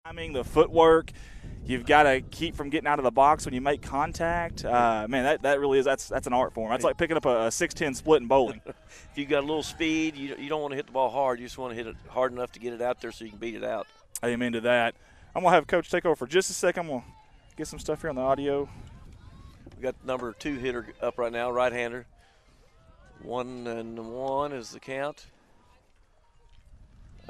Timing, the footwork. You've got to keep from getting out of the box when you make contact. Man, that really is that's an art form. That's like picking up a 6'10" split in bowling. If you got a little speed, you don't want to hit the ball hard. You just want to hit it hard enough to get it out there so you can beat it out. Amen to that. I'm going to have Coach take over for just a second. I'm going to get some stuff here on the audio. We got number 2 hitter up right now, right-hander. 1-1 is the count.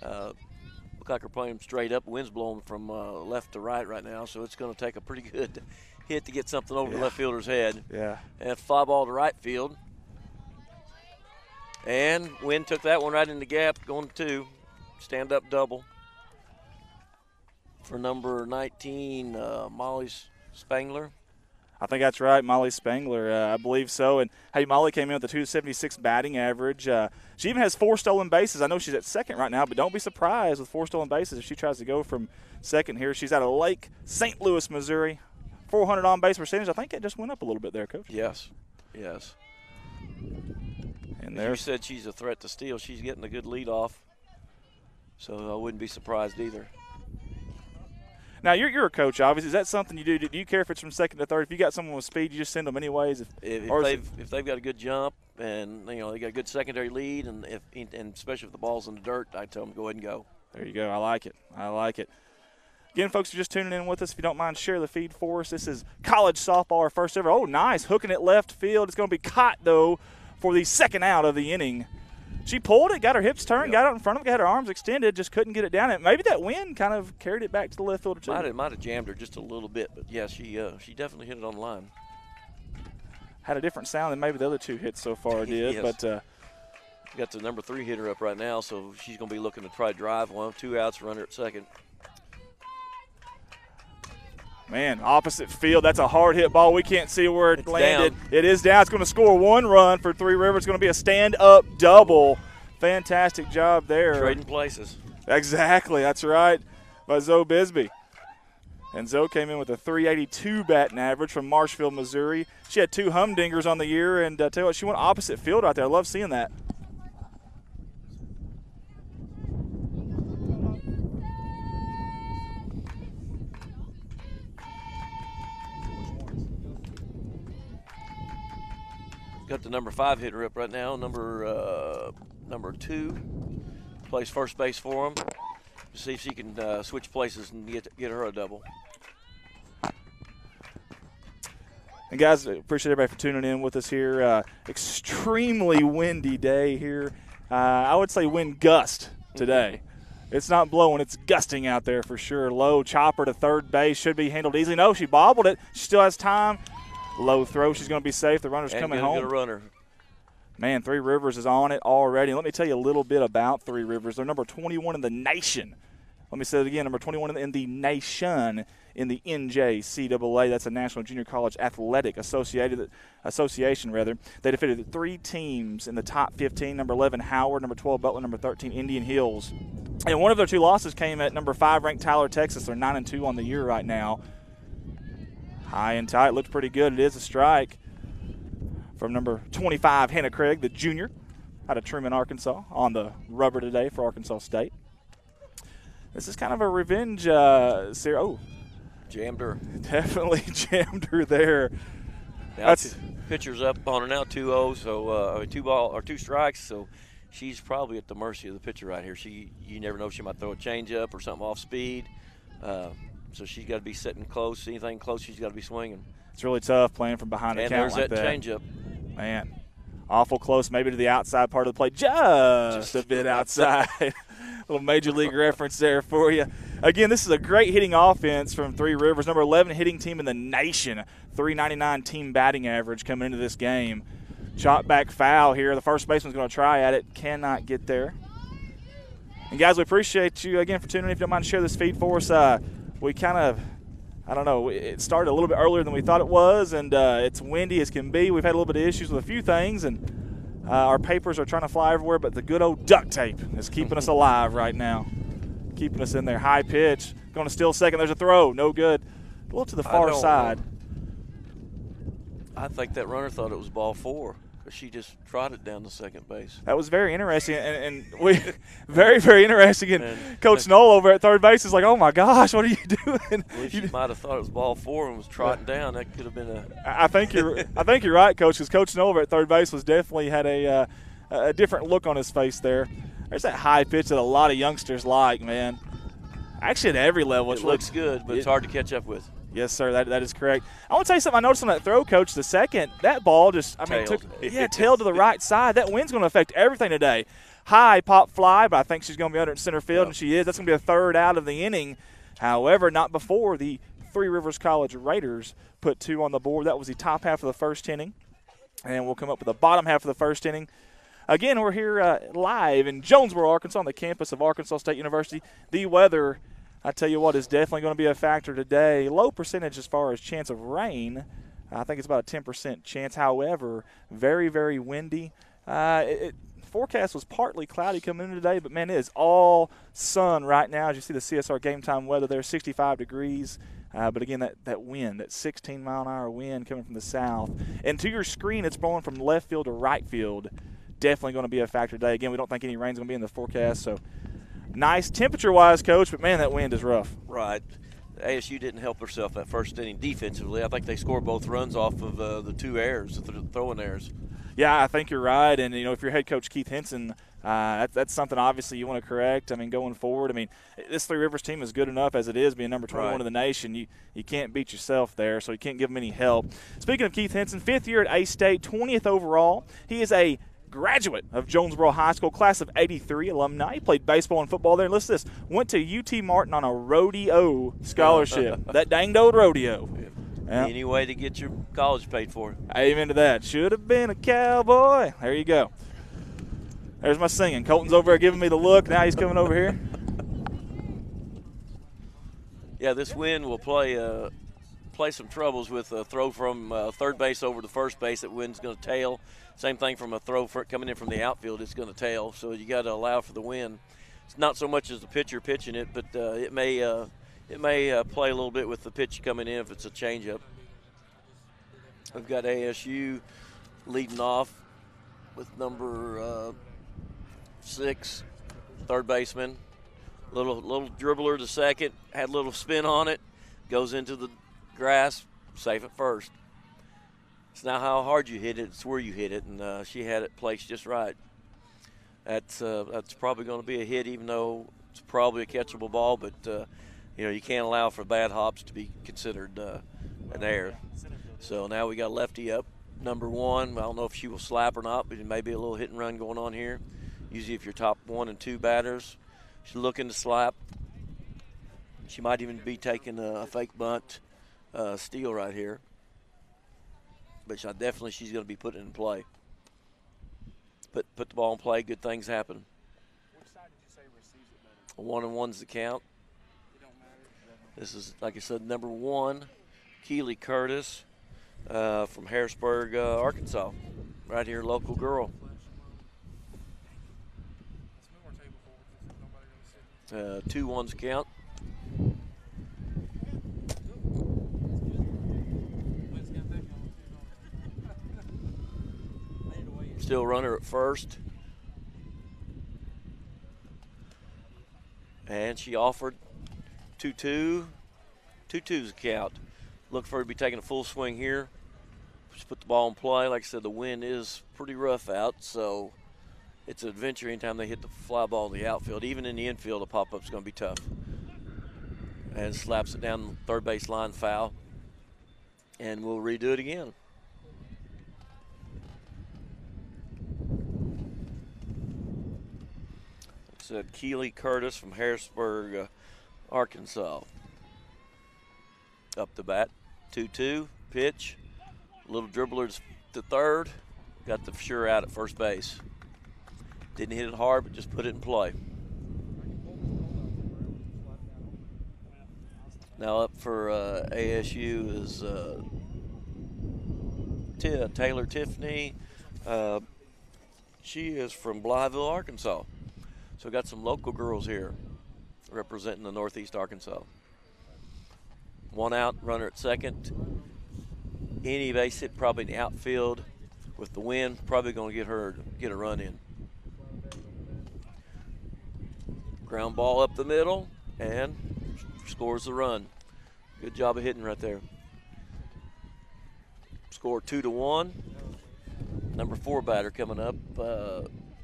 Look like we're playing him straight up. Wind's blowing from left to right now, so it's going to take a pretty good hit to get something over the left fielder's head. Yeah. And fly ball to right field. And Wind took that one right in the gap, going to 2. Stand-up double for number 19, Molly Spangler. I think that's right, Molly Spangler. I believe so. And, hey, Molly came in with a 276 batting average. She even has 4 stolen bases. I know she's at second right now, but don't be surprised with 4 stolen bases if she tries to go from second here. She's out of Lake St. Louis, Missouri. 400 on-base percentage. I think it just went up a little bit there, Coach. Yes. And there, you said she's a threat to steal. She's getting a good lead off, so I wouldn't be surprised either. Now, you're a coach, obviously. Is that something you do? Do you care if it's from second to third? If you got someone with speed, you just send them anyways? If they've got a good jump and, they got a good secondary lead, and especially if the ball's in the dirt, I tell them go ahead and go. There you go. I like it. Again, folks, if you're just tuning in with us, if you don't mind, share the feed for us. This is college softball, our first ever. Oh, nice. Hooking it left field. It's going to be caught, though, for the second out of the inning. She pulled it, got her hips turned, got out in front of it, got her arms extended, just couldn't get it down. And maybe that wind kind of carried it back to the left fielder, too. Might have jammed her just a little bit, but, yeah, she definitely hit it on the line. Had a different sound than maybe the other 2 hits so far did. Yes. But got the number 3 hitter up right now, so she's going to be looking to try to drive one. 2 outs, runner at second. man, opposite field. That's a hard hit ball. We can't see where it landed. Down. It is down. It's going to score 1 run for Three Rivers. It's going to be a stand-up double. Fantastic job there. Trading places. Exactly. That's right. By Zoe Bisbee. And Zoe came in with a 382 batting average from Marshfield, Missouri. She had 2 humdingers on the year, and tell you what, she went opposite field out there. I love seeing that. Got the number 5 hitter up right now. Number 2 plays first base for him. See if she can switch places and get her a double. And guys, appreciate everybody for tuning in with us here. Extremely windy day here. I would say wind gust today. It's not blowing, it's gusting out there for sure. Low chopper to third base, should be handled easily. No, she bobbled it. She still has time. Low throw, she's going to be safe. The runner's coming home. Get a runner. Man, Three Rivers is on it already. Let me tell you a little bit about Three Rivers. They're number 21 in the nation. Let me say it again, number 21 in the nation in the NJCAA. That's a National Junior College Athletic Association. They defeated 3 teams in the top 15, number 11 Howard, number 12 Butler, number 13 Indian Hills. And one of their 2 losses came at number 5 ranked Tyler, Texas. They're 9-2 on the year right now. High and tight, looks pretty good. It is a strike from number 25 Hannah Craig, the junior, out of Truman, Arkansas, on the rubber today for Arkansas State. This is kind of a revenge series. Oh. Jammed her. Definitely jammed her there. Now pitcher's up on her now, 2-0, so 2 strikes, so she's probably at the mercy of the pitcher right here. You never know, she might throw a changeup or something off speed. So she's got to be sitting close. Anything close, she's got to be swinging. It's really tough playing from behind the count like that. And there's that changeup. Man, awful close, maybe to the outside part of the plate, just a bit outside. Little Major League reference there for you. Again, this is a great hitting offense from Three Rivers. Number 11 hitting team in the nation. 399 team batting average coming into this game. Chop back foul here. The first baseman's going to try at it. Cannot get there. And, guys, we appreciate you, again, for tuning in. If you don't mind, share this feed for us. We kind of, I don't know, it started a little bit earlier than we thought it was, and it's windy as can be. We've had a little bit of issues with a few things, and our papers are trying to fly everywhere, but the good old duct tape is keeping us alive right now, keeping us in there. High pitch, going to steal second. There's a throw, no good. A little to the far side. I think that runner thought it was ball 4. because she just trotted down the second base. That was very interesting, and we very, very interesting. And Coach Knoll over at third base is like, "Oh my gosh, what are you doing?" Well, she might have thought it was ball 4 and was trotting down. That could have been a. I think you're right, Coach, because Coach Knoll over at third base was definitely had a different look on his face there. There's that high pitch that a lot of youngsters like, man. Actually, at every level, it looks good, but it's hard to catch up with. Yes, sir. That is correct. I want to tell you something I noticed on that throw, Coach. The second, that ball just, tailed to the right side. That wind's going to affect everything today. High pop fly, but I think she's going to be under in center field, and she is. That's going to be a third out of the inning. However, not before the Three Rivers College Raiders put 2 on the board. That was the top half of the first inning, and we'll come up with the bottom half of the first inning. Again, we're here live in Jonesboro, Arkansas, on the campus of Arkansas State University. The weather, I tell you what, is definitely going to be a factor today. Low percentage as far as chance of rain. I think it's about a 10% chance. However, very, very windy. Forecast was partly cloudy coming in today, but, man, it is all sun right now. As you see the CSR game time weather there, 65 degrees. But, again, that wind, that 16-mile-an-hour wind coming from the south. And to your screen, it's blowing from left field to right field. Definitely going to be a factor today. Again, we don't think any rain's going to be in the forecast, so nice temperature-wise, Coach, but, man, that wind is rough. Right. ASU didn't help herself that first inning defensively. I think they scored both runs off of the 2 errors, the throwing errors. Yeah, I think you're right. And, if you're head coach Keith Henson, that's something obviously you want to correct. I mean, going forward, this Three Rivers team is good enough as it is, being number 21 in the nation. You can't beat yourself there, so you can't give them any help. Speaking of Keith Henson, 5th year at A-State, 20th overall. He is a graduate of Jonesboro High School, class of 83 alumni. He played baseball and football there. And listen to this, went to UT Martin on a rodeo scholarship. That danged old rodeo. Yeah. Any way to get your college paid for. Amen to that. Should have been a cowboy. There you go. There's my singing. Colton's over there giving me the look. Now he's coming over here. Yeah, this wind will play some troubles with a throw from third base over to first base. That wind's going to tail. Same thing from a throw coming in from the outfield. It's going to tail, so you got to allow for the wind. It's not so much as the pitcher pitching it, but it may play a little bit with the pitch coming in if it's a changeup. We've got ASU leading off with number 6, third baseman. Little dribbler to second, had a little spin on it, goes into the grass, safe at first. It's not how hard you hit it, it's where you hit it, and she had it placed just right. That's probably going to be a hit, even though it's probably a catchable ball, but you can't allow for bad hops to be considered an error. So now we got lefty up, number 1. I don't know if she will slap or not, but it may be a little hit and run going on here. Usually if you're top 1 and 2 batters, she's looking to slap. She might even be taking a fake bunt steal right here. But she's going to be putting it in play. Put the ball in play, good things happen. Which side did you say receives it better? 1-1's the count. It don't matter. This is, like I said, number 1, Keely Curtis from Harrisburg, Arkansas. Right here, local girl. 2-1's count. Still runner at first. And she offered 2-2. 2-2's a count. Look for her to be taking a full swing here. Just put the ball in play. Like I said, the wind is pretty rough out, so it's an adventure anytime they hit the fly ball in the outfield. Even in the infield, a pop-up's going to be tough. And slaps it down the third base line, foul. And we'll redo it again. Said Keely Curtis from Harrisburg, Arkansas. Up the bat, 2-2, pitch. Little dribbler to third. Got the sure out at first base. Didn't hit it hard, but just put it in play. Now up for ASU is Taylor Tiffany. She is from Blytheville, Arkansas. So we got some local girls here representing the Northeast Arkansas. 1 out, runner at second. Any base hit probably in the outfield with the wind, probably going to get a run in. Ground ball up the middle and scores the run. Good job of hitting right there. Score 2-1. Number 4 batter coming up.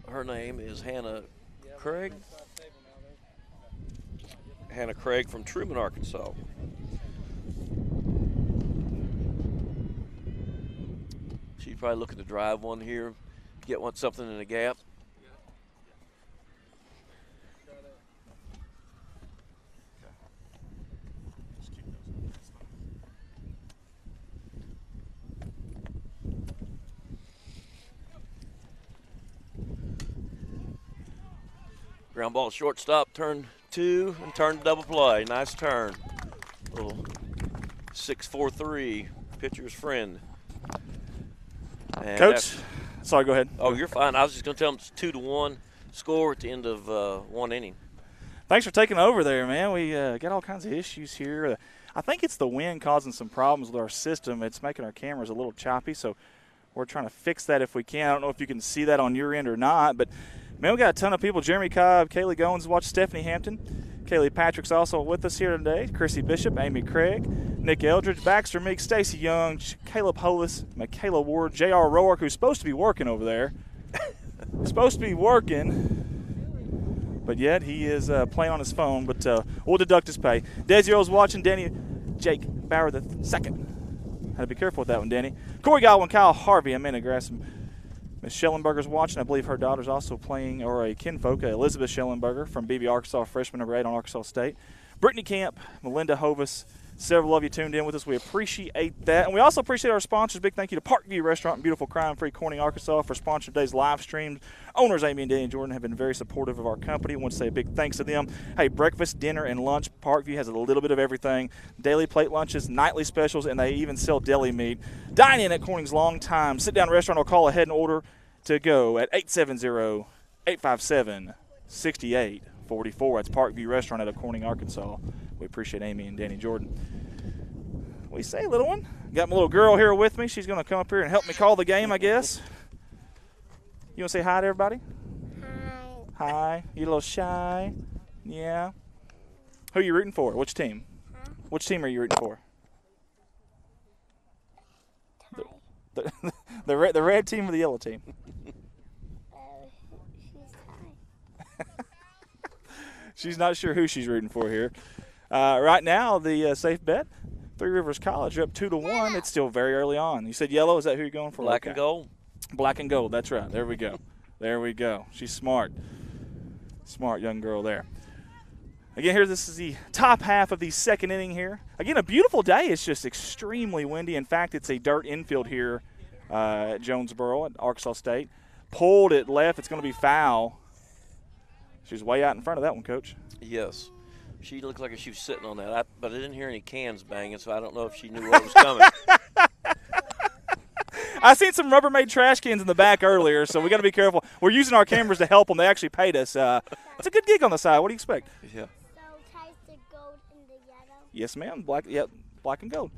Her name is Hannah Craig. Hannah Craig from Truman, Arkansas. She's probably looking to drive one here, get something in the gap. Ground ball shortstop, turn 2 and turn to double play. Nice turn. Little 6-4-3, pitcher's friend. And Coach, sorry, go ahead. Oh, you're fine. I was just going to tell them it's 2-1 score at the end of 1 inning. Thanks for taking over there, man. We got all kinds of issues here. I think it's the wind causing some problems with our system. It's making our cameras a little choppy, so we're trying to fix that if we can. I don't know if you can see that on your end or not, but man, we got a ton of people. Jeremy Cobb, Kaylee Goins watched Stephanie Hampton. Kaylee Patrick's also with us here today. Chrissy Bishop, Amy Craig, Nick Eldridge, Baxter Meek, Stacy Young, Caleb Hollis, Michaela Ward, J.R. Roark, who's supposed to be working over there. Supposed to be working, but yet he is playing on his phone, but we'll deduct his pay. Desi Earl's watching. Danny Jake Bauer the second. Had to be careful with that one, Danny. Corey Godwin, Kyle Harvey, Amanda Grassham. Miss Schellenberger's watching. I believe her daughter's also playing, or a kinfolk, Elizabeth Schellenberger from BB Arkansas, freshman number 8 on Arkansas State. Brittany Camp, Melinda Hovis, several of you tuned in with us. We appreciate that. And we also appreciate our sponsors. Big thank you to Parkview Restaurant in beautiful crime-free Corning, Arkansas for sponsoring today's live stream. Owners Amy and Danny Jordan have been very supportive of our company. I want to say a big thanks to them. Hey, breakfast, dinner, and lunch. Parkview has a little bit of everything. Daily plate lunches, nightly specials, and they even sell deli meat. Dine in at Corning's long-time sit-down restaurant or call ahead and order to go at 870-857-6844. That's Parkview Restaurant out of Corning, Arkansas. We appreciate Amy and Danny Jordan. What do you say, little one? Got my little girl here with me. She's going to come up here and help me call the game, I guess. You want to say hi to everybody? Hi. Hi. You a little shy? Yeah. Who are you rooting for? Which team? Huh? Which team are you rooting for? The red team or the yellow team? She's tied. She's not sure who she's rooting for here. Right now, the safe bet, Three Rivers College, you're up 2-1. It's still very early on. You said yellow. Is that who you're going for? Black and gold. Black and gold. That's right. There we go. There we go. She's smart. Smart young girl there. Again, here, this is the top half of the second inning here. Again, a beautiful day. It's just extremely windy. In fact, it's a dirt infield here at Jonesboro at Arkansas State. Pulled it left. It's going to be foul. She's way out in front of that one, Coach. Yes. She looked like she was sitting on that, but I didn't hear any cans banging, so I don't know if she knew what was coming. I seen some Rubbermaid trash cans in the back earlier, so we got to be careful. We're using our cameras to help them. They actually paid us. It's a good gig on the side. What do you expect? Yeah. So ties the gold and the yellow. Yes, ma'am. Black and gold.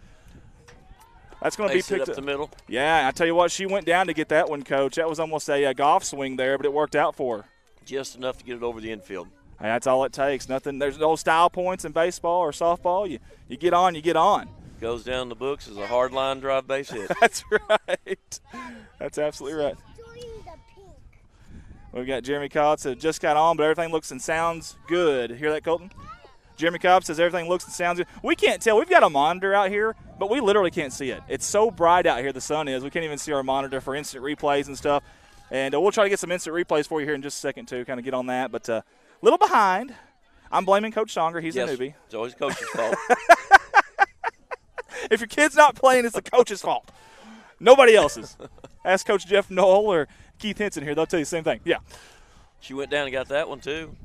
That's going to be picked up the middle. Yeah, I tell you what, she went down to get that one, Coach. That was almost a golf swing there, but it worked out for her. Just enough to get it over the infield. Hey, that's all it takes. Nothing. There's no style points in baseball or softball. You get on, you get on. Goes down the books as a hard line drive base hit. That's right. That's absolutely right. Doing the pink. We've got Jeremy Cobb says just got on, but everything looks and sounds good. Hear that, Colton? Jeremy Cobb says everything looks and sounds good. We can't tell. We've got a monitor out here, but we literally can't see it. It's so bright out here, the sun is. We can't even see our monitor for instant replays and stuff. And we'll try to get some instant replays for you here in just a second, too, kind of get on that. But a little behind. I'm blaming Coach Songer. He's a newbie. It's always Coach's fault. If your kid's not playing, it's the coach's fault. Nobody else's. Ask Coach Jeff Knoll or Keith Henson here. They'll tell you the same thing. Yeah. She went down and got that one, too.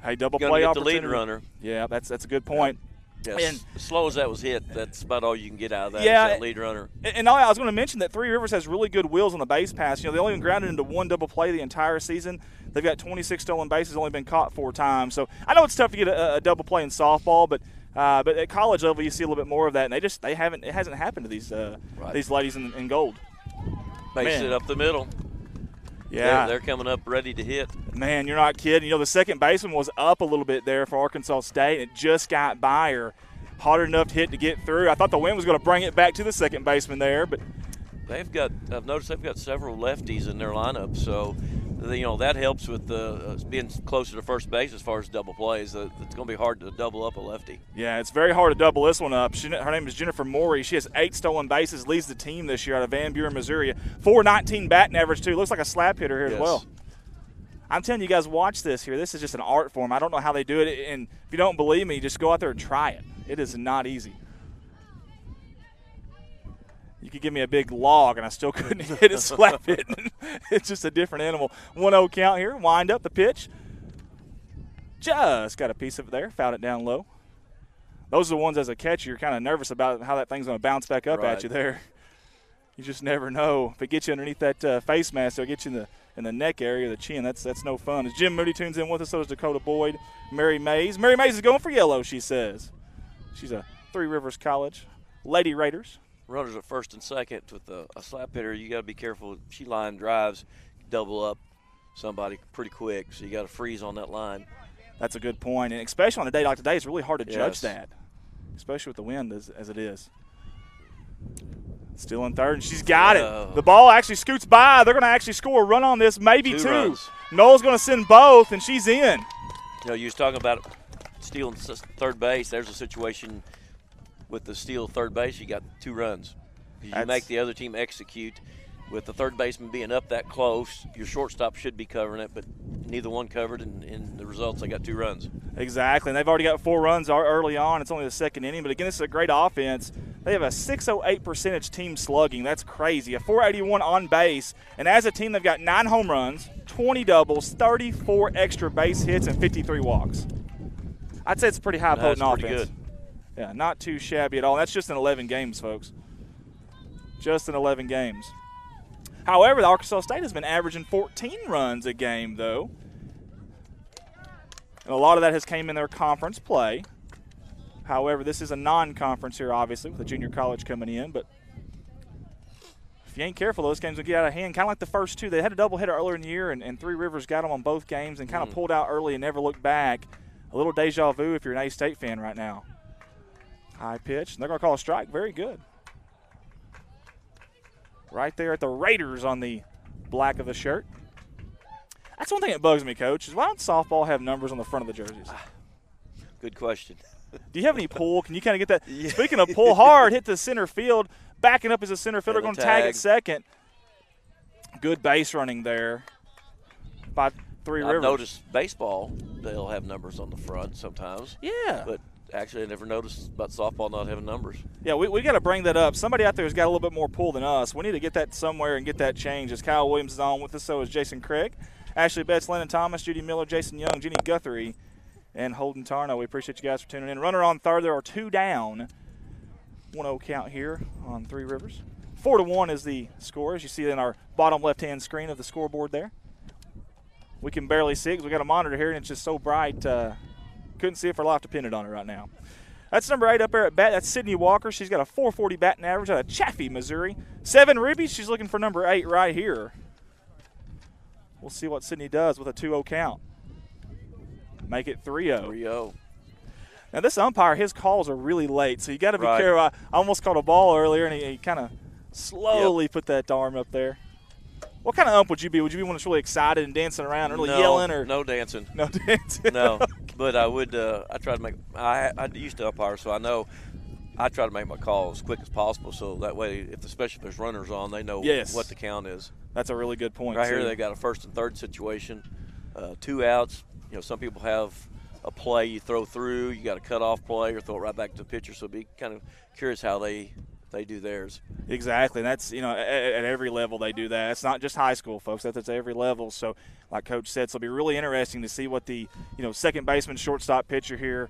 Hey, double Gonna play get opportunity. the lead runner. Yeah, that's a good point. Yes. And as slow as that was hit, that's about all you can get out of that. Yeah, is that lead runner. And I was going to mention that Three Rivers has really good wheels on the base pass. You know, they only been grounded into one double play the entire season. They've got 26 stolen bases, only been caught 4 times. So I know it's tough to get a double play in softball, but at college level you see a little bit more of that, and it hasn't happened to these ladies in gold. Base it up the middle. Yeah. They're coming up ready to hit. Man, you're not kidding. You know, the second baseman was up a little bit there for Arkansas State. It just got by her. Hard enough to hit to get through. I thought the wind was going to bring it back to the second baseman there, but I've noticed they've got several lefties in their lineup, so that helps with being closer to first base as far as double plays. It's going to be hard to double up a lefty. Yeah, it's very hard to double this one up. Her name is Jennifer Morey. She has 8 stolen bases, leads the team this year out of Van Buren, Missouri. 4.19 batting average, too. Looks like a slap hitter here as well. I'm telling you guys, watch this here. This is just an art form. I don't know how they do it, and if you don't believe me, just go out there and try it. It is not easy. You could give me a big log, and I still couldn't hit it slap hitting. It's just a different animal. 1-0 count here. Wind up the pitch. Just got a piece of it there. Fouled it down low. Those are the ones as a catcher you're kind of nervous about how that thing's going to bounce back up at you there. You just never know. If it gets you underneath that face mask, it'll get you in the neck area, the chin. That's no fun. As Jim Moody tunes in with us, so does Dakota Boyd. Mary Mays. Mary Mays is going for yellow, she says. She's a Three Rivers College Lady Raiders. Runners at first and second with a slap hitter. You got to be careful. She line drives, double up somebody pretty quick, so you got to freeze on that line. That's a good point, and especially on a day like today, it's really hard to judge that, especially with the wind as it is. Still in third, and she's got it. The ball actually scoots by. They're going to actually score a run on this, maybe two. Runs. Noel's going to send both, and she's in. You was talking about stealing third base. There's a situation with the steal third base. You got 2 runs. You make the other team execute. With the third baseman being up that close, your shortstop should be covering it, but neither one covered, and in the results, they got 2 runs. Exactly, and they've already got 4 runs early on. It's only the second inning, but again, this is a great offense. They have a .608 percentage team slugging. That's crazy. A .481 on base, and as a team, they've got 9 home runs, 20 doubles, 34 extra base hits, and 53 walks. I'd say it's a pretty high potent offense. Pretty good. Yeah, not too shabby at all. That's just in 11 games, folks. Just in 11 games. However, the Arkansas State has been averaging 14 runs a game, though. And a lot of that has came in their conference play. However, this is a non-conference here, obviously, with the junior college coming in. But if you ain't careful, those games will get out of hand. Kind of like the first 2. They had a doubleheader earlier in the year, and Three Rivers got them on both games and kind of pulled out early and never looked back. A little deja vu if you're an A-State fan right now. High pitch, and they're going to call a strike. Very good. Right there at the Raiders on the black of the shirt. That's one thing that bugs me, Coach, is why don't softball have numbers on the front of the jerseys? Good question. Do you have any pull? Can you kind of get that? Yeah. Speaking of pull hard, hit the center field. Backing up as a center fielder, going to tag at second. Good base running there by Three Rivers. I've noticed baseball, they'll have numbers on the front sometimes. Yeah. But actually, I never noticed about softball not having numbers. Yeah, we got to bring that up. Somebody out there has got a little bit more pull than us. We need to get that somewhere and get that changed. As Kyle Williams is on with us, so is Jason Craig, Ashley Betts, Lennon Thomas, Judy Miller, Jason Young, Jenny Guthrie, and Holden Tarno. We appreciate you guys for tuning in. Runner on third. There are 2 down. 1-0 count here on Three Rivers. 4-1 is the score, as you see in our bottom left-hand screen of the scoreboard there. We can barely see it because we got a monitor here, and it's just so bright. Couldn't see if our life depended on it right now. That's number 8 up there at bat. That's Sydney Walker. She's got a .440 batting average out of Chaffee, Missouri. 7 ribbies. She's looking for number 8 right here. We'll see what Sydney does with a 2-0 count. Make it 3-0. 3-0. Now, this umpire, his calls are really late, so you got to be careful. I almost caught a ball earlier, and he kind of slowly put that arm up there. What kind of ump would you be? Would you be one that's really excited and dancing around, really yelling? Or no dancing. No dancing. No, but I would. I try to make. I used to umpire, so I know. I try to make my call as quick as possible, so that way, especially if there's runners on, they know what the count is. That's a really good point. Right here, they got a first and third situation, 2 outs. Some people have a play you throw through. You got a cutoff play or throw it right back to the pitcher. So be kind of curious how they do theirs. Exactly. And that's, at every level they do that. It's not just high school, folks. That's at every level. So, like Coach said, so it'll be really interesting to see what the, second baseman, shortstop, pitcher here,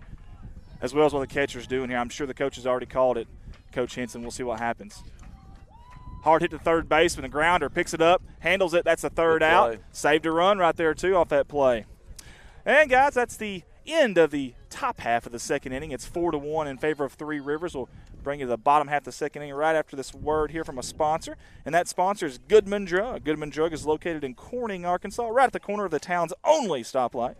as well as what the catcher's doing here. I'm sure the coach has already called it, Coach Henson. We'll see what happens. Hard hit to third baseman. The grounder picks it up, handles it. That's the third out. Saved a run right there, too, off that play. And, guys, that's the end of the top half of the second inning. It's 4-1 in favor of Three Rivers. We'll bring you the bottom half of the second inning right after this word here from a sponsor. And that sponsor is Goodman Drug. Goodman Drug is located in Corning, Arkansas, right at the corner of the town's only stoplight.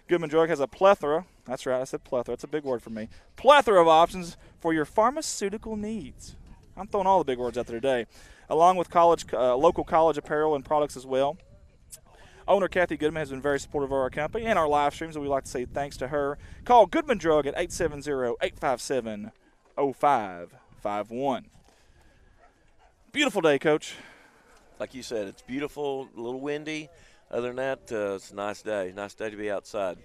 Goodman Drug has a plethora, that's right, I said plethora, it's a big word for me, plethora of options for your pharmaceutical needs. I'm throwing all the big words out there today, along with local college apparel and products as well. Owner Kathy Goodman has been very supportive of our company and our live streams, and we'd like to say thanks to her. Call Goodman Drug at 870-857-0551. Beautiful day, Coach. Like you said, it's beautiful, a little windy. Other than that, it's a nice day. Nice day to be outside.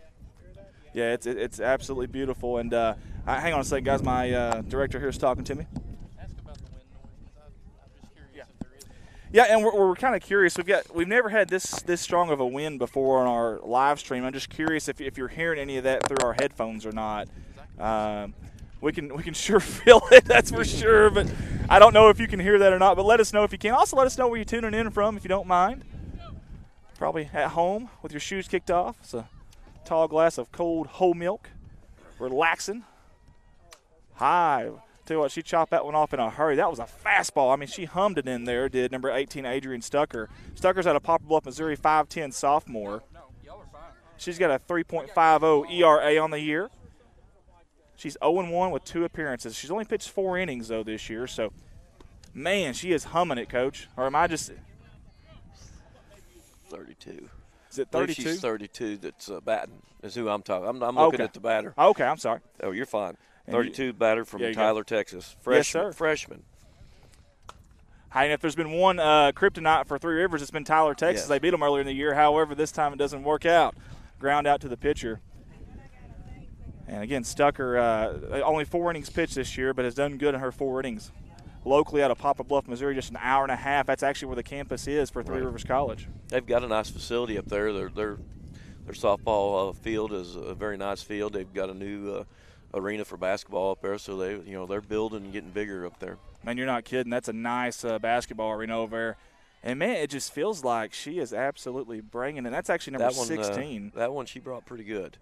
Yeah, it's absolutely beautiful. And hang on a second, guys. My director here is talking to me. Ask about the wind noise. I'm just curious if there is. Yeah, and we're kind of curious. We've never had this strong of a wind before on our live stream. I'm just curious if you're hearing any of that through our headphones or not. We can sure feel it, that's for sure. But I don't know if you can hear that or not. But let us know if you can. Also, let us know where you're tuning in from, if you don't mind. Probably at home with your shoes kicked off. It's a tall glass of cold whole milk. Relaxing. High. Tell you what, she chopped that one off in a hurry. That was a fastball. I mean, she hummed it in there, did number 18, Adrian Stucker. Stucker's out of Poplar Bluff, Missouri, 5'10", sophomore. No, y'all are fine. She's got a 3.50 ERA on the year. She's 0-1 with 2 appearances. She's only pitched 4 innings, though, this year. So, man, she is humming it, Coach. Or am I just – 32. Is it I believe 32? she's 32 that's batting is who I'm talking. I'm looking at the batter. Okay, I'm sorry. Oh, you're fine. And 32 batter from yeah, you Tyler, Texas. Yes, sir. Freshman. And if there's been one kryptonite for Three Rivers, it's been Tyler, Texas. Yes. They beat them earlier in the year. However, this time it doesn't work out. Ground out to the pitcher. And, again, Stucker, only 4 innings pitched this year, but has done good in her 4 innings. Locally out of Poplar Bluff, Missouri, just an hour and a half. That's actually where the campus is for Three Rivers College. They've got a nice facility up there. Their softball field is a very nice field. They've got a new arena for basketball up there, so they're building and getting bigger up there. Man, you're not kidding. That's a nice basketball arena over there. And, man, it just feels like she is absolutely bringing it. That's actually number 16. That one she brought pretty good.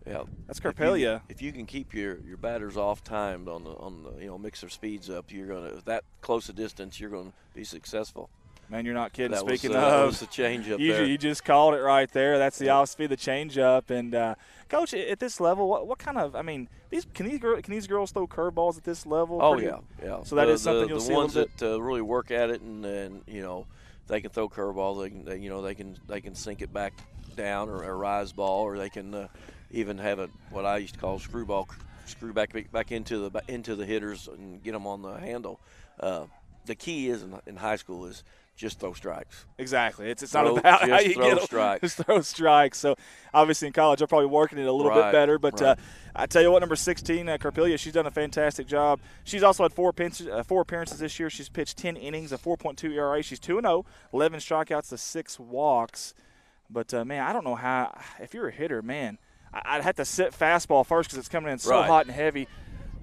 Yeah, that's Carpelia. If you can keep your batters off timed on the mix their speeds up, you're gonna that close a distance, you're gonna be successful. Man, you're not kidding. That Speaking was, of, that was the change up there. You just called it right there. That's the off speed, the change up. And Coach, at this level, what kind of? I mean, can these girls throw curveballs at this level? Oh yeah. So that is something you'll see a little bit. The ones that really work at it, and they can throw curveballs. They can sink it back down or a rise ball, or they can. Even have what I used to call screw back into the hitters and get them on the handle. The key is in high school is just throw strikes. Exactly. It's not about how you get strikes. Just throw strikes. So obviously in college they're probably working it a little bit better. But I tell you what, number 16, Carpelia, she's done a fantastic job. She's also had 4 appearances this year. She's pitched 10 innings, a 4.2 ERA. She's 2-0, 11 strikeouts to 6 walks. But man, I don't know how. If you're a hitter, man. I'd have to sit fastball first because it's coming in so hot and heavy.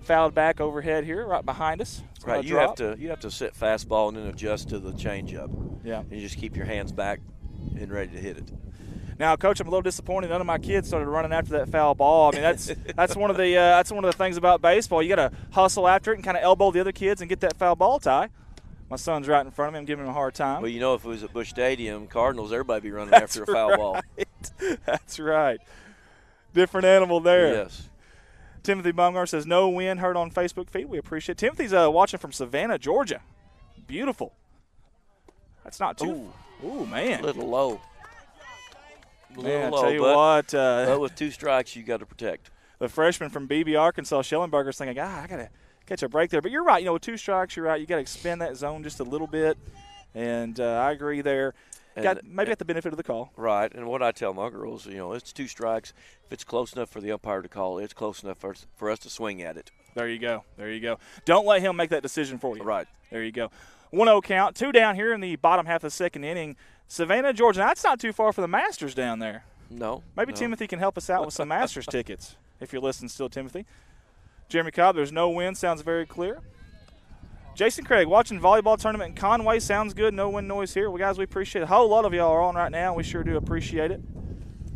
Fouled back overhead here, right behind us. Right, you have to sit fastball and then adjust to the changeup. Yeah, and you just keep your hands back and ready to hit it. Now, Coach, I'm a little disappointed. None of my kids started running after that foul ball. I mean, that's one of the things about baseball. You got to hustle after it and kind of elbow the other kids and get that foul ball, Ty. My son's right in front of me. I'm giving him a hard time. Well, if it was at Busch Stadium, Cardinals, everybody be running after a foul ball. That's right. Different animal there. Yes. Timothy Baumgar says, no win, heard on Facebook feed. We appreciate it. Timothy's watching from Savannah, Georgia. Beautiful. That's not too. Ooh, man. A little low. Man, I tell you what. But with 2 strikes, you got to protect. The freshman from Beebe, Arkansas, Schellenberger's thinking, I got to catch a break there. But you're right. With 2 strikes, you're right. You got to expand that zone just a little bit. And I agree there. Maybe at the benefit of the call. Right, and what I tell my girls, it's 2 strikes. If it's close enough for the umpire to call, it's close enough for us to swing at it. There you go. Don't let him make that decision for you. Right. There you go. 1-0 count, 2 down here in the bottom half of the second inning. Savannah, Georgia. That's not too far for the Masters down there. No. Maybe Timothy can help us out with some Masters tickets, if you're listening still, Timothy. Jeremy Cobb, there's no win. Sounds very clear. Jason Craig, watching volleyball tournament in Conway. Sounds good. No wind noise here. Well, guys, we appreciate it. A whole lot of y'all are on right now. We sure do appreciate it.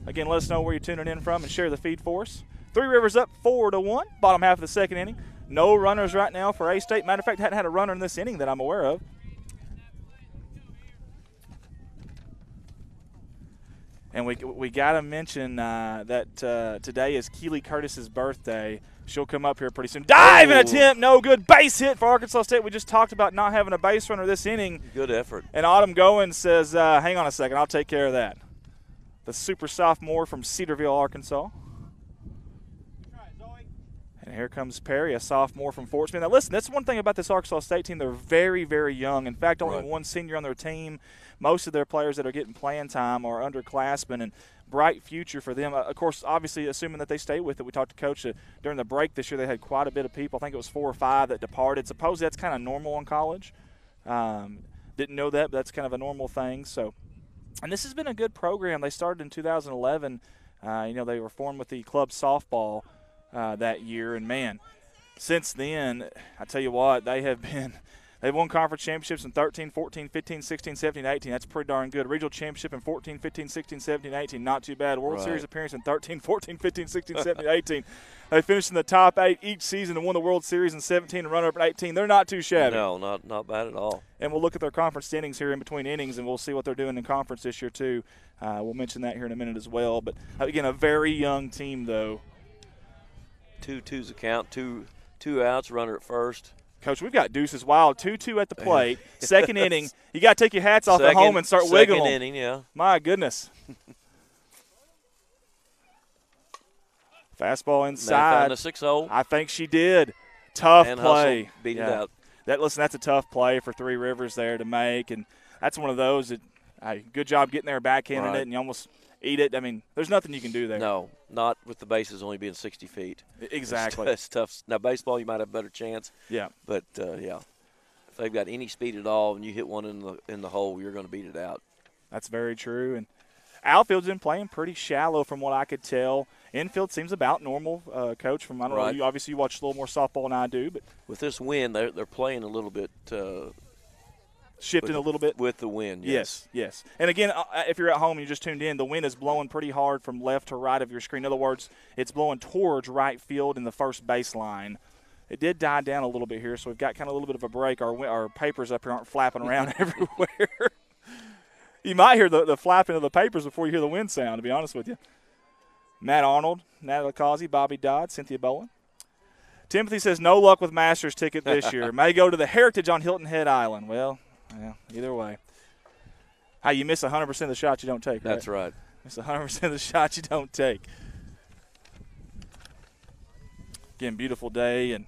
Again, let us know where you're tuning in from and share the feed for us. Three Rivers up 4-1, bottom half of the second inning. No runners right now for A-State. Matter of fact, hadn't had a runner in this inning that I'm aware of. And we got to mention that today is Keely Curtis's birthday. She'll come up here pretty soon. Diving attempt, no good. Base hit for Arkansas State. We just talked about not having a base runner this inning. Good effort. And Autumn Goins says, hang on a second, I'll take care of that. The super sophomore from Cedarville, Arkansas. And here comes Perry, a sophomore from Fort Smith. Now, listen, that's one thing about this Arkansas State team. They're very, very young. In fact, only one senior on their team. Most of their players that are getting playing time are underclassmen, and bright future for them. Of course, obviously, assuming that they stay with it. We talked to Coach during the break this year. They had quite a bit of people. I think it was 4 or 5 that departed. Suppose that's kind of normal in college. Didn't know that, but that's kind of a normal thing. So, and this has been a good program. They started in 2011. They were formed with the club softball that year, and man, since then, I tell you what, they've won conference championships in 13, 14, 15, 16, 17, 18. That's pretty darn good. Regional championship in 14, 15, 16, 17, 18. Not too bad. World Series appearance in 13, 14, 15, 16, 17, 18. They finished in the top 8 each season and won the World Series in 17 and runner-up in 18. They're not too shabby. No, not bad at all. And we'll look at their conference standings here in between innings, and we'll see what they're doing in conference this year too. We'll mention that here in a minute as well. But, again, a very young team, though. 2-2's a count, two outs, runner at first. Coach, we've got Deuces Wild, 2-2 at the plate. Second inning. You got to take your hats off at home and start wiggling. Second inning, yeah. My goodness. Fastball inside. Found a 6-0. I think she did. Tough and play. Hustle, beat it out. That's a tough play for Three Rivers there to make, and that's one of those that, good job getting there, backhanding it, and you almost eat it. I mean, there's nothing you can do there. No, not with the bases only being 60 feet. Exactly. It's tough. Now, baseball, you might have a better chance. Yeah. But, if they've got any speed at all and you hit one in the hole, you're going to beat it out. That's very true. And outfield's been playing pretty shallow from what I could tell. Infield seems about normal, Coach. From I don't know. Obviously, you watch a little more softball than I do, but with this wind, they're playing a little bit. Shifting a little bit with the wind. Yes. And again, if you're at home and you just tuned in, the wind is blowing pretty hard from left to right of your screen. In other words, it's blowing towards right field in the first baseline. It did die down a little bit here, so we've got kind of a little bit of a break. Our papers up here aren't flapping around everywhere. You might hear the flapping of the papers before you hear the wind sound, to be honest with you. Matt Arnold, Natalie Causey, Bobby Dodd, Cynthia Boland. Timothy says no luck with Masters ticket this year. May go to the Heritage on Hilton Head Island. Well, either way. You miss 100% of the shots you don't take, right? That's right. Miss 100% of the shots you don't take. Again, beautiful day, and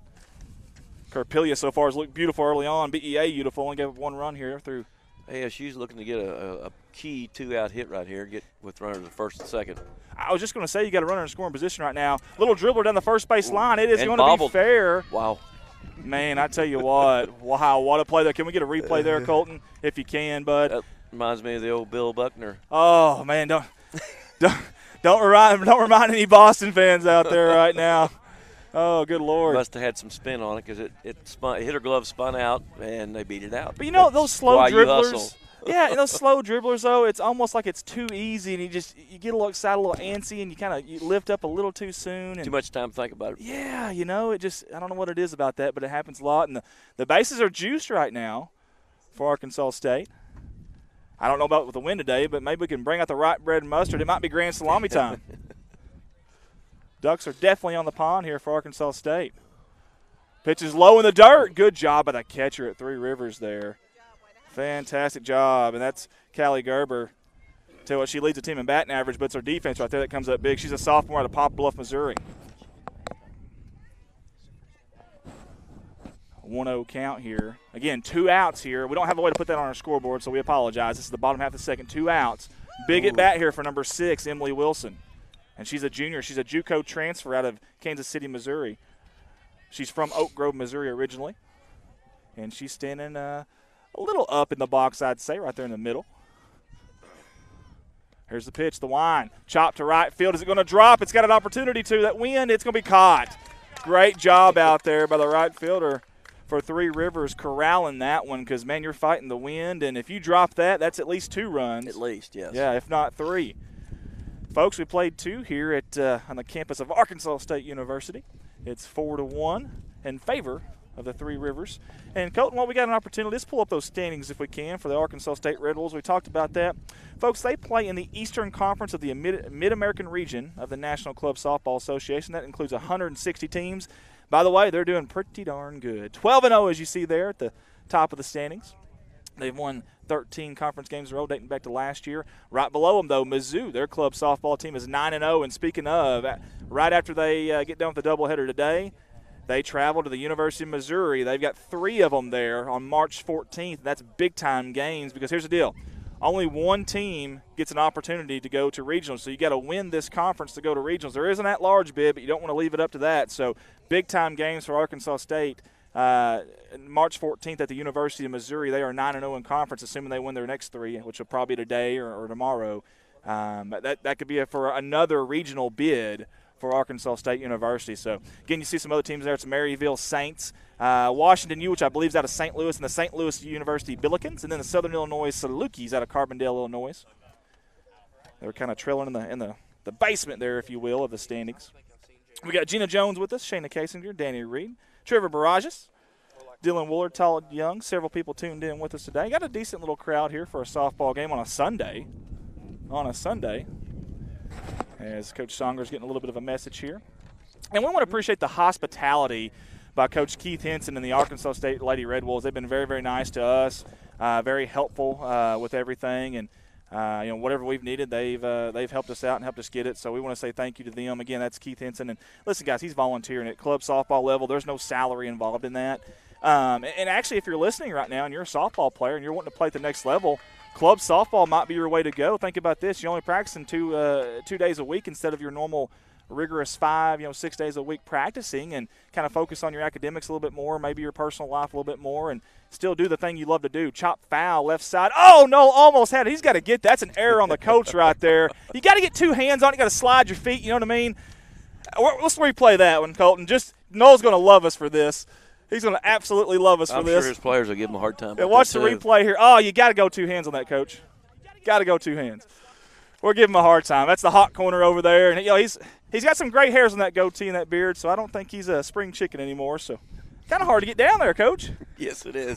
Carpilia so far has looked beautiful early on. BEA beautiful, only gave up 1 run here through. ASU's looking to get a key 2-out hit right here, get with runners at first and second. I was just going to say you got a runner in scoring position right now. Little dribbler down the first base line. It is going to be fair. Wow. Man, I tell you what. Wow, what a play there. Can we get a replay there, Colton, if you can, bud? That reminds me of the old Bill Buckner. Oh, man, don't remind any Boston fans out there right now. Oh, good Lord. Must have had some spin on it because it hit her glove, spun out, and they beat it out. But, those slow dribblers. Yeah, those slow dribblers, though, it's almost like it's too easy, and you get a little excited, a little antsy, and you lift up a little too soon. And too much time to think about it. Yeah, it just – I don't know what it is about that, but it happens a lot. And the bases are juiced right now for Arkansas State. I don't know about with the wind today, but maybe we can bring out the right bread and mustard. It might be grand salami time. Ducks are definitely on the pond here for Arkansas State. Pitch is low in the dirt. Good job by the catcher at Three Rivers there. Fantastic job, and that's Callie Gerber. Tell you what, she leads the team in batting average, but it's her defense right there that comes up big. She's a sophomore out of Poplar Bluff, Missouri. 1-0 count here. Again, 2 outs here. We don't have a way to put that on our scoreboard, so we apologize. This is the bottom half of the second, 2 outs. Big at bat here for number 6, Emily Wilson. And she's a junior. She's a JUCO transfer out of Kansas City, Missouri. She's from Oak Grove, Missouri originally. And she's standing a little up in the box, I'd say, right there in the middle. Here's the pitch, the wind. Chop to right field. Is it going to drop? It's got an opportunity to. That wind, it's going to be caught. Great job out there by the right fielder for Three Rivers corralling that one because, man, you're fighting the wind. And if you drop that, that's at least 2 runs. At least, yes. Yeah, if not 3. folks, we played 2 here at on the campus of Arkansas State University. It's 4-1 in favor of the Three Rivers. And, Colton, while we got an opportunity, let's pull up those standings if we can for the Arkansas State Red Wolves. We talked about that. Folks, they play in the Eastern Conference of the Mid-American region of the National Club Softball Association. That includes 160 teams. By the way, they're doing pretty darn good. 12-0, as you see there at the top of the standings. They've won 13 conference games in a row dating back to last year. Right below them, though, Mizzou, their club softball team is 9-0. And speaking of, right after they get done with the doubleheader today, they travel to the University of Missouri. They've got 3 of them there on March 14th. That's big-time games because here's the deal. Only one team gets an opportunity to go to regionals, so you got to win this conference to go to regionals. There isn't that large bid, but you don't want to leave it up to that. So big-time games for Arkansas State. March 14th at the University of Missouri. They are 9-0 in conference, assuming they win their next 3, which will probably be today or tomorrow. That could be for another regional bid for Arkansas State University. So, again, you see some other teams there. It's Maryville Saints, Washington U, which I believe is out of St. Louis, and the St. Louis University Billikens, and then the Southern Illinois Salukis out of Carbondale, Illinois. They're kind of trailing in the basement there, if you will, of the standings. We got Gina Jones with us, Shayna Kasinger, Danny Reed, Trevor Barajas, Dylan Woolard, Todd Young. Several people tuned in with us today. Got a decent little crowd here for a softball game on a Sunday. As Coach Songer's getting a little bit of a message here. And we want to appreciate the hospitality by Coach Keith Henson and the Arkansas State Lady Red Wolves. They've been very, very nice to us, very helpful with everything. And, whatever we've needed, they've helped us out and helped us get it. So we want to say thank you to them. Again, that's Keith Henson. And listen, guys, he's volunteering at club softball level. There's no salary involved in that. And actually, if you're listening right now and you're a softball player and you're wanting to play at the next level, club softball might be your way to go. Think about this. You're only practicing 2 days a week instead of your normal rigorous 5, 6 days a week practicing, and kind of focus on your academics a little bit more, maybe your personal life a little bit more, and still do the thing you love to do. Chop foul, left side. Oh, no, almost had it. He's got to get that. That's an error on the coach right there. You got to get 2 hands on it. You got to slide your feet, you know what I mean? Let's replay that one, Colton. Noel's going to love us for this. He's going to absolutely love us for this. I'm sure his players will give him a hard time. Yeah, watch the replay here. Oh, you got to go 2 hands on that, Coach. Got to go 2 hands. We're giving him a hard time. That's the hot corner over there. And he's got some gray hairs on that goatee and that beard, so I don't think he's a spring chicken anymore. So kind of hard to get down there, Coach. Yes, it is.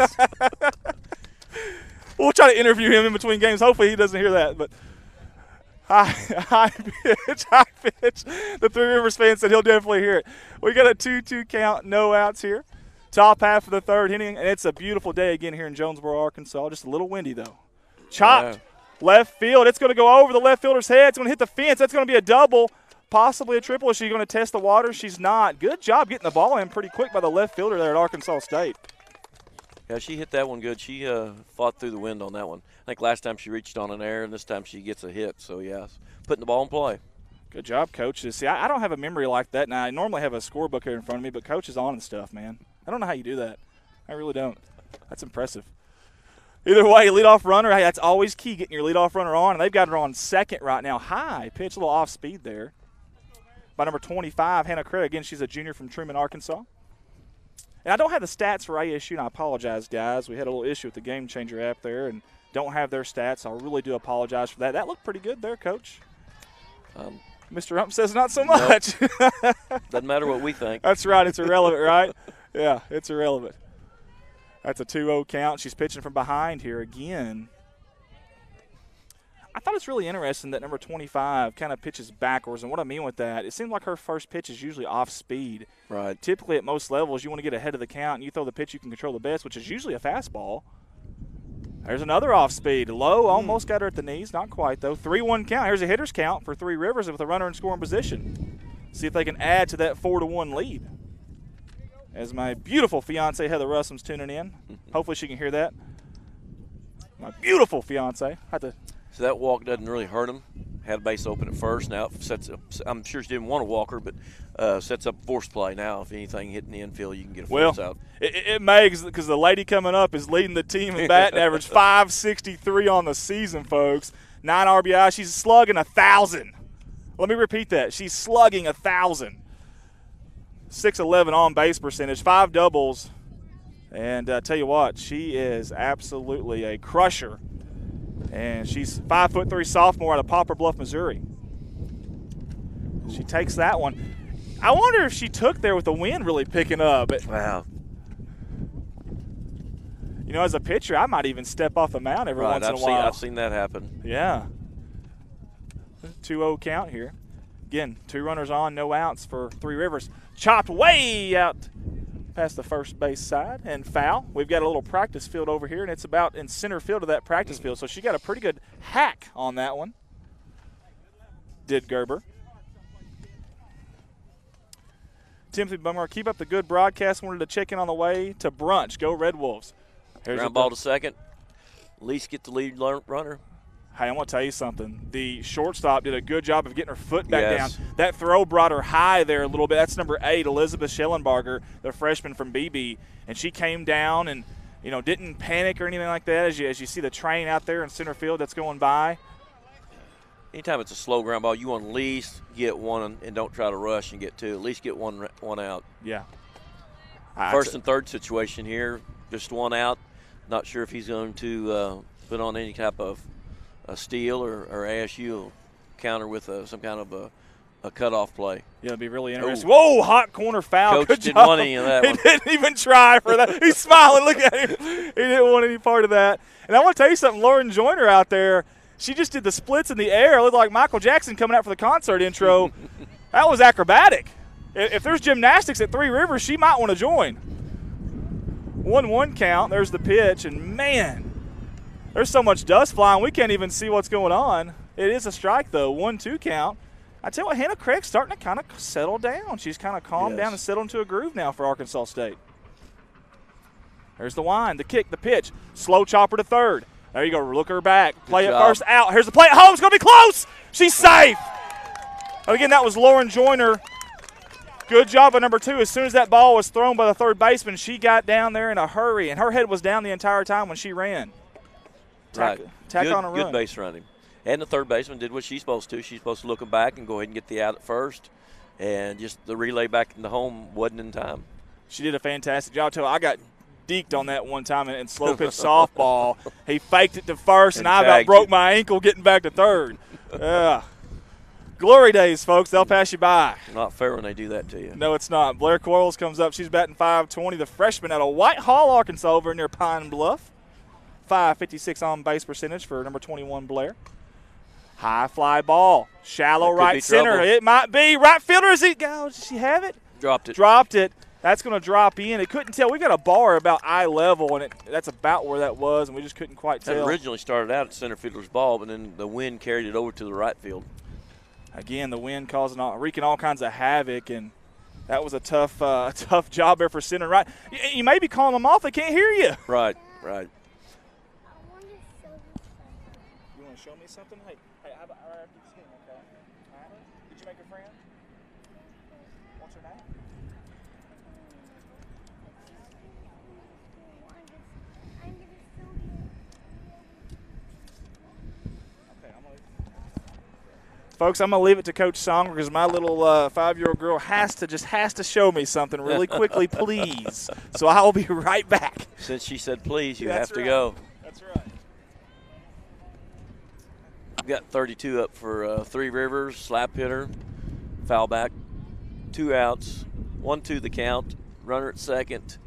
We'll try to interview him in between games. Hopefully he doesn't hear that. But high pitch. The Three Rivers fan said he'll definitely hear it. We got a 2-2 count, no outs here. Top half of the 3rd inning, and it's a beautiful day again here in Jonesboro, Arkansas. Just a little windy, though. Chopped. Left field. It's going to go over the left fielder's head. It's going to hit the fence. That's going to be a double, possibly a triple. Is she going to test the water? She's not. Good job getting the ball in pretty quick by the left fielder there at Arkansas State. Yeah, she hit that one good. She fought through the wind on that one. I think last time she reached on an error, and this time she gets a hit. So, yeah, putting the ball in play. Good job, Coach. See, I don't have a memory like that. Now, I normally have a scorebook here in front of me, but Coach is on and stuff, man. I don't know how you do that. I really don't. That's impressive. Either way, leadoff runner, hey, that's always key, getting your leadoff runner on. And they've got her on second right now. High pitch, a little off speed there. By number 25, Hannah Craig. Again, she's a junior from Truman, Arkansas. And I don't have the stats for ASU, and I apologize, guys. We had a little issue with the Game Changer app there and don't have their stats. I really do apologize for that. That looked pretty good there, Coach. Mr. Rump says not so much. Nope. Doesn't matter what we think. That's right. It's irrelevant, right? Yeah, it's irrelevant. That's a 2-0 count. She's pitching from behind here again. I thought it's really interesting that number 25 kind of pitches backwards. And what I mean with that, it seems like her first pitch is usually off speed. Right. Typically at most levels, you want to get ahead of the count and you throw the pitch you can control the best, which is usually a fastball. There's another off speed. Low, almost got her at the knees. Not quite, though. 3-1 count. Here's a hitter's count for Three Rivers with a runner in scoring position. See if they can add to that 4-1 lead. As my beautiful fiance Heather Russum's tuning in. Hopefully she can hear that. My beautiful fiance. So that walk doesn't really hurt him. Had a base open at first. Now it sets up. I'm sure she didn't want to walk her, but sets up force play now. If anything hitting the infield, you can get a force out. It may, because the lady coming up is leading the team in batting average, 563 on the season, folks. 9 RBI. She's slugging 1,000. Let me repeat that. She's slugging 1,000. 611 on base percentage, 5 doubles, and tell you what, she is absolutely a crusher. And she's 5'3" sophomore out of Poplar Bluff, Missouri. She takes that one. I wonder if she took there with the wind really picking up. Wow. You know, as a pitcher, I might even step off the mound every once in a while. I've seen that happen. Yeah. 2-0 count here. Again, 2 runners on, no outs for Three Rivers. Chopped way out past the first base side and foul. We've got a little practice field over here, and it's about in center field of that practice field. So she got a pretty good hack on that one. Did Gerber. Timothy Bummer, keep up the good broadcast. Wanted to check in on the way to brunch. Go Red Wolves. Here's Ground ball to second. At least get the lead runner. Hey, I want to tell you something. The shortstop did a good job of getting her foot back down. That throw brought her high there a little bit. That's number 8, Elizabeth Schellenbarger, the freshman from BB. And she came down and, didn't panic or anything like that as you see the train out there in center field that's going by. Anytime it's a slow ground ball, you want to at least get one and don't try to rush and get 2. At least get one out. Yeah. First and third situation here, just 1 out. Not sure if he's going to put on any type of a steal or ASU will counter with some kind of a cutoff play. Yeah, it'd be really interesting. Ooh. Whoa, hot corner foul. Coach Good didn't job. want any of that one. He didn't even try for that. He's smiling. Look at him. He didn't want any part of that. And I want to tell you something, Lauren Joyner out there, she just did the splits in the air. It looked like Michael Jackson coming out for the concert intro. That was acrobatic. If there's gymnastics at Three Rivers, she might want to join. 1-1 count. There's the pitch. And, man, there's so much dust flying, we can't even see what's going on. It is a strike, though. 1-2 count. I tell you what, Hannah Craig's starting to kind of settle down. She's kind of calmed down and settled into a groove now for Arkansas State. There's the wind, the kick, the pitch. Slow chopper to third. There you go. Look her back. Play it first out. Here's the play at home. It's going to be close. She's safe. Again, that was Lauren Joyner. Good job by number 2. As soon as that ball was thrown by the third baseman, she got down there in a hurry, and her head was down the entire time when she ran. Tack on a run. Good base running. And the third baseman did what she's supposed to. She's supposed to look back and go ahead and get the out at first. And just the relay back into home wasn't in time. She did a fantastic job. I got deked on that one time in slow pitch softball. He faked it to first, and I about broke my ankle getting back to third. Glory days, folks. They'll pass you by. Not fair when they do that to you. No, it's not. Blair Quarles comes up. She's batting .520. The freshman out of Whitehall, Arkansas, over near Pine Bluff. .556 on base percentage for number 21, Blair. High fly ball. Shallow right center. Trouble. It might be. Right fielder, is it? Does she have it? Dropped it. That's going to drop in. It couldn't tell. We got a bar about eye level, and that's about where that was, and we just couldn't quite tell. It originally started out at center fielder's ball, but then the wind carried it over to the right field. Again, the wind wreaking all kinds of havoc, and that was a tough job there for center right. You may be calling them off. They can't hear you. Right. I want to show you something. You want to show me something? Hey, how about right after this game, okay? All right. Did you make a friend? What's her name? I'm going to show you. Okay, I'm going to Folks, I'm going to leave it to Coach Songer because my little 5-year-old girl has to show me something really quickly, please. So I'll be right back. Since she said please, you That's have to right. go. That's right. We've got 32 up for Three Rivers, slap hitter, foul back, 2 outs, 1-2 the count, runner at second.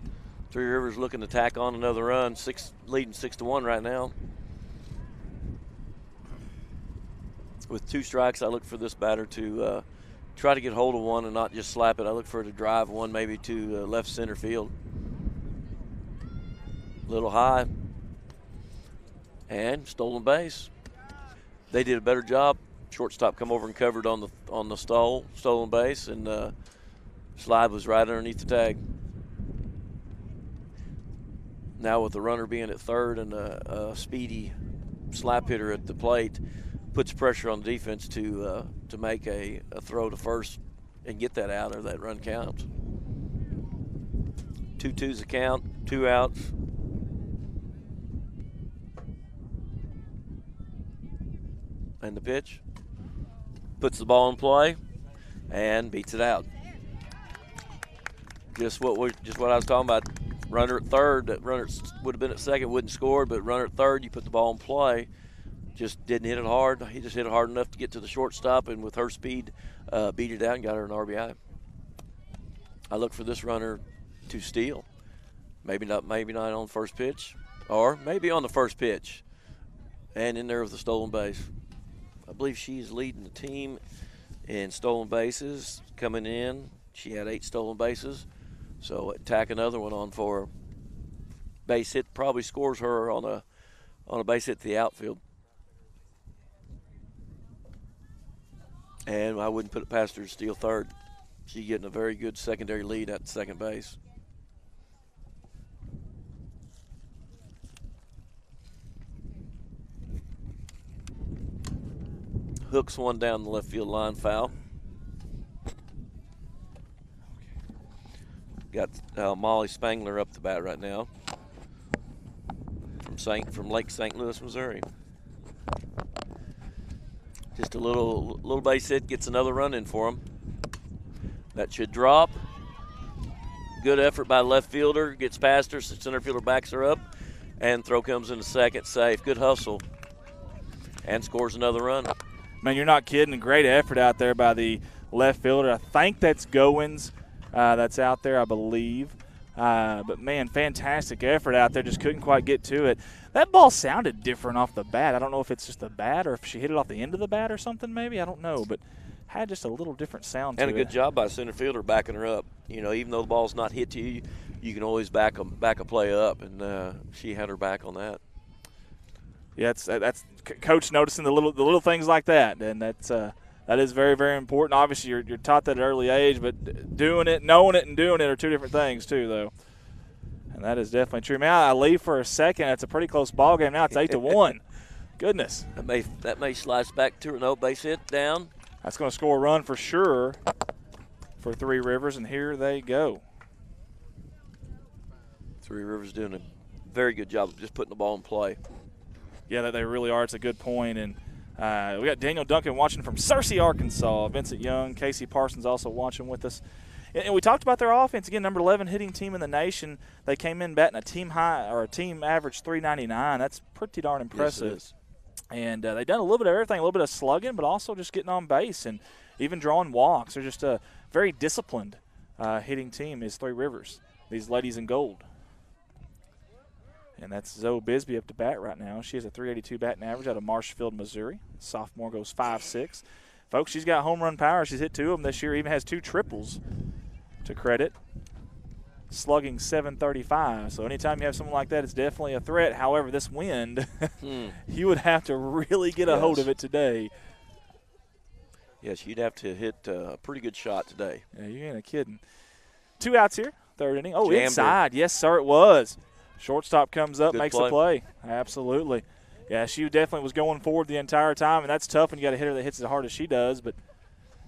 Three Rivers looking to tack on another run, leading 6-1 right now. With 2 strikes, I look for this batter to try to get hold of one and not just slap it. I look for her to drive one maybe to left center field. A little high. And stolen base. They did a better job. Shortstop come over and covered on the stolen base, and slide was right underneath the tag. Now with the runner being at third and a speedy slap hitter at the plate, puts pressure on the defense to make a throw to first and get that out or that run count. 2-2's the count, 2 outs. And the pitch. Puts the ball in play and beats it out. Just what I was talking about. Runner at third, that runner would have been at second, wouldn't score, but runner at third, you put the ball in play. Just didn't hit it hard. He just hit it hard enough to get to the shortstop, and with her speed, beat it out and got her an RBI. I look for this runner to steal. Maybe not on first pitch, or maybe on the first pitch. And in there with the stolen base. I believe she's leading the team in stolen bases coming in. She had 8 stolen bases. So tack another one on for her. Base hit probably scores her on a base hit to the outfield. And I wouldn't put it past her to steal third. She's getting a very good secondary lead at second base. Hooks one down the left field line, foul. Got Molly Spangler up the bat right now from Lake St. Louis, Missouri. Just a little base hit, gets another run in for him. That should drop. Good effort by the left fielder, gets past her, center fielder backs her up, and throw comes into second, safe. Good hustle, and scores another run. Man, you're not kidding. A great effort out there by the left fielder. I think that's Goins that's out there, I believe. But, man, fantastic effort out there. Just couldn't quite get to it. That ball sounded different off the bat. I don't know if it's just the bat or if she hit it off the end of the bat or something maybe. I don't know, but had just a little different sound to it. And a good job by center fielder backing her up. You know, even though the ball's not hit to you, you can always back a play up, and she had her back on that. Yeah, that's coach noticing the little things like that, and that is very, very important. Obviously, you're taught that at an early age, but doing it, knowing it, and doing it are two different things too, though. And that is definitely true. Man, I leave for a second. It's a pretty close ball game now. It's 8-1. Goodness. That may slice back to no base hit down. That's going to score a run for sure for Three Rivers, and here they go. Three Rivers doing a very good job of just putting the ball in play. Yeah, they really are. It's a good point. And we got Daniel Duncan watching from Searcy, Arkansas. Vincent Young, Casey Parsons also watching with us. And we talked about their offense. Again, number 11 hitting team in the nation. They came in batting a team high or a team average 399. That's pretty darn impressive. Yes, it is. And they've done a little bit of everything, a little bit of slugging, but also just getting on base and even drawing walks. They're just a very disciplined hitting team is Three Rivers, these ladies in gold. And that's Zoe Bisbee up to bat right now. She has a 382 batting average out of Marshfield, Missouri. Sophomore goes 5'6". Folks, she's got home run power. She's hit 2 of them this year, even has 2 triples to credit. Slugging 735. So anytime you have someone like that, it's definitely a threat. However, this wind, you would have to really get a hold of it today. Yes, you'd have to hit a pretty good shot today. Yeah, you ain't kidding. 2 outs here, third inning. Oh, Jammed inside. Yes, sir, it was. Shortstop comes up, Good makes play. the play. Absolutely. Yeah, she definitely was going forward the entire time, and that's tough when you got a hitter that hits as hard as she does, but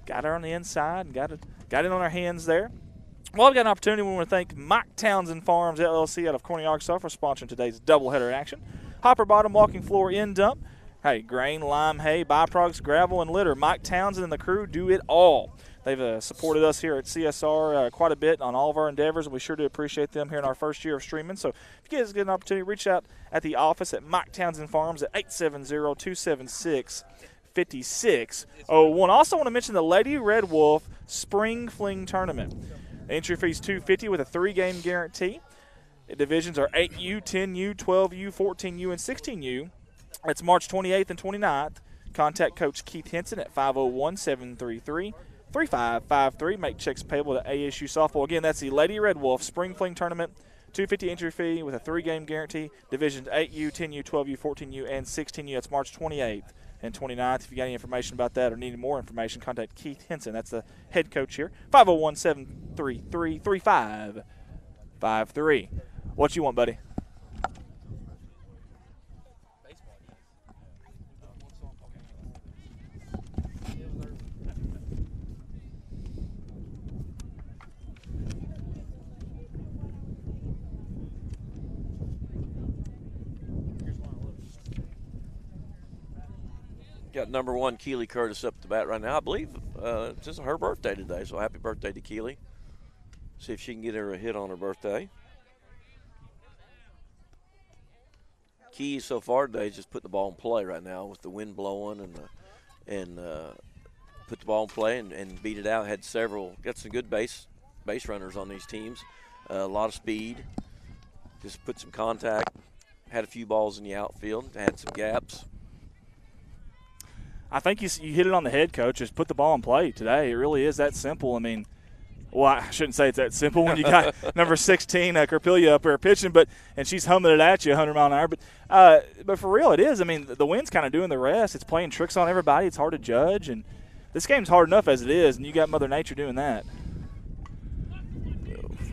got her on the inside and got it on her hands there. Well, I've got an opportunity. We want to thank Mike Townsend Farms, LLC, out of Corning, Arkansas, for sponsoring today's doubleheader action. Hopper bottom, walking floor, end dump. Hey, grain, lime, hay, byproducts, gravel, and litter. Mike Townsend and the crew do it all. They've supported us here at CSR quite a bit on all of our endeavors, and we sure do appreciate them here in our first year of streaming. So if you guys get an opportunity, reach out at the office at Mike Townsend Farms at 870-276-5601. Also want to mention the Lady Red Wolf Spring Fling Tournament. The entry fee is $250 with a 3-game guarantee. The divisions are 8U, 10U, 12U, 14U, and 16U. It's March 28th and 29th. Contact Coach Keith Henson at 501-733-3553. Make checks payable to ASU Softball. Again, that's the Lady Red Wolf Spring Fling Tournament. $250 entry fee with a 3-game guarantee. Divisions 8U, 10U, 12U, 14U, and 16U. That's March 28th and 29th. If you got any information about that or need more information, contact Keith Henson. That's the head coach here. 501-733-3553. What you want, buddy? Got number 1 Keely Curtis up the bat right now. I believe it's just her birthday today, so happy birthday to Keely. See if she can get her a hit on her birthday. Key so far today is just putting the ball in play right now with the wind blowing and put the ball in play and beat it out. Got some good base runners on these teams. A lot of speed. Just put some contact. Had a few balls in the outfield. Had some gaps. I think you hit it on the head, Coach. Just put the ball in play today. It really is that simple. I mean, well, I shouldn't say it's that simple when you got number 16, Carpilia, up there pitching, and she's humming it at you 100 mile an hour. But for real, it is. I mean, the wind's kind of doing the rest. It's playing tricks on everybody. It's hard to judge, and this game's hard enough as it is, and you got Mother Nature doing that.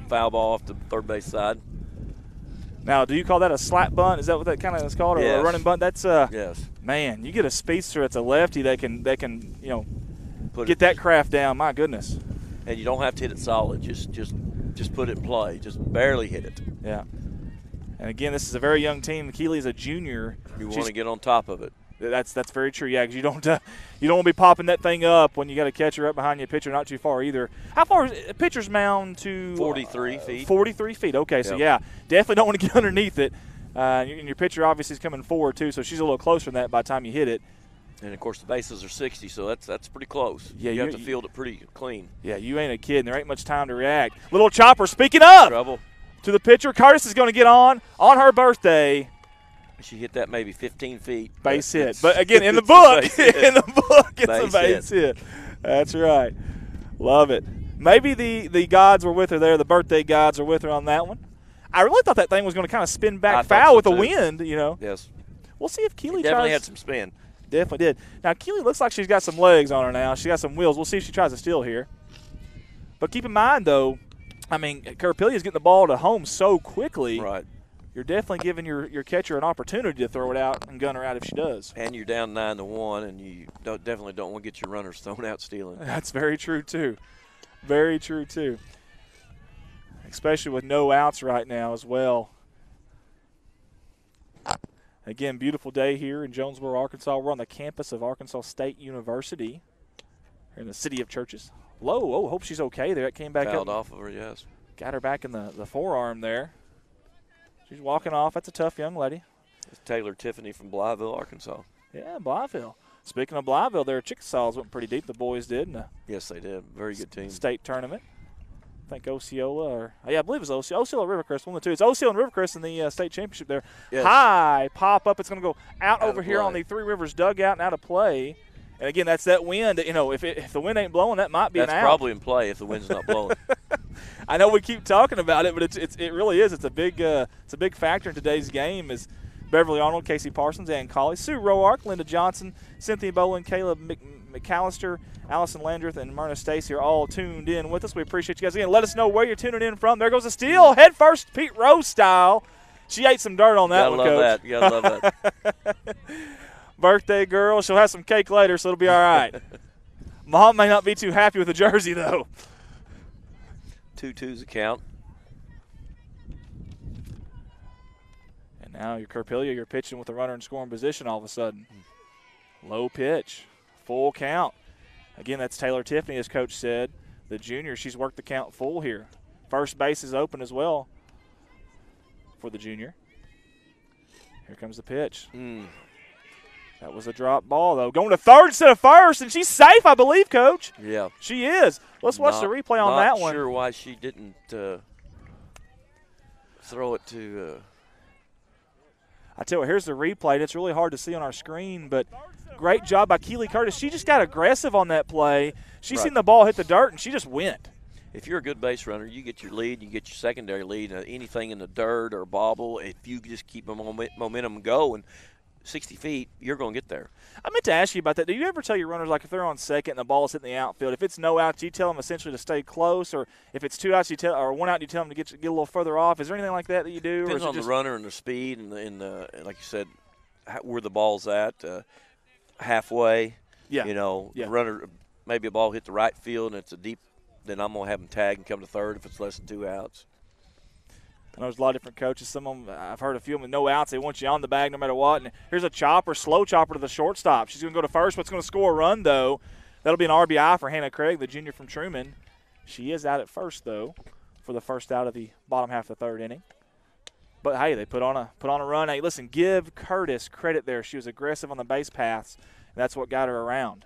Foul ball off the third base side. Now, do you call that a slap bunt? Is that what that kind of is called, yes. or a running bunt? That's yes. Man, you get a speedster that's a lefty that can get that craft down. My goodness. And you don't have to hit it solid. Just put it in play. Just barely hit it. Yeah. And again, this is a very young team. Keely's a junior. You want to get on top of it. That's very true. Yeah, because you don't want to be popping that thing up when you got a catcher up behind you, a pitcher not too far either. How far is a pitcher's mound to? 43 feet. 43 feet. Okay, yep. So yeah, definitely don't want to get underneath it. And your pitcher obviously is coming forward too, so she's a little closer than that by the time you hit it. And of course the bases are 60, so that's pretty close. Yeah, you have to field it pretty clean. Yeah, you ain't a kid, and there ain't much time to react. Little chopper. Speaking of, trouble to the pitcher. Curtis is going to get on her birthday. She hit that maybe 15 feet. Base hit. But again, in the book, it's a base hit. That's right. Love it. Maybe the gods were with her there. The birthday gods were with her on that one. I really thought that thing was going to kind of spin back foul with the wind, Yes. We'll see if Keely definitely had some spin. Definitely did. Now, Keely looks like she's got some legs on her now. She got some wheels. We'll see if she tries to steal here. But keep in mind, though, I mean, Carpilia's getting the ball to home so quickly. Right. You're definitely giving your catcher an opportunity to throw it out and gun her out if she does. And you're down 9-1, and you definitely don't want to get your runners thrown out stealing. That's very true, too. Very true, too. Especially with no outs right now as well. Again, beautiful day here in Jonesboro, Arkansas. We're on the campus of Arkansas State University here in the city of Churches. Low, hope she's okay there. It came back Fouled up. off of her, yes. Got her back in the forearm there. She's walking off. That's a tough young lady. It's Taylor Tiffany from Blytheville, Arkansas. Yeah, Blytheville. Speaking of Blytheville, their Chickasaws went pretty deep. The boys did. Yes, they did. Very good team. State tournament. I think Osceola I believe it was Osceola Rivercrest, one of the two. It's Osceola and Rivercrest in the state championship there. Yes. High pop up. It's going to go out over here play. on the Three Rivers dugout and out of play. And again, that's that wind. If the wind ain't blowing, that might be an out. That's probably in play if the wind's not blowing. I know we keep talking about it, but it really is. It's a big factor in today's game. Is Beverly Arnold, Casey Parsons, Ann Colley, Sue Roark, Linda Johnson, Cynthia Boland, Caleb McAllister, Allison Landreth, and Myrna Stacy are all tuned in with us. We appreciate you guys. Again, let us know where you're tuning in from. There goes a steal, head first, Pete Rose style. She ate some dirt on that one, Coach. You gotta love that. Birthday girl. She'll have some cake later, so it'll be all right. Mom may not be too happy with the jersey, though. 2-2's a count. And now your Carpilia, you're pitching with a runner in scoring position all of a sudden. Low pitch, full count. Again, that's Taylor Tiffany, as Coach said. The junior, she's worked the count full here. First base is open as well for the junior. Here comes the pitch. That was a drop ball, though. Going to third instead of first, and she's safe, I believe, Coach. Yeah. She is. Let's watch the replay on that one. Not sure why she didn't throw it to I tell you what, here's the replay. It's really hard to see on our screen, but great job by Keely Curtis. She just got aggressive on that play. She seen the ball hit the dirt, and she just went. If you're a good base runner, you get your lead, you get your secondary lead. Anything in the dirt or bobble, if you just keep the momentum going, 60 feet, you're going to get there. I meant to ask you about that. Do you ever tell your runners, like if they're on second and the ball is hitting the outfield, if it's no outs, you tell them essentially to stay close, or if it's two outs, or one out, you tell them to get a little further off? Is there anything like that you do? Depends on the runner and the speed and like you said, where the ball's at, halfway. Yeah. The runner, maybe a ball hit the right field and it's a deep, then I'm going to have them tag and come to third if it's less than 2 outs. I know there's a lot of different coaches. Some of them, I've heard a few of them with no outs. They want you on the bag no matter what. And here's a slow chopper to the shortstop. She's going to go to first, but it's going to score a run, though. That'll be an RBI for Hannah Craig, the junior from Truman. She is out at first, though, for the first out of the bottom half of the third inning. But, hey, they put on a run. Hey, listen, give Curtis credit there. She was aggressive on the base paths, and that's what got her around.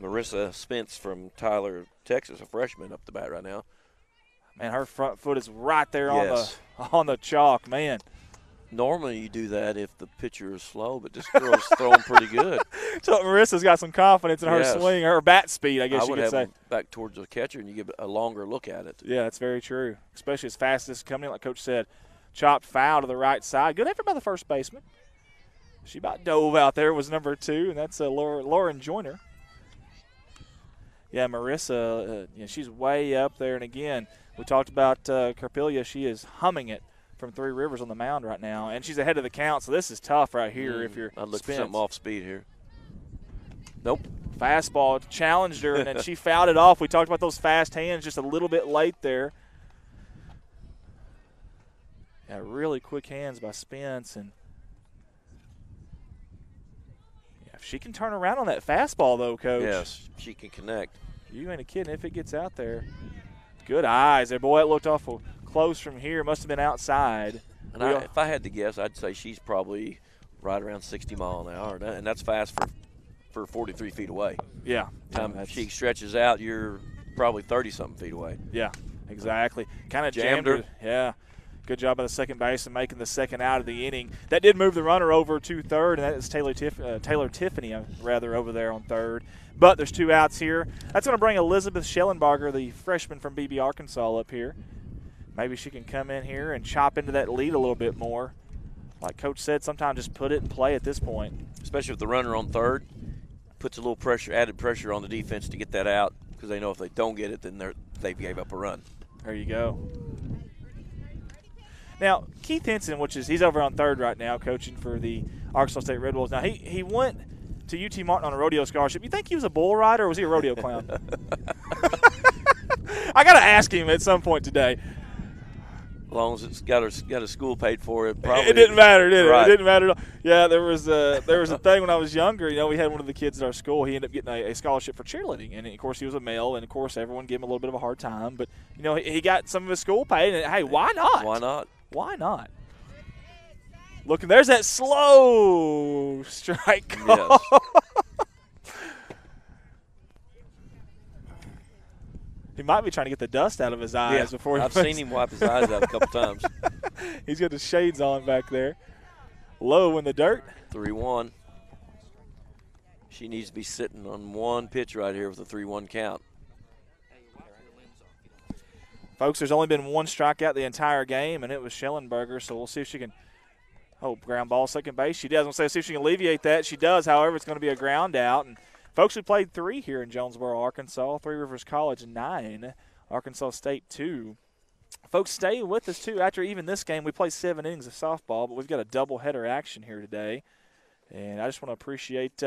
Marissa Spence from Tyler, Texas, a freshman up the bat right now. Man, her front foot is right there Yes. on the chalk, man. Normally you do that if the pitcher is slow, but this girl's throwing pretty good. So Marissa's got some confidence in her Yes. swing, her bat speed, I guess I you would could have say. them back towards the catcher, and you get a longer look at it. Yeah, that's very true, especially as fast as it's coming in, like Coach said. Chopped foul to the right side. Good effort by the first baseman. She about dove out there, was number 2, and that's Lauren Joyner. Yeah, Marissa, she's way up there. And, again, we talked about Carpelia. She is humming it from Three Rivers on the mound right now, and she's ahead of the count, so this is tough right here if you're I'd look for Spence. something off speed here. Nope. Fastball challenged her, and then she fouled it off. We talked about those fast hands just a little bit late there. Yeah, really quick hands by Spence, and if she can turn around on that fastball, though, Coach. Yes, she can connect. You ain't a kidding if it gets out there. Good eyes there. Boy, it looked awful close from here. Must have been outside. And if I had to guess, I'd say she's probably right around 60 mile an hour, and that's fast for 43 feet away. Yeah. Time she stretches out, you're probably 30-something feet away. Yeah, exactly. Kind of Jammed her. her. Yeah. Good job by the second baseman making the second out of the inning. That did move the runner over to third, and that is Taylor Tiffany, over there on third. But there's 2 outs here. That's going to bring Elizabeth Schellenbarger, the freshman from BB Arkansas, up here. Maybe she can come in here and chop into that lead a little bit more. Like Coach said, sometimes just put it in play at this point. Especially with the runner on third, puts a little added pressure on the defense to get that out, because they know if they don't get it, then they gave up a run. There you go. Now, Keith Henson, he's over on third right now, coaching for the Arkansas State Red Wolves. Now, he went to UT Martin on a rodeo scholarship. You think he was a bull rider, or was he a rodeo clown? I got to ask him at some point today. As long as it's got a school paid for it, probably. It didn't matter, did it? Right. It didn't matter at all. Yeah, there was a thing when I was younger. We had one of the kids at our school. He ended up getting a scholarship for cheerleading, and of course he was a male, and of course everyone gave him a little bit of a hard time. But he got some of his school paid, and hey, why not? Why not? Why not? Look, and there's that slow strike call. Yes. He might be trying to get the dust out of his eyes before. I've seen him wipe his eyes out a couple times. He's got the shades on back there. Low in the dirt. 3-1. She needs to be sitting on one pitch right here with a 3-1 count. Folks, there's only been one strikeout the entire game, and it was Schellenberger, so we'll see if she can ground ball second base. She does. We'll see if she can alleviate that. She does, however, it's going to be a ground out. And folks, we played 3 here in Jonesboro, Arkansas. Three Rivers College 9, Arkansas State 2. Folks, stay with us, too. After even this game, we played 7 innings of softball, but we've got a doubleheader action here today. And I just want to appreciate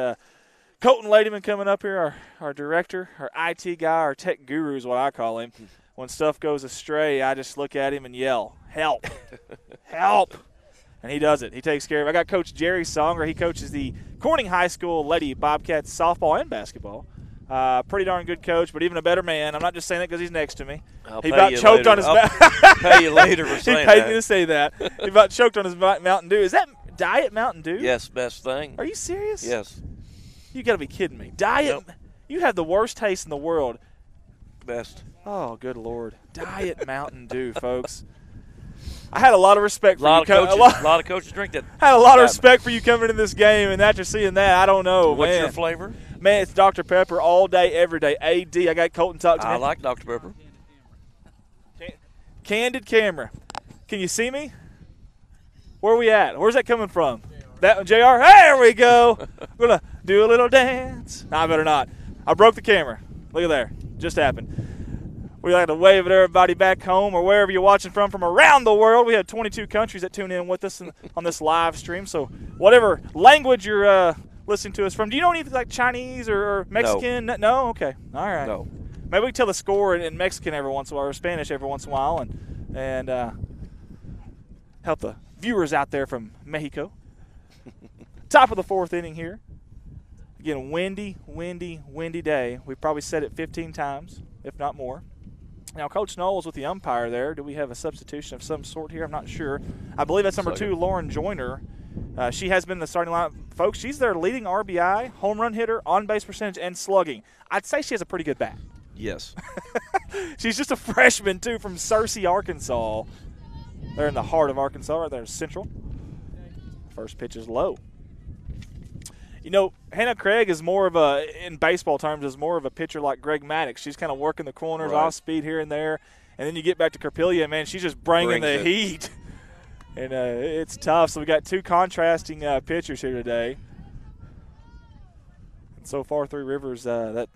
Colton Ladyman coming up here, our director, our IT guy, our tech guru is what I call him. When stuff goes astray, I just look at him and yell, help, help. And he does it. He takes care of it. I got Coach Jerry Songer. He coaches the Corning High School Lady Bobcats softball and basketball. Pretty darn good coach, but even a better man. I'm not just saying that because he's next to me. He about choked on his back. Pay you later for saying that. He paid me to say that. He about choked on his Mountain Dew. Is that Diet Mountain Dew? Yes, best thing. Are you serious? Yes. You got to be kidding me. Diet. Yep. You have the worst taste in the world. Best. Oh, good Lord. Diet Mountain Dew, folks. I had a lot of respect for you. A lot of coaches drink that. I had a lot of respect for you coming in this game, and after seeing that, I don't know. What's your flavor? Man, it's Dr. Pepper all day, every day. AD, I got Colton talk to me. I like Dr. Pepper. Candid camera. Can you see me? Where are we at? Where's that coming from? That one, JR? Hey, there we go. We're going to do a little dance. No, I better not. I broke the camera. Look at there. Just happened. We'd like to wave at everybody back home or wherever you're watching from around the world. We have 22 countries that tune in with us on this live stream. So whatever language you're listening to us from. Do you know anything like Chinese or Mexican? No? Okay. All right. No. Maybe we can tell the score in Mexican every once in a while or Spanish every once in a while and help the viewers out there from Mexico. Top of the 4th inning here. Again, windy day. We probably said it 15 times, if not more. Now, Coach Knowles with the umpire there. Do we have a substitution of some sort here? I'm not sure. I believe that's number 2, Lauren Joyner, She has been the starting lineup. Folks, she's their leading RBI, home run hitter, on-base percentage, and slugging. I'd say she has a pretty good bat. Yes. She's just a freshman, too, from Searcy, Arkansas. They're in the heart of Arkansas, right there in Central. First pitch is low. You know, Hannah Craig is more of a, in baseball terms, is more of a pitcher like Greg Maddox. She's kind of working the corners, Right. off speed here and there. And then you get back to Carpelia, man, she's just bringing the heat. And it's tough. So we got two contrasting pitchers here today. And so far, Three Rivers, that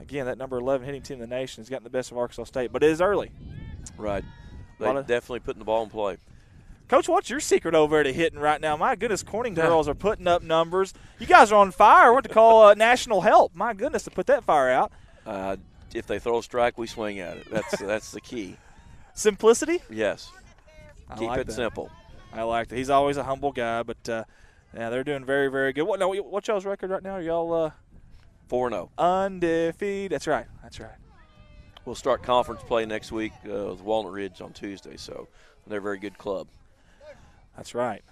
number 11 hitting team in the nation has gotten the best of Arkansas State. But it is early. Right. They're definitely putting the ball in play. Coach, what's your secret over there to hitting right now? My goodness, Corning girls are putting up numbers. You guys are on fire. We're to call national help. My goodness, to put that fire out. If they throw a strike, we swing at it. That's the key. Simplicity? Yes. Keep like it that. simple. I like that. He's always a humble guy, but yeah, they're doing very, very good. What's y'all's record right now? Are y'all 4-0. Undefeated? That's right. That's right. We'll start conference play next week with Walnut Ridge on Tuesday, so they're a very good club. That's right.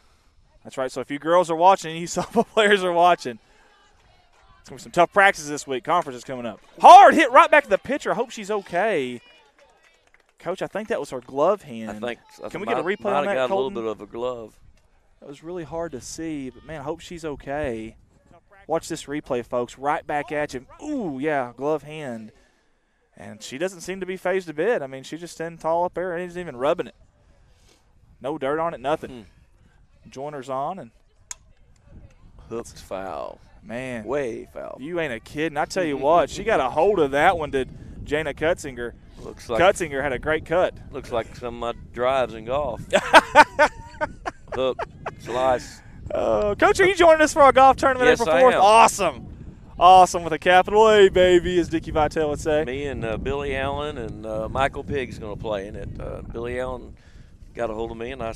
That's right. So if you girls are watching, you softball players are watching, it's going to be some tough practices this week. Conference is coming up. Hard hit right back to the pitcher. I hope she's okay. Coach, I think that was her glove hand. Can we get a replay on that, got Colton? a little bit of a glove. That was really hard to see, but, man, I hope she's okay. Watch this replay, folks. Right back at you. Ooh, yeah, glove hand. And she doesn't seem to be phased a bit. I mean, she's just standing tall up there and isn't even rubbing it. No dirt on it, nothing. Joiner's on. And hooked foul. Man. Way foul. You ain't a kid. And I tell you what, she got a hold of that one, did Jana Kutzinger. Looks like Kutzinger had a great cut. Looks like some of my drives in golf. Hook, slice. Coach, are you joining us for our golf tournament Yes, April I 4th? am. Awesome. Awesome with a capital A, baby, as Dickie Vitale would say. Me and Billy Allen and Michael Pigg's going to play in it. Billy Allen got a hold of me, and I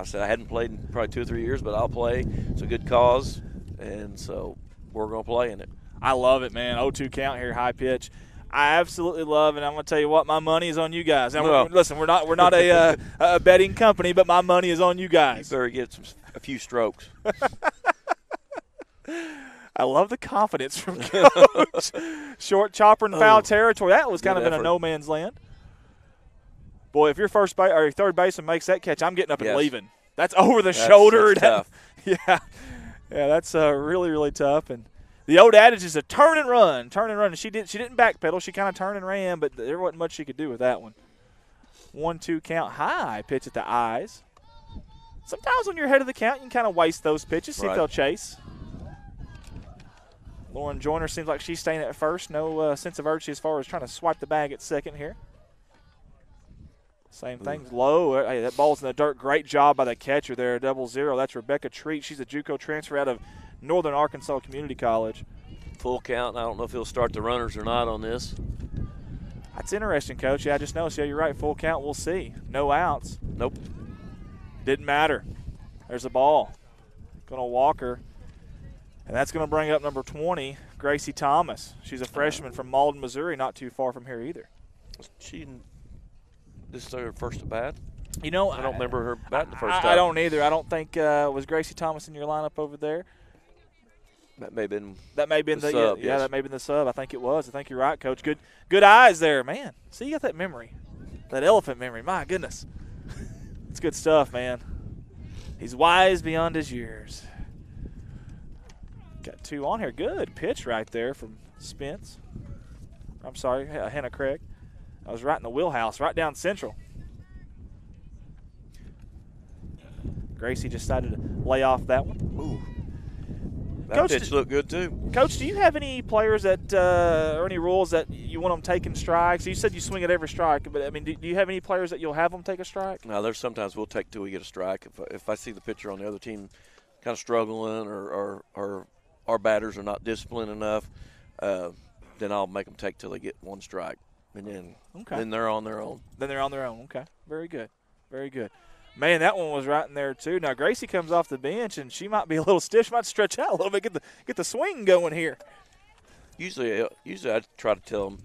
said I hadn't played in probably 2 or 3 years, but I'll play. It's a good cause, and so we're going to play in it. I love it, man. 0-2 count here, high pitch. I absolutely love it. I'm going to tell you what, my money is on you guys. Now, listen, we're not a betting company, but my money is on you guys. You better get a few strokes. I love the confidence from Coach. Short chopper in foul territory. That was kind of in a no man's land. Boy, if your third baseman makes that catch, I'm getting up and leaving. That's over the shoulder. That's tough. Yeah, that's really, really tough. And the old adage is a turn and run. And she didn't backpedal. She kind of turned and ran, but there wasn't much she could do with that one. 1-2 count, high pitch at the eyes. Sometimes when you're ahead of the count, you can kind of waste those pitches, see if they'll chase. Lauren Joyner seems like she's staying at first. No sense of urgency as far as trying to swipe the bag at second here. Same thing, low. Hey, that ball's in the dirt. Great job by the catcher there, 0-0. That's Rebecca Treat. She's a JUCO transfer out of Northern Arkansas Community College. Full count. I don't know if he'll start the runners or not on this. That's interesting, Coach. Yeah, I just noticed. Yeah, you're right. Full count. We'll see. No outs. Nope. Didn't matter. There's a ball. Going to walk her. And that's going to bring up number 20, Gracie Thomas. She's a freshman from Malden, Missouri, not too far from here either. This is her first at bat? You know, I don't remember her batting the first time. I don't either. I don't think was Gracie Thomas in your lineup over there. That may have been the sub. Yeah, that may have been the sub. I think it was. I think you're right, Coach. Good eyes there, man. See, you got that memory, that elephant memory. My goodness, it's good stuff, man. He's wise beyond his years. Got two on here. Good pitch right there from Spence. I'm sorry, Hannah Craig. I was right in the wheelhouse, right down central. Gracie decided to lay off that one. Ooh. That Coach, pitch looked good, too. Coach, do you have any players that or any rules that you want them taking strikes? You said you swing at every strike, but, I mean, do you have any players that you'll have them take a strike? No, there's sometimes we'll take till we get a strike. If I see the pitcher on the other team kind of struggling or our batters are not disciplined enough, then I'll make them take till they get one strike. And then they're on their own. Then they're on their own. Okay. Very good. Very good. Man, that one was right in there, too. Now, Gracie comes off the bench, and she might be a little stiff. She might stretch out a little bit, get the swing going here. Usually I try to tell them,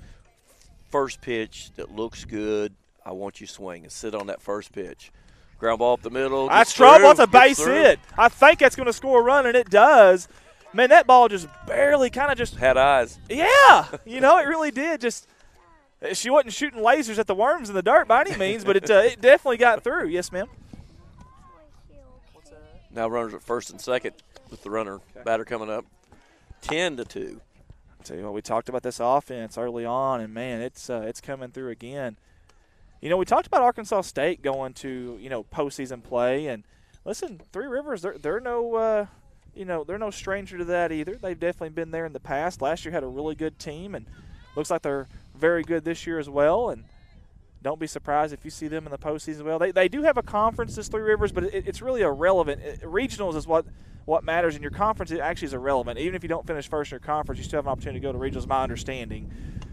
first pitch that looks good, I want you to swing and sit on that first pitch. Ground ball up the middle. That's gets trouble. through, That's a gets base through. hit. I think that's going to score a run, and it does. Man, that ball just barely kind of just – Had eyes. yeah. You know, it really did. Just she wasn't shooting lasers at the worms in the dirt by any means, but it definitely got through. Yes, ma'am. Now runners at first and second with the runner. Batter coming up. 10-2. Tell you what, we talked about this offense early on, and, man, it's coming through again. You know, we talked about Arkansas State going to, you know, postseason play, and listen, Three Rivers, they're no, they're no stranger to that either. They've definitely been there in the past. Last year had a really good team, and looks like they're very good this year as well. And don't be surprised if you see them in the postseason as well. They do have a conference, this Three Rivers, but it's really irrelevant. Regionals is what matters, and your conference actually is irrelevant. Even if you don't finish first in your conference, you still have an opportunity to go to regionals, my understanding.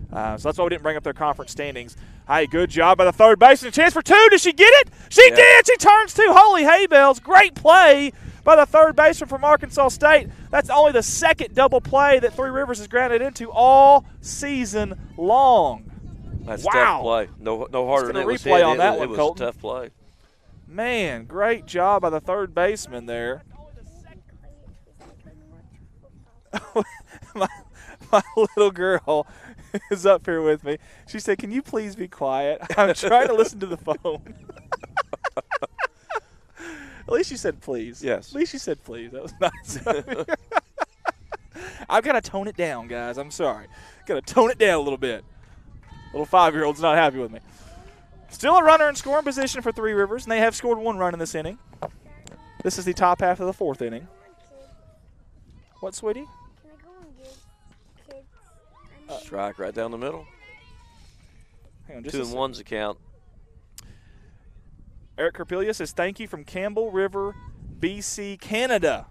So that's why we didn't bring up their conference standings. Hey, good job by the third baseman. A chance for two. Did she get it? She did. She turns two. Holy hay bells. Great play by the third baseman from Arkansas State. That's only the second double play that Three Rivers has grounded into all season long. That's wow. tough play. No harder than it was hit. On that it one, was Colton. a tough play. Man, great job by the third baseman there. my little girl is up here with me. She said, "Can you please be quiet? I'm trying to listen to the phone." At least you said please. Yes. At least you said please. That was nice. I've got to tone it down, guys. I'm sorry. Got to tone it down a little bit. Little 5-year-old's not happy with me. Still a runner in scoring position for Three Rivers, and they have scored one run in this inning. This is the top half of the fourth inning. What, sweetie? Can I go and get kids? Strike right down the middle. Hang on just 2 a and second. 1's the count. Eric Carpelia says, thank you from Campbell River, BC, Canada.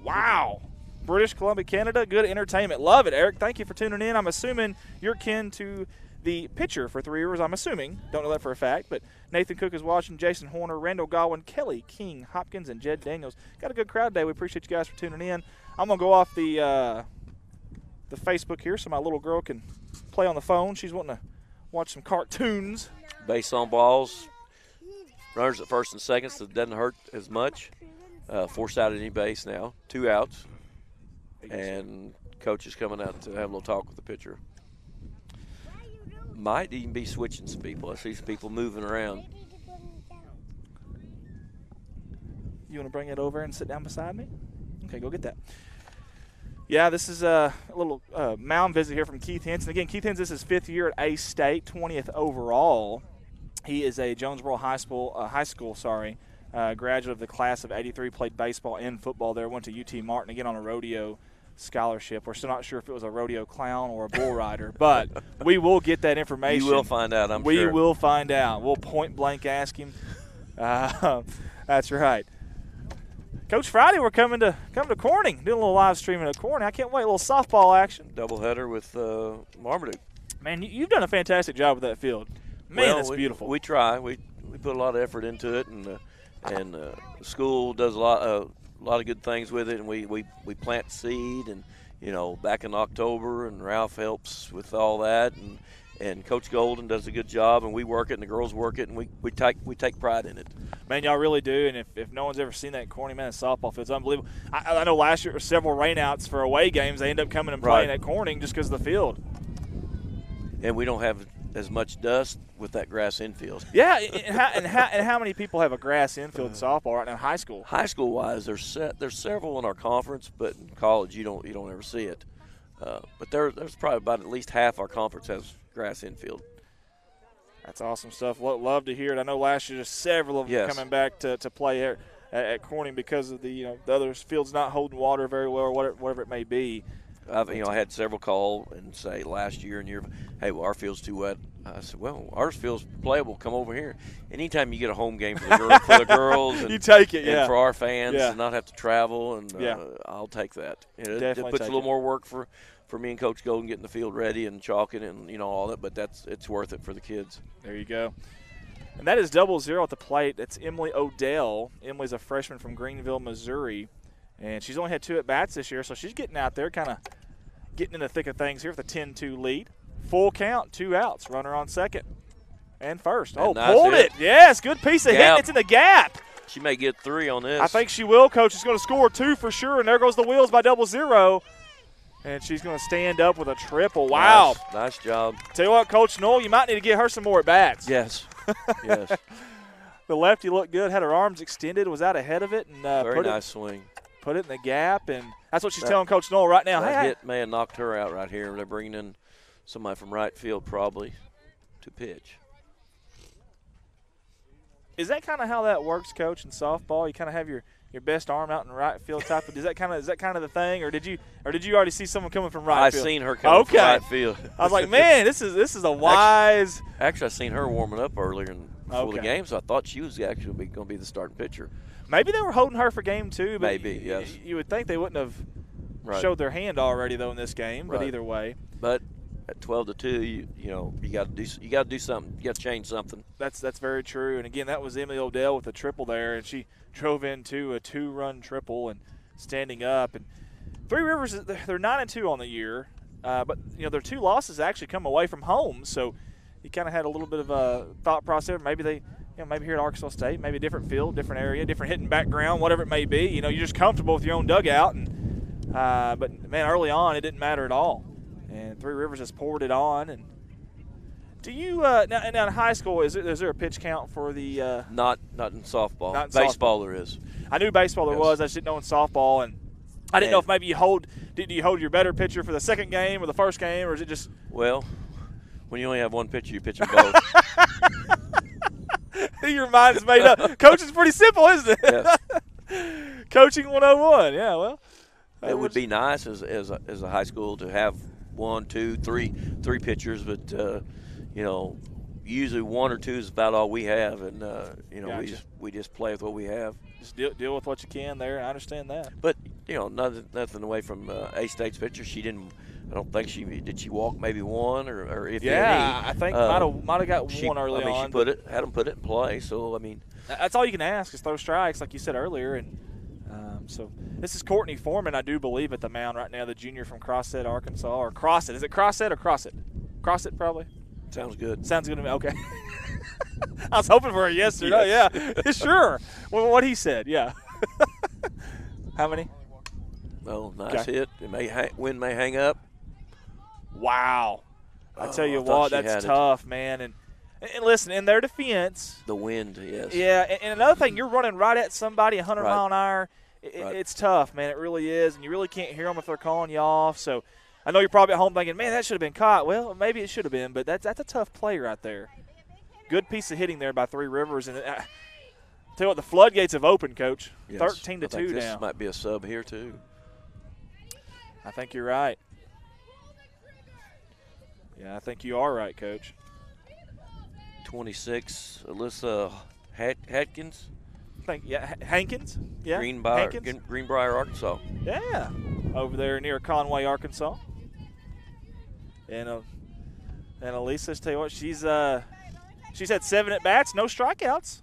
Wow. British Columbia, Canada. Good entertainment. Love it, Eric. Thank you for tuning in. I'm assuming you're kin to the pitcher for Three Rivers. I'm assuming. Don't know that for a fact. But Nathan Cook is watching. Jason Horner, Randall Godwin, Kelly King, Hopkins, and Jed Daniels. Got a good crowd today. We appreciate you guys for tuning in. I'm going to go off the Facebook here so my little girl can play on the phone. She's wanting to watch some cartoons. Base on balls. Runners at first and second, so it doesn't hurt as much. Forced out at any base now. 2 outs. And coach is coming out to have a little talk with the pitcher. Might even be switching some people. I see some people moving around. You want to bring it over and sit down beside me? Okay, go get that. Yeah, this is a little mound visit here from Keith Henson. Again, Keith Henson, this is his 5th year at A State, 20th overall. He is a Jonesboro High School graduate of the class of '83. Played baseball and football there. Went to UT Martin again on a rodeo scholarship. We're still not sure if it was a rodeo clown or a bull rider, but we will get that information. You will find out, I'm sure. We will find out. We'll point blank ask him. That's right. Coach, Friday we're coming to Corning, doing a little live streaming at Corning. I can't wait. A little softball action. Doubleheader with Marmaduke. Man, you've done a fantastic job with that field. Man, that's beautiful. We try. We put a lot of effort into it, and the school does a lot of good things with it, and we plant seed, and back in October, and Ralph helps with all that, and Coach Golden does a good job, and we work it, and the girls work it, and we take pride in it. Man, y'all really do, and if no one's ever seen that Corning, man, the softball field's unbelievable. I know last year there were several rainouts for away games. They end up coming and playing at Corning just because of the field. And we don't have as much dust with that grass infield. Yeah, and how many people have a grass infield in softball right now in high school? High school wise, there's several in our conference, but in college you don't ever see it. But there's probably about at least half our conference has grass infield. That's awesome stuff. Love to hear it. I know last year just several of them coming back to play at Corning because of the other fields not holding water very well or whatever it may be. I had several call and say last year and hey, well, our field's too wet. I said, well, our field's playable. Come over here. Anytime you get a home game for the girls, and, you take it, and for our fans and not have to travel, and I'll take that. It puts a little more work for me and Coach Golden getting the field ready and chalking and all that, but it's worth it for the kids. There you go. And that is 0-0 at the plate. That's Emily Odell. Emily's a freshman from Greenville, Missouri. And she's only had 2 at-bats this year, so she's getting out there, kind of getting in the thick of things here with a 10-2 lead. Full count, 2 outs, runner on second. And first. And Oh, nice pulled hit. it. Yes, good piece of hitting. It's in the gap. She may get 3 on this. I think she will, Coach. She's going to score 2 for sure, and there goes the wheels by 0-0. And she's going to stand up with a triple. Wow. Nice job. Tell you what, Coach Knoll, you might need to get her some more at-bats. Yes. Yes. The lefty looked good, had her arms extended, was out ahead of it, and Very nice swing. Put it in the gap, and that's what she's telling Coach Knoll right now. That Hey, hit may have knocked her out right here. They're bringing in somebody from right field probably to pitch. is that kind of how that works, Coach, in softball? You kind of have your best arm out in right field type of. Is that kind of the thing, or did you already see someone coming from right field? I seen her coming from right field. I was like, man, this is a wise. Actually, I seen her warming up earlier before the game, so I thought she was actually going to be the starting pitcher. Maybe they were holding her for game 2. But Maybe, yes. You would think they wouldn't have showed their hand already though in this game. But either way. But at 12-2, you got to do something. You got to change something. That's very true. And again, that was Emily Odell with a triple there, and she drove into a 2-run triple and standing up. And Three Rivers, they're 9-2 on the year, but their 2 losses actually come away from home. So you kind of had a little bit of a thought process. Maybe maybe here at Arkansas State, maybe a different field, different area, different hitting background, whatever it may be. You're just comfortable with your own dugout. And but man, early on, it didn't matter at all. And Three Rivers has poured it on. And do you now in high school is there a pitch count for the? Not in softball. Not in baseball softball. There is. I knew baseball there was. I just didn't know in softball, and I didn't know if maybe do you hold your better pitcher for the second game or the first game, or is it just? Well, when you only have one pitcher, you pitch them both. Your mind's made up. Coaching's pretty simple, isn't it? Yes. Coaching 101. Yeah, well. It would be nice as a high school to have 1, 2, 3 pitchers, but usually 1 or 2 is about all we have, and Gotcha. we just play with what we have. Just deal with what you can there. I understand that. But nothing away from A-State's pitcher. She didn't. I don't think did. She walk maybe 1 or if any. I think might have got 1 early on. She had them put it in play. So that's all you can ask is throw strikes, like you said earlier. And so this is Courtney Foreman, I do believe, at the mound right now, the junior from Crossett, Arkansas, or Crossett. Is it Crossett or Crossett? Crossett, probably. Sounds good. Sounds good to me. Okay. I was hoping for a yes or no. Yeah, sure. Well, what he said, yeah. How many? Oh, nice hit. Wind may hang up. Wow. I tell you what, that's tough, man. And listen, in their defense. The wind, yes. Yeah, and another thing, you're running right at somebody 100 mile an hour. Right. It's tough, man. It really is. And you really can't hear them if they're calling you off. So I know you're probably at home thinking, man, that should have been caught. Well, maybe it should have been, but that's a tough play right there. Good piece of hitting there by Three Rivers. And tell you what, the floodgates have opened, Coach. Yes. 13-2 now. This might be a sub here, too. I think you're right. Yeah, I think you are right, Coach. 26, Alyssa Hatkins. Hankins. Yeah, Greenbrier, Arkansas. Yeah, over there near Conway, Arkansas. And Elisa, tell you what, she's had 7 at bats, no strikeouts.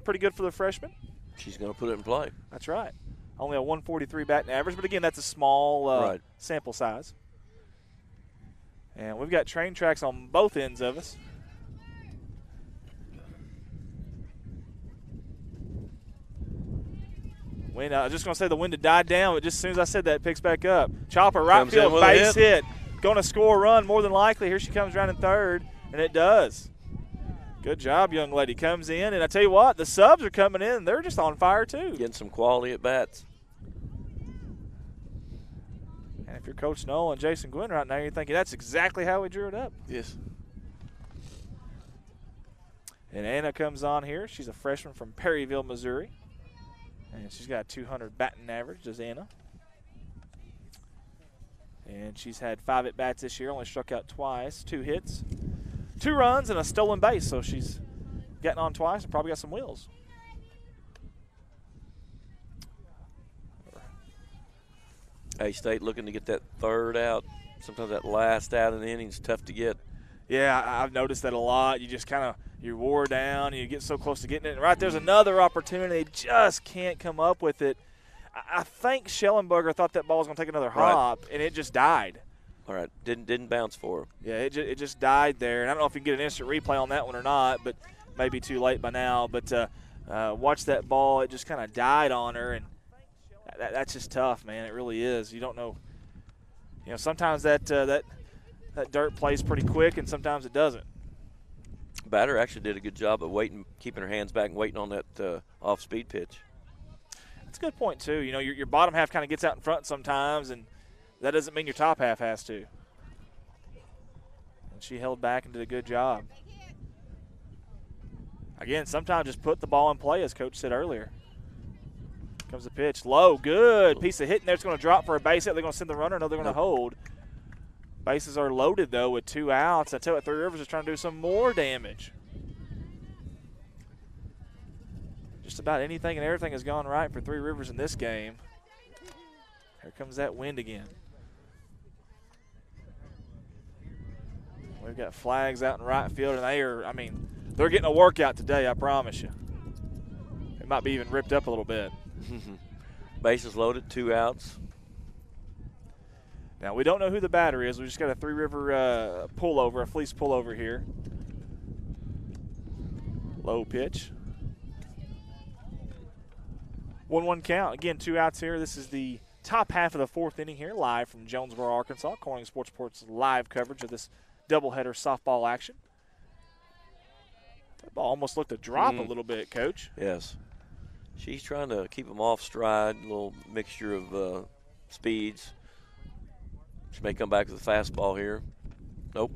Pretty good for the freshman. She's going to put it in play. That's right. Only a 143 batting average, but again, that's a small sample size. And we've got train tracks on both ends of us. I was just going to say the wind had died down, but just as soon as I said that, it picks back up. Chopper, right field, base hit. Going to score a run, more than likely. Here she comes around in third, and it does. Good job, young lady. Comes in, and I tell you what, the subs are coming in. They're just on fire, too. Getting some quality at bats. And if you're Coach Noel and Jason Gwynn right now, you're thinking that's exactly how we drew it up. Yes. And Anna comes on here. She's a freshman from Perryville, Missouri. And she's got a 200 batting average, does Anna. And she's had 5 at-bats this year, only struck out twice, 2 hits, 2 runs, and a stolen base. So she's getting on twice and probably got some wheels. A-State looking to get that third out. Sometimes that last out in the inning is tough to get. Yeah, I've noticed that a lot. You just kind of – you wore down, and you get so close to getting it. And right there's another opportunity. They just can't come up with it. I think Schellenberger thought that ball was going to take another hop, and it just died. All right, didn't bounce for her. Yeah, it just died there. And I don't know if you can get an instant replay on that one or not, but maybe too late by now. But watch that ball. It just kind of died on her, and that's just tough, man. It really is. You don't know. You know, sometimes that dirt plays pretty quick, and sometimes it doesn't. Batter actually did a good job of waiting, keeping her hands back and waiting on that off-speed pitch. That's a good point, too. You know, your bottom half kind of gets out in front sometimes, and that doesn't mean your top half has to. And she held back and did a good job. Again, sometimes just put the ball in play, as Coach said earlier. Comes the pitch. Low, good. Piece of hit in there. It's going to drop for a base hit. They're going to send the runner. No, they're going to hold. Bases are loaded, though, with 2 outs. I tell you what, Three Rivers is trying to do some more damage. Just about anything and everything has gone right for Three Rivers in this game. Here comes that wind again. We've got flags out in right field, and they're getting a workout today, I promise you. It might be even ripped up a little bit. Bases loaded, 2 outs. Now, we don't know who the batter is. We just got a Three River pullover, a fleece pullover here. Low pitch. 1-1 count. Again, 2 outs here. This is the top half of the 4th inning here, live from Jonesboro, Arkansas. Corning Sports Report's live coverage of this doubleheader softball action. That ball almost looked to drop a little bit, Coach. Yes. She's trying to keep them off stride, a little mixture of speeds. She may come back with a fastball here. Nope.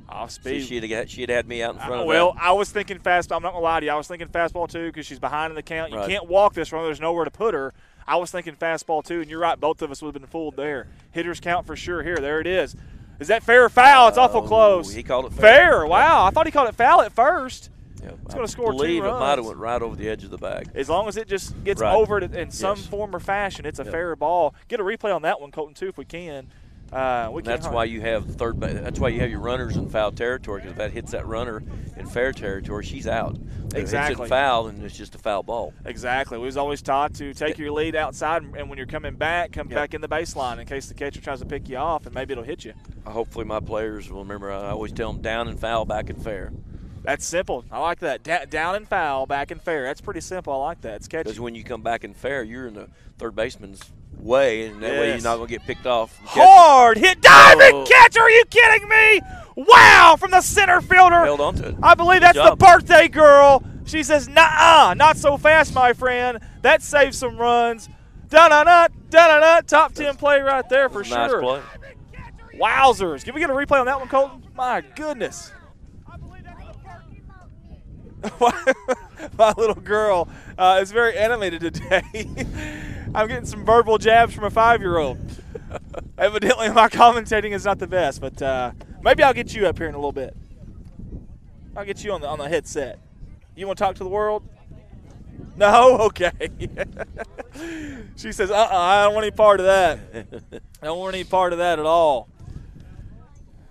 Off speed. See, she had me out in front of Well, that. I was thinking fastball. I'm not going to lie to you. I was thinking fastball, too, because she's behind in the count. You Right. can't walk this runner. There's nowhere to put her. I was thinking fastball, too, and you're right. Both of us would have been fooled there. Hitters count for sure here. There it is. Is that fair or foul? It's awful close. He called it fair. Wow. I thought he called it foul at first. Yeah, It's going to score 2 runs. I believe it might have went right over the edge of the bag. As long as it just gets Right. over it in some Yes. form or fashion, it's a fair ball. Get a replay on that one, Colton, too, if we can. That's why you have third base. That's why you have your runners in foul territory, because if that hits that runner in fair territory, she's out. If Exactly. it's in foul, then it's just a foul ball. Exactly. We was always taught to take your lead outside, and when you're coming back, come back in the baseline in case the catcher tries to pick you off, and maybe it'll hit you. Hopefully my players will remember. I always tell them down and foul, back and fair. That's simple. I like that. Down and foul, back and fair. That's pretty simple. I like that. It's catchy. Because when you come back in fair, you're in the third baseman's way, and that way you're not going to get picked off. Hard hit, diving catch. Are you kidding me? Wow, from the center fielder. Held on to it. I believe that's the birthday girl. She says, "Nuh-uh, not so fast, my friend." That saves some runs. Da-da-da, da-da-da. Top 10 play right there for sure. Nice play. Wowzers. Can we get a replay on that one, Colton? My goodness. My little girl is very animated today. I'm getting some verbal jabs from a 5-year-old. Evidently, my commentating is not the best, but maybe I'll get you up here in a little bit. I'll get you on the headset. You want to talk to the world? No? Okay. She says, I don't want any part of that. I don't want any part of that at all.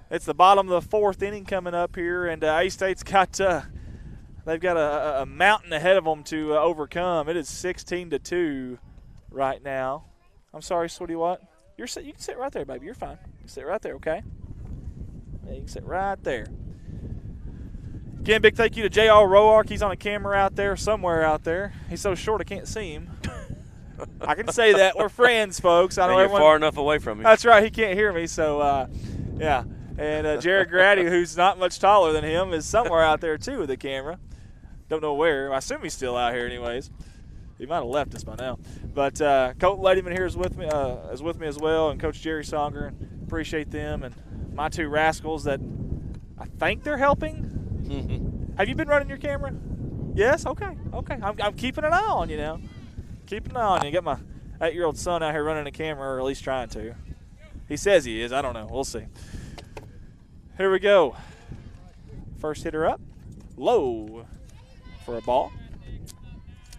It's the bottom of the 4th inning coming up here, and A-State's got they've got a mountain ahead of them to overcome. It is 16-2 right now. I'm sorry, sweetie. What? You can sit right there, baby. You're fine. You can sit right there, okay? Yeah, you can sit right there. Again, big thank you to J.R. Roark. He's on a camera out there, somewhere out there. He's so short I can't see him. I can say that. We're friends, folks. I know you're everyone, far enough away from him. That's right. He can't hear me, so yeah. And Jared Grady, who's not much taller than him, is somewhere out there, too, with the camera. Don't know where. I assume he's still out here anyways. He might have left us by now. But Colton Ladyman here is with me as well, and Coach Jerry Songer. Appreciate them. And my 2 rascals that I think they're helping. Have you been running your camera? Yes? Okay. I'm keeping an eye on you now. Keeping an eye on you. Got my 8-year-old son out here running a camera, or at least trying to. He says he is. I don't know. We'll see. Here we go. First hitter up. Low for a ball.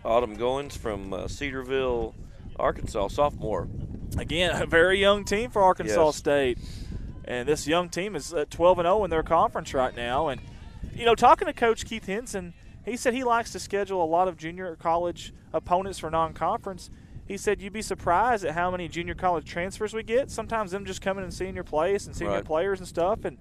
Autumn Goins from Cedarville, Arkansas, sophomore. Again, a very young team for Arkansas Yes. State. And this young team is 12-0 in their conference right now. And, you know, talking to Coach Keith Henson, he said he likes to schedule a lot of junior college opponents for non-conference. he said you'd be surprised at how many junior college transfers we get. Sometimes them just coming and seeing your place and seeing your players and stuff, and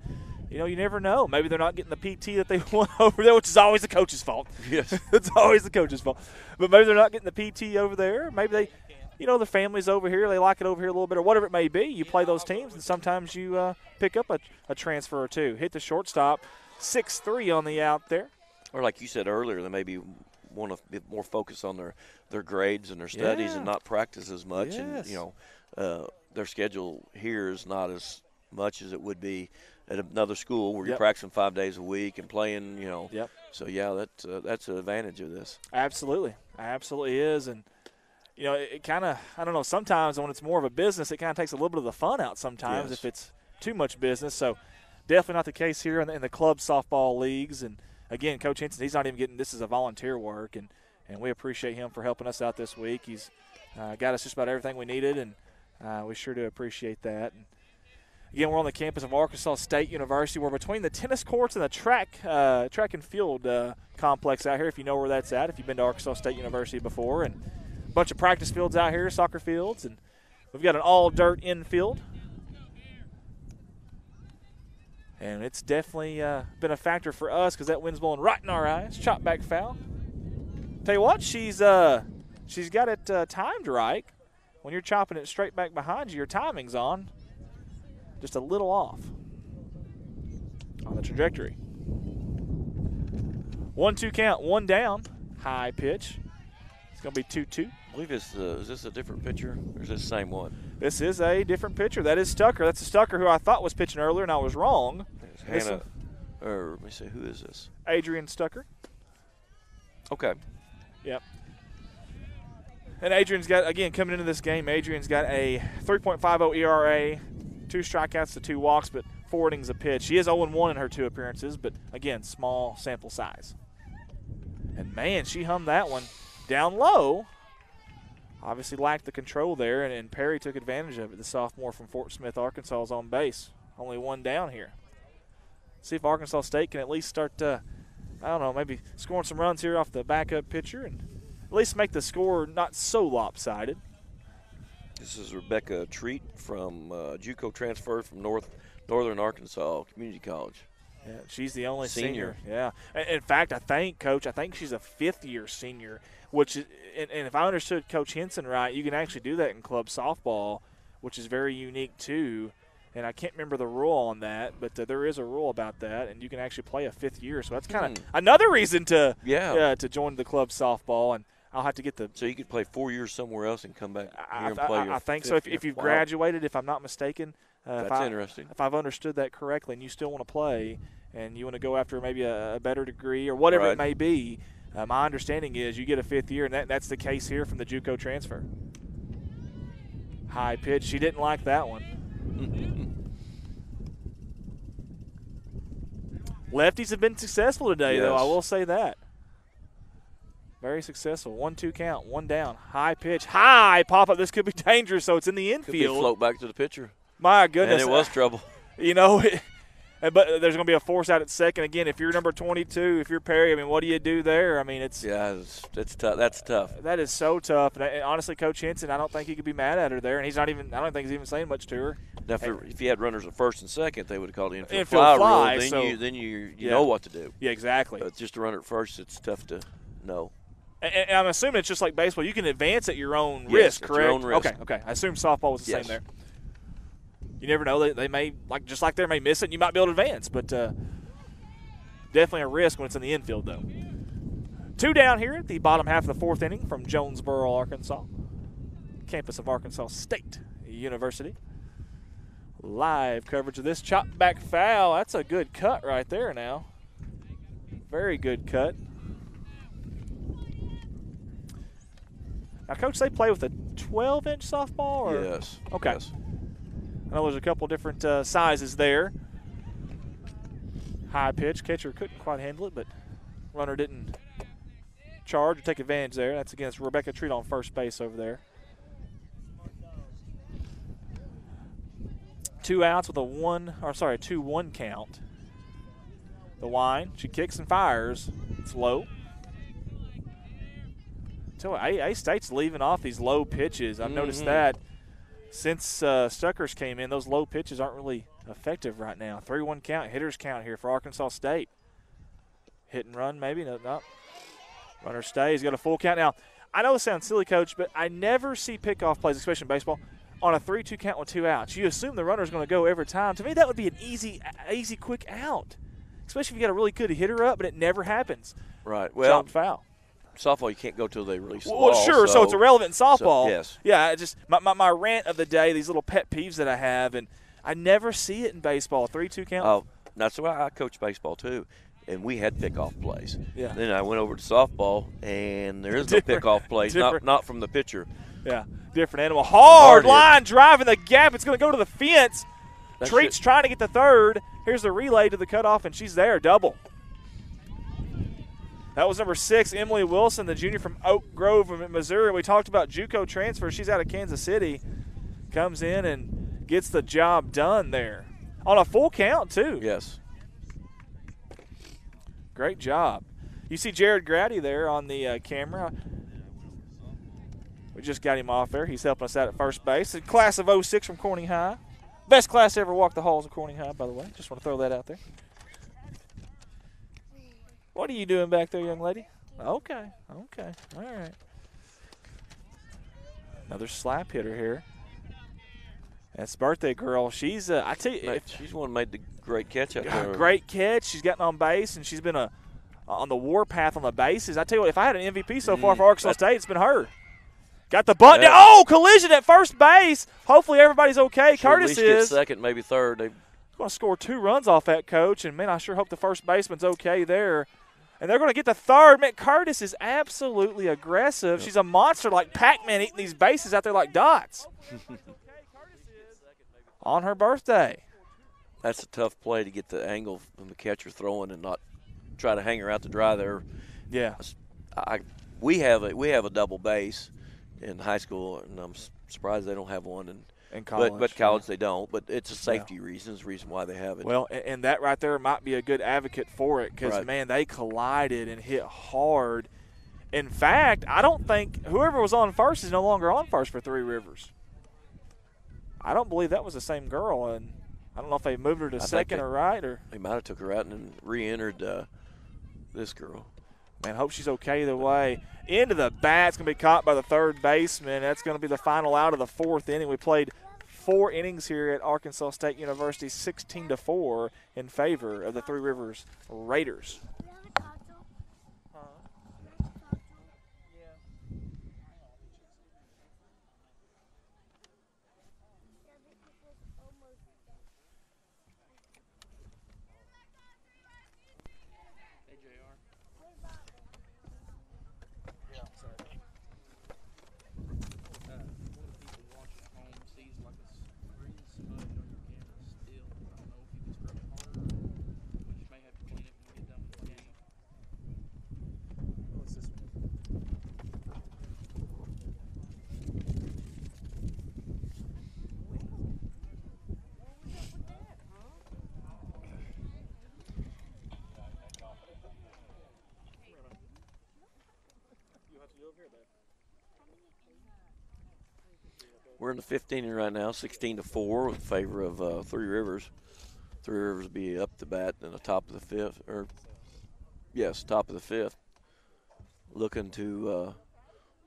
you never know. Maybe they're not getting the PT that they want over there, which is always the coach's fault. Yes. It's always the coach's fault. But maybe they're not getting the PT over there. Maybe they, the family's over here. They like it over here a little bit or whatever it may be. You play those teams, and sometimes you pick up a transfer or two. Hit the shortstop, 6'3" on the out there. Or like you said earlier, they maybe want to be more focused on their grades and their studies and not practice as much. Yes. And, their schedule here is not as much as it would be at another school where you're Yep. practicing 5 days a week and playing, Yep. So, yeah, that's an advantage of this. Absolutely. Absolutely is. And, it kind of, I don't know, sometimes when it's more of a business, it kind of takes a little bit of the fun out sometimes if it's too much business. So, definitely not the case here in the club softball leagues. And, again, Coach Henson, he's not even getting this as a volunteer work. And we appreciate him for helping us out this week. He's got us just about everything we needed, and we sure do appreciate that. And, again, we're on the campus of Arkansas State University. We're between the tennis courts and the track and field complex out here, if you know where that's at, if you've been to Arkansas State University before. And a bunch of practice fields out here, soccer fields. And we've got an all-dirt infield. And it's definitely been a factor for us because that wind's blowing right in our eyes. Chop back foul. Tell you what, she's got it timed right. When you're chopping it straight back behind you, your timing's on. Just a little off on the trajectory. 1-2 count, one down, high pitch. It's going to be 2-2. I believe is this a different pitcher or is this the same one? This is a different pitcher. That is Stucker. That's a Stucker who I thought was pitching earlier, and I was wrong. Hannah, or let me see, who is this? Adrian Stucker. Okay. Yep. And Adrian's got, again, coming into this game, Adrian's got a 3.50 ERA, 2 strikeouts to 2 walks, but 4 innings a pitch. She is 0-1 in her 2 appearances, but, again, small sample size. And, man, she hummed that one down low. Obviously lacked the control there, and Perry took advantage of it. The sophomore from Fort Smith, Arkansas, is on base. Only one down here. See if Arkansas State can at least start, maybe scoring some runs here off the backup pitcher and at least make the score not so lopsided. This is Rebecca Treat from JUCO transfer from Northern Arkansas Community College. Yeah, she's the only Senior. Yeah. In fact, I think she's a 5th-year senior, which is, and if I understood Coach Henson right, you can actually do that in club softball, which is very unique too. And I can't remember the rule on that, but there is a rule about that, and you can actually play a 5th year. So that's kind of another reason to join the club softball. And I'll have to get the. So you could play 4 years somewhere else and come back here and play. I think so. If you've graduated, if I'm not mistaken, that's interesting. If I've understood that correctly, and you still want to play, and you want to go after maybe a better degree or whatever it may be, my understanding is you get a 5th year, and that's the case here from the JUCO transfer. High pitch. She didn't like that one. Lefties have been successful today, though. I will say that. Very successful. 1-2 count, one down. High pitch, high pop up. This could be dangerous, so it's in the infield. Could be a float back to the pitcher. My goodness. And it was trouble. But there's going to be a force out at second. Again, if you're number 22, if you're Perry, what do you do there? it's tough. That's tough. That is so tough. And honestly, Coach Henson, I don't think he could be mad at her there. And I don't think he's even saying much to her. Now, if you had runners at first and second, they would have called the infield fly rule. Then you know what to do. Yeah, exactly. But just a runner at first, it's tough to know. And I'm assuming it's just like baseball. You can advance at your own risk, correct? Your own risk. Okay. I assume softball was the same there. You never know. They may, just like they may miss it, and you might be able to advance. But definitely a risk when it's in the infield, though. 2 down here at the bottom half of the 4th inning from Jonesboro, Arkansas. Campus of Arkansas State University. Live coverage of this. Chop back foul. That's a good cut right there now. Very good cut. Now, Coach, they play with a 12-inch softball? Or? Yes. Okay. Yes. I know there's a couple different sizes there. High pitch. Catcher couldn't quite handle it, but runner didn't charge or take advantage there. That's against Rebecca Treat on first base over there. 2 outs with a 2-1 count. The wind. She kicks and fires. It's low. tell you, A-State's leaving off these low pitches. I've noticed that since Stuckers came in, those low pitches aren't really effective right now. 3-1 count, hitters count here for Arkansas State. Hit and run maybe? No. Runner stays, got a full count. Now, I know it sounds silly, Coach, but I never see pickoff plays, especially in baseball, on a 3-2 count with 2 outs. You assume the runner's going to go every time. To me, that would be an easy, quick out, especially if you got a really good hitter up, but it never happens. Right. Well, foul. Softball, you can't go till they release the ball. Well, sure, so it's irrelevant in softball. Yes. Yeah, just my rant of the day, these little pet peeves that I have, and I never see it in baseball, 3-2 count. Oh, that's why I coach baseball too, and we had pickoff plays. Yeah. Then I went over to softball, and there is no pickoff plays, not from the pitcher. Yeah, different animal. Hard line drive in the gap. It's going to go to the fence. Treat's trying to get the third. Here's the relay to the cutoff, and she's there, double. That was number 6, Emily Wilson, the junior from Oak Grove, Missouri. We talked about JUCO transfer. She's out of Kansas City. Comes in and gets the job done there. On a full count, too. Yes. Great job. You see Jared Grady there on the camera. We just got him off there. He's helping us out at first base. A class of 06 from Corning High. Best class to ever walk the halls of Corning High, by the way. Just want to throw that out there. What are you doing back there, young lady? Okay. All right. Another slap hitter here. That's birthday girl. She's, I tell you. She's the one who made the great catch out there. Great catch. She's gotten on base, and she's been on the warpath on the bases. I tell you what, if I had an MVP so far for Arkansas State, it's been her. Got the bunt. Yeah. Oh, collision at first base. Hopefully everybody's okay. Curtis is. Second, maybe third. They're going to score 2 runs off that, Coach. And, man, I sure hope the first baseman's okay there. And they're going to get the third. Man, Curtis is absolutely aggressive. Yep. She's a monster like Pac-Man eating these bases out there like dots. On her birthday. That's a tough play to get the angle from the catcher throwing and not try to hang her out to dry there. Yeah. We have a double base in high school, and I'm surprised they don't have one in college. But college they don't. But it's a safety reason. It's the reason why they have it. Well, and that right there might be a good advocate for it because, man, they collided and hit hard. In fact, I don't think whoever was on first is no longer on first for Three Rivers. I don't believe that was the same girl, and I don't know if they moved her to second or right. Or they might have took her out and then re-entered this girl. Man, hope she's okay either way. Into the bat. It's going to be caught by the third baseman. That's going to be the final out of the 4th inning. We played 4 innings here at Arkansas State University, 16-4 in favor of the Three Rivers Raiders. We're in the 15th inning right now, 16-4 in favor of Three Rivers. Three Rivers will be up the bat in the top of the 5th, top of the 5th. Looking to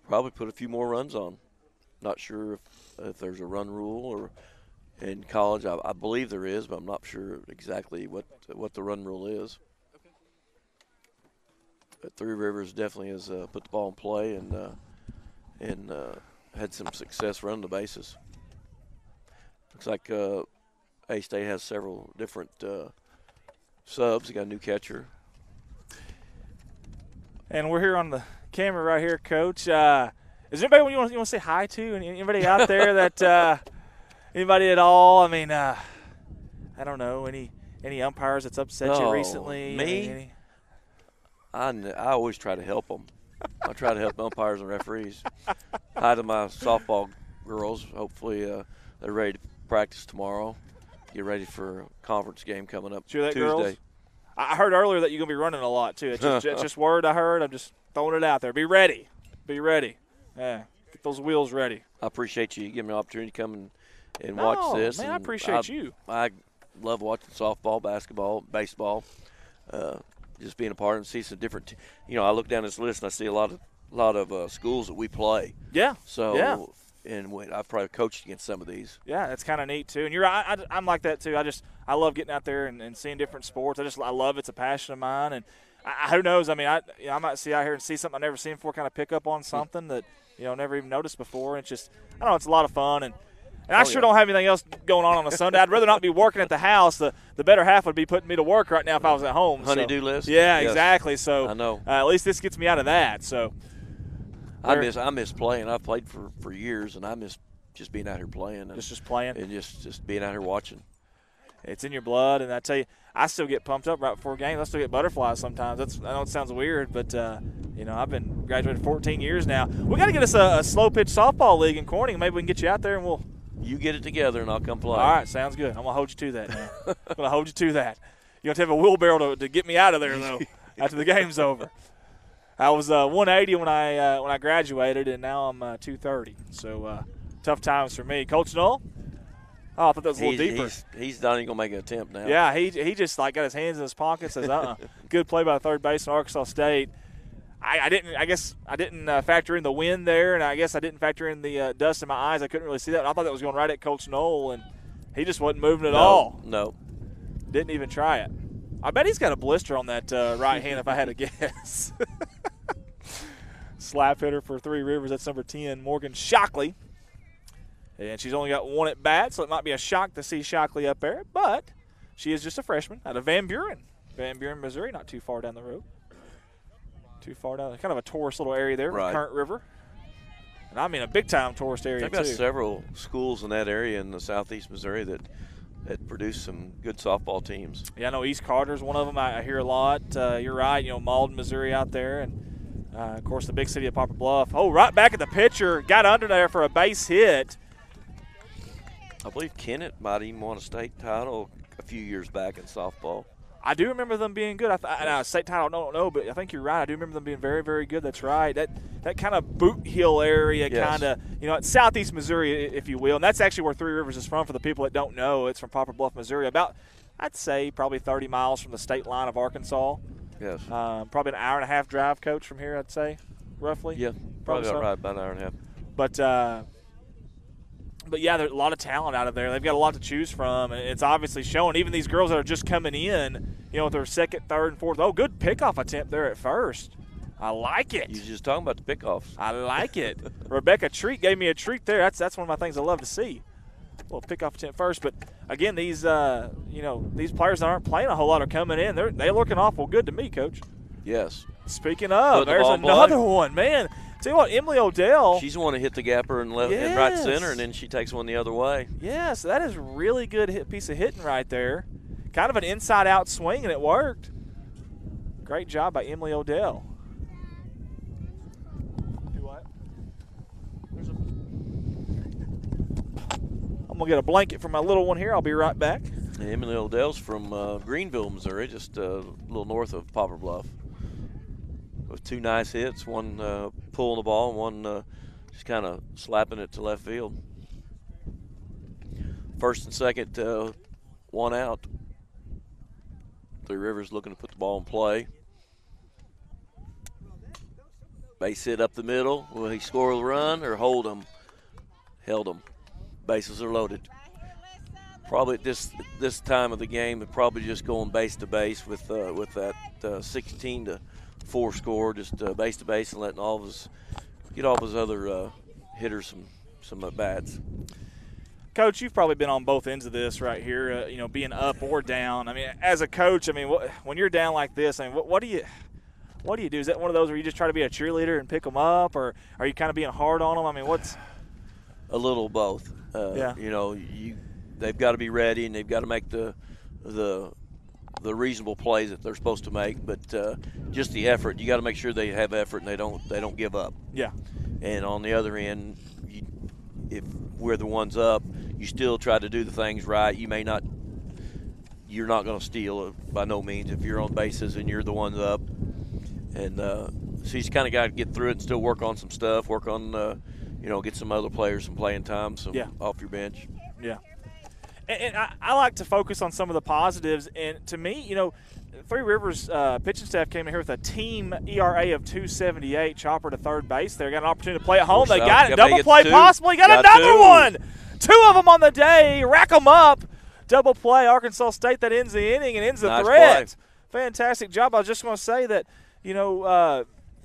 probably put a few more runs on. Not sure if there's a run rule or in college. I believe there is, but I'm not sure exactly what the run rule is. But Three Rivers definitely has put the ball in play and had some success running the bases. Looks like A-State has several different subs. They got a new catcher. And we're here on the camera right here, Coach. Is there anybody you want to say hi to? Anybody out there that anybody at all? I mean, I don't know. Any umpires that's upset you recently? Me? I always try to help them. I try to help umpires and referees. Hi to my softball girls. Hopefully they're ready to practice tomorrow. Get ready for a conference game coming up Tuesday. Girls? I heard earlier that you're going to be running a lot, too. It's just word I heard. I'm just throwing it out there. Be ready. Be ready. Yeah, get those wheels ready. I appreciate you giving me an opportunity to come and watch this. Man, and I appreciate you. I love watching softball, basketball, baseball. Just being a part and see some different. I look down this list and I see a lot of schools that we play. Yeah. So. Yeah. And I've probably coached against some of these. Yeah, that's kind of neat too. And you're right. I'm like that too. I love getting out there and seeing different sports. I love it's a passion of mine. And who knows? I mean, I might see out here and see something I've never seen before. Kind of pick up on something that never even noticed before. And it's just I don't know. It's a lot of fun. And I sure don't have anything else going on a Sunday. I'd rather not be working at the house. The better half would be putting me to work right now if I was at home. Honey-do list. Yeah, yes. Exactly. So I know. At least this gets me out of that. So I miss playing. I've played for years, and I miss just being out here playing. And just playing. And just being out here watching. It's in your blood, and I tell you, I still get pumped up right before games. I still get butterflies sometimes. I know it sounds weird, but I've been graduated 14 years now. We got to get us a slow pitch softball league in Corning. Maybe we can get you out there, and we'll. You get it together, and I'll come play. All right, sounds good. I'm gonna hold you to that. Man. I'm gonna hold you to that. You have to have a wheelbarrow to get me out of there though after the game's over. I was 180 when I graduated, and now I'm 230. So tough times for me. Coach Knoll. Oh, I thought that was a little deeper. He's not even gonna make an attempt now. Yeah, he just got his hands in his pockets. Says, Good play by the third baseman, Arkansas State. I didn't factor in the wind there, and I guess I didn't factor in the dust in my eyes. I couldn't really see that. I thought that was going right at Coach Knoll, and he just wasn't moving at all. No. Didn't even try it. I bet he's got a blister on that right hand if I had to guess. Slap hitter for Three Rivers. That's number 10, Morgan Shockley. And she's only got one at bat, so it might be a shock to see Shockley up there. But she is just a freshman out of Van Buren. Van Buren, Missouri, not too far down the road. Too far down. Kind of a tourist little area there, right. Current River. And I mean a big-time tourist area, They've got several schools in that area in the southeast Missouri that produce some good softball teams. Yeah, I know East Carter's one of them. I hear a lot. You're right. Malden, Missouri out there. And, of course, the big city of Poplar Bluff. Oh, right back at the pitcher. Got under there for a base hit. I believe Kennett might even won a state title a few years back in softball. I do remember them being good. State title, I don't know, but I think you're right. I do remember them being very, very good. That's right. That kind of Boot Hill area, yes. kind of, it's southeast Missouri, if you will. And that's actually where Three Rivers is from for the people that don't know. It's from Poplar Bluff, Missouri. About, I'd say, probably 30 miles from the state line of Arkansas. Yes. Probably an hour and a half drive, Coach, from here, I'd say, roughly. Yeah, probably about right, about an hour and a half. But yeah, there's a lot of talent out of there. They've got a lot to choose from, and it's obviously showing. Even these girls that are just coming in, with their second, third, and fourth. Oh, good pickoff attempt there at first. I like it. You were just talking about the pickoffs. I like it. Rebecca Treat gave me a treat there. That's one of my things I love to see. A little pickoff attempt first, but again, these these players that aren't playing a whole lot are coming in. They're looking awful good to me, Coach. Yes. Speaking of, there's another one, man. Tell you what, Emily Odell. She's the one to hit the gapper and left and right center, and then she takes one the other way. Yeah, so that is really good piece of hitting right there. Kind of an inside-out swing, and it worked. Great job by Emily Odell. Do what? I'm going to get a blanket for my little one here. I'll be right back. Emily Odell's from Greenville, Missouri, just a little north of Poplar Bluff. With two nice hits, one pulling the ball and one just kind of slapping it to left field. First and second, one out. Three Rivers looking to put the ball in play. Base hit up the middle. Will he score the run or hold him? Held him. Bases are loaded. Probably at this time of the game, they're probably just going base to base with that 16-4 score, just base to base, and letting get all of his other hitters some at bats. Coach, you've probably been on both ends of this right here. Being up or down. I mean, as a coach, when you're down like this, what do you do? Is that one of those where you just try to be a cheerleader and pick them up, or are you kind of being hard on them? What's a little both? Yeah. They've got to be ready, and they've got to make the reasonable plays that they're supposed to make. But just the effort, you got to make sure they have effort and they don't give up. Yeah. And on the other end, if we're the ones up, you still try to do the things right. You're not going to steal by no means if you're on bases and you're the ones up. And So he's kind of got to get through it and still work on some stuff, work on, get some other players some playing time, off your bench. Yeah. And I like to focus on some of the positives. And to me, Three Rivers pitching staff came in here with a team ERA of 2.78. Chopper to third base. They got an opportunity to play at home. They got it. Double play possibly. Got another one. 2 of them on the day. Rack them up. Double play. Arkansas State. That ends the inning and ends the threat. Fantastic job. I was just going to say that,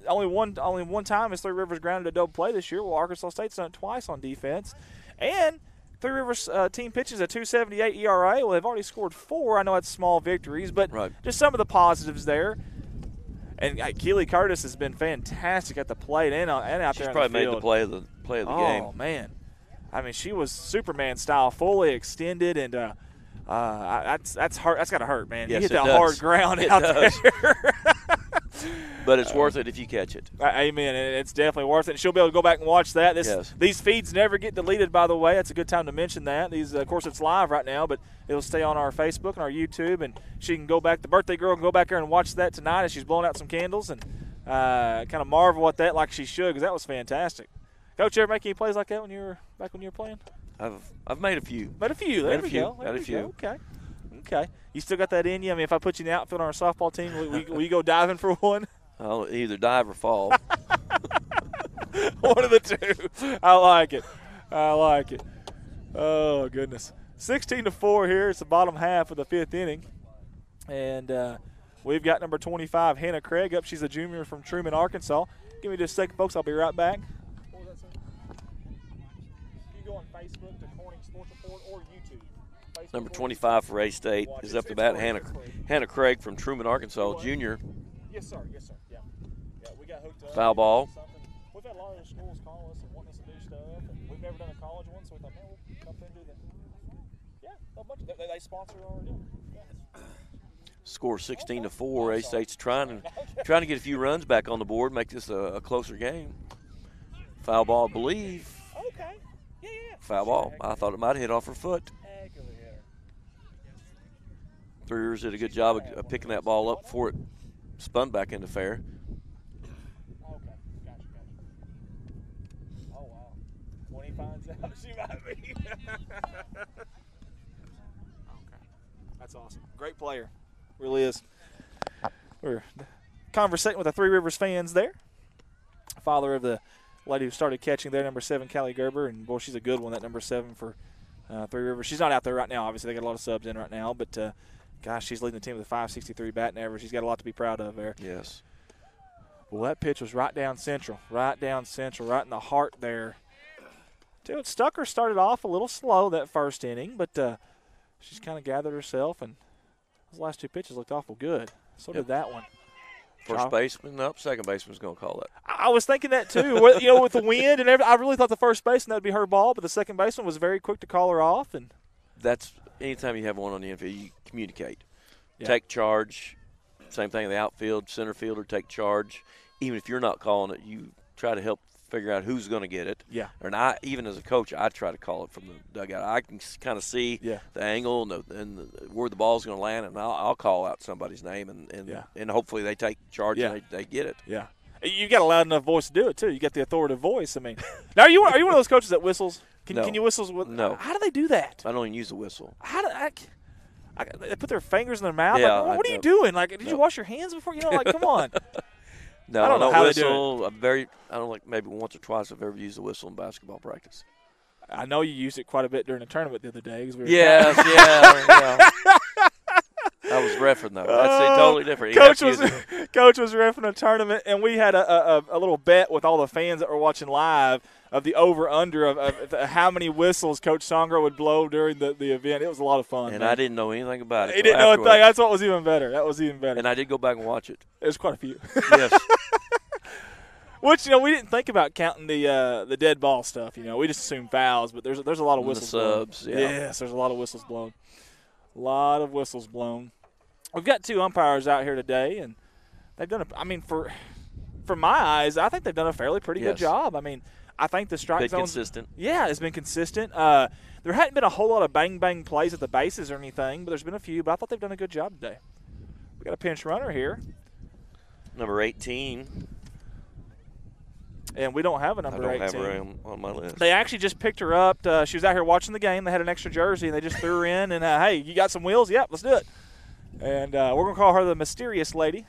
only one time has Three Rivers grounded a double play this year. Well, Arkansas State's done it twice on defense. And Three Rivers team pitches a 2.78 ERA. Well, they've already scored 4. I know that's small victories, but just some of the positives there. And Keely Curtis has been fantastic at the plate and out there in the field. She's probably made the play of the game. Oh, man. I mean, she was Superman style, fully extended, and that's hurt. That's got to hurt, man. Yes, you hit that hard ground out there. But it's worth it if you catch it. Amen. It's definitely worth it. And she'll be able to go back and watch that. These feeds never get deleted, by the way. That's a good time to mention that. Of course, it's live right now, but it'll stay on our Facebook and our YouTube, and she can go back. The birthday girl can go back there and watch that tonight as she's blowing out some candles and kind of marvel at that like she should, because that was fantastic. Coach, ever make any plays like that when you were playing? I've made a few. There we go. Made a few. Okay. You still got that in you? I mean, if I put you in the outfield on our softball team, will you go diving for one? I'll either dive or fall. One of the two. I like it. Oh, goodness. 16-4 here. It's the bottom half of the 5th inning. And we've got number 25, Hannah Craig, up. She's a junior from Truman, Arkansas. Give me just a second, folks. I'll be right back. What was that, sir? You go on Facebook to Corning Sports Report or YouTube. Number 25 for A-State is up to bat. Hannah Craig from Truman, Arkansas, junior. Yes, sir. Yeah, we got hooked up. Foul ball. We've had a lot of schools call us and want us to do stuff. And we've never done a college one, so we thought, man, we'll come and do that. Yeah, a bunch of they sponsor our deal. Yeah. Score 16-4. A-State's trying to get a few runs back on the board, make this a closer game. Foul ball, I believe. Okay. Yeah. Foul ball. I thought it might have hit off her foot. Three Rivers did a good job of picking that ball up before it spun back into fair. Okay, gotcha. Oh, wow. When he finds out, she might be. Okay. That's awesome. Great player. Really is. We're conversating with the Three Rivers fans there. Father of the lady who started catching there, number 7, Callie Gerber. And, boy, she's a good one, that number 7 for Three Rivers. She's not out there right now. Obviously, they got a lot of subs in right now. But, gosh, she's leading the team with a 5.63 batting average. She's got a lot to be proud of there. Yes. Well, that pitch was right down central, right in the heart there. Dude, Stucker started off a little slow that first inning, but she's kind of gathered herself, and those last 2 pitches looked awful good. So did that one. First baseman, second baseman's going to call it. I was thinking that too. With the wind and everything, I really thought the first baseman, that would be her ball, but the second baseman was very quick to call her off. And that's anytime you have one on the infield, you communicate. Yeah. Take charge. Same thing in the outfield, center fielder, take charge. Even if you're not calling it, you try to help figure out who's going to get it. Yeah. And even as a coach, I try to call it from the dugout. I can kind of see the angle and where the ball's going to land, and I'll call out somebody's name, and hopefully they take charge and they get it. Yeah. You got a loud enough voice to do it too. You got the authoritative voice. I mean, now are you one of those coaches that whistles? Can you whistle with? No. How do they do that? I don't even use the whistle. They put their fingers in their mouth. Yeah, what are you doing? Did you wash your hands before? Come on. No, I don't know how whistle. I don't like maybe once or twice I've ever used a whistle in basketball practice. I know you used it quite a bit during the tournament the other day. Yeah. I was reffing though. That's totally different. Coach was reffing a tournament, and we had a little bet with all the fans that were watching live of the over/under of how many whistles Coach Songro would blow during the event. It was a lot of fun. And man. I didn't know anything about it. He didn't know a thing. That's what was even better. And I did go back and watch it. There's quite a few. Yes. Which we didn't think about counting the dead ball stuff. We just assumed fouls, but there's a lot of whistles. The subs. Blown. Yeah. Yes, there's a lot of whistles blown. A lot of whistles blown. We've got 2 umpires out here today, and they've done for my eyes, I think they've done a fairly pretty good job. I mean, I think the strike zone consistent. Yeah, it's been consistent. There hadn't been a whole lot of bang plays at the bases or anything, but there's been a few. But I thought they've done a good job today. We got a pinch runner here. Number 18, And we don't have a number 18. I don't have her on my list. They actually just picked her up. She was out here watching the game. They had an extra jersey, and they just threw her in. And, hey, you got some wheels? Yep, let's do it. And we're going to call her the mysterious lady.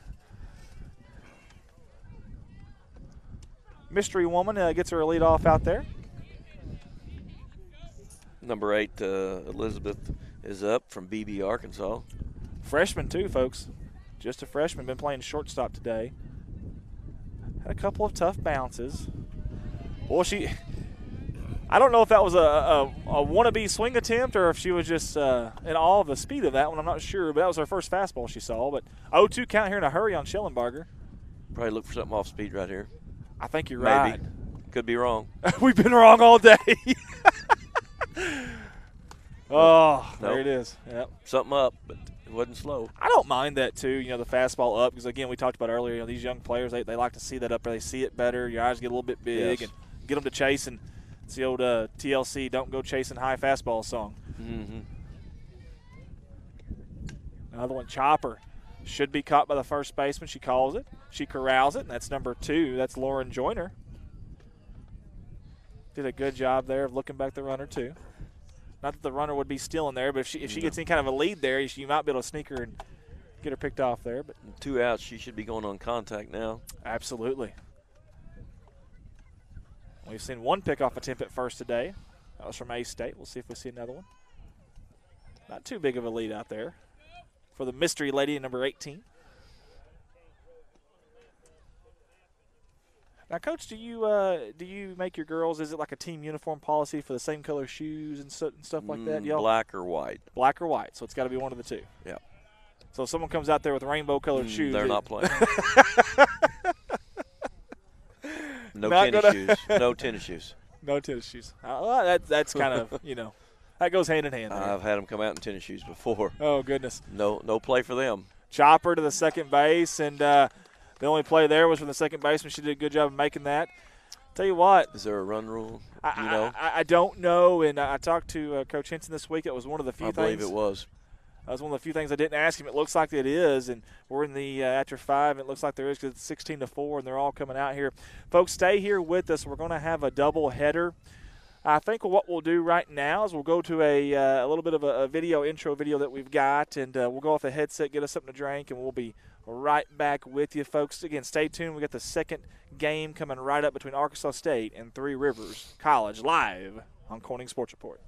Mystery woman gets her lead off out there. Number 8, Elizabeth, is up from BB, Arkansas. Freshman, too, folks. Just a freshman. Been playing shortstop today. Had a couple of tough bounces. Well, I don't know if that was a wannabe swing attempt or if she was just in awe of the speed of that one. I'm not sure, but that was her first fastball she saw. But 0-2 count here in a hurry on Schellenberger. Probably look for something off speed right here. I think you're Maybe. right. Could be wrong. We've been wrong all day. Oh, Nope. there it is. Yep. Something up, but it wasn't slow. I don't mind that too, the fastball up, because again, we talked about earlier, these young players, they like to see that up there. They see it better. Your eyes get a little bit big, Yes. and get them to chase. And it's the old TLC, don't go chasing high fastball song. Mm-hmm. Another one, Chopper. Should be caught by the first baseman. She calls it. She corrals it, and that's number 2. That's Lauren Joyner. Did a good job there of looking back the runner, too. Not that the runner would be still in there, but if she gets any kind of a lead there, you might be able to sneak her and get her picked off there. But 2 outs, she should be going on contact now. Absolutely. We've seen one pickoff attempt at first today. That was from A-State. We'll see if we see another one. Not too big of a lead out there for the mystery lady, number 18. Now, Coach, do you make your girls, is it like a team uniform policy for the same color shoes and stuff like that? Black or white. Black or white, so it's got to be one of the two. Yeah. So if someone comes out there with rainbow-colored shoes. They're not playing. No Not tennis gonna- shoes. No tennis shoes. No tennis shoes. That's kind of, that goes hand in hand there. I've had them come out in tennis shoes before. Oh, goodness. No play for them. Chopper to the second base, and the only play there was from the second baseman. She did a good job of making that. Tell you what. Is there a run rule? I don't know, and I talked to Coach Henson this week. It was one of the few I things. believe it was. That was one of the few things I didn't ask him. It looks like it is, and we're in the after 5. And it looks like there is because it's 16-4, and they're all coming out here. Folks, stay here with us. We're going to have a double header. I think what we'll do right now is we'll go to a little bit of a intro video that we've got, and we'll go off the headset, get us something to drink, and we'll be right back with you, folks. Again, stay tuned. We got the second game coming right up between Arkansas State and Three Rivers College live on Corning Sports Report.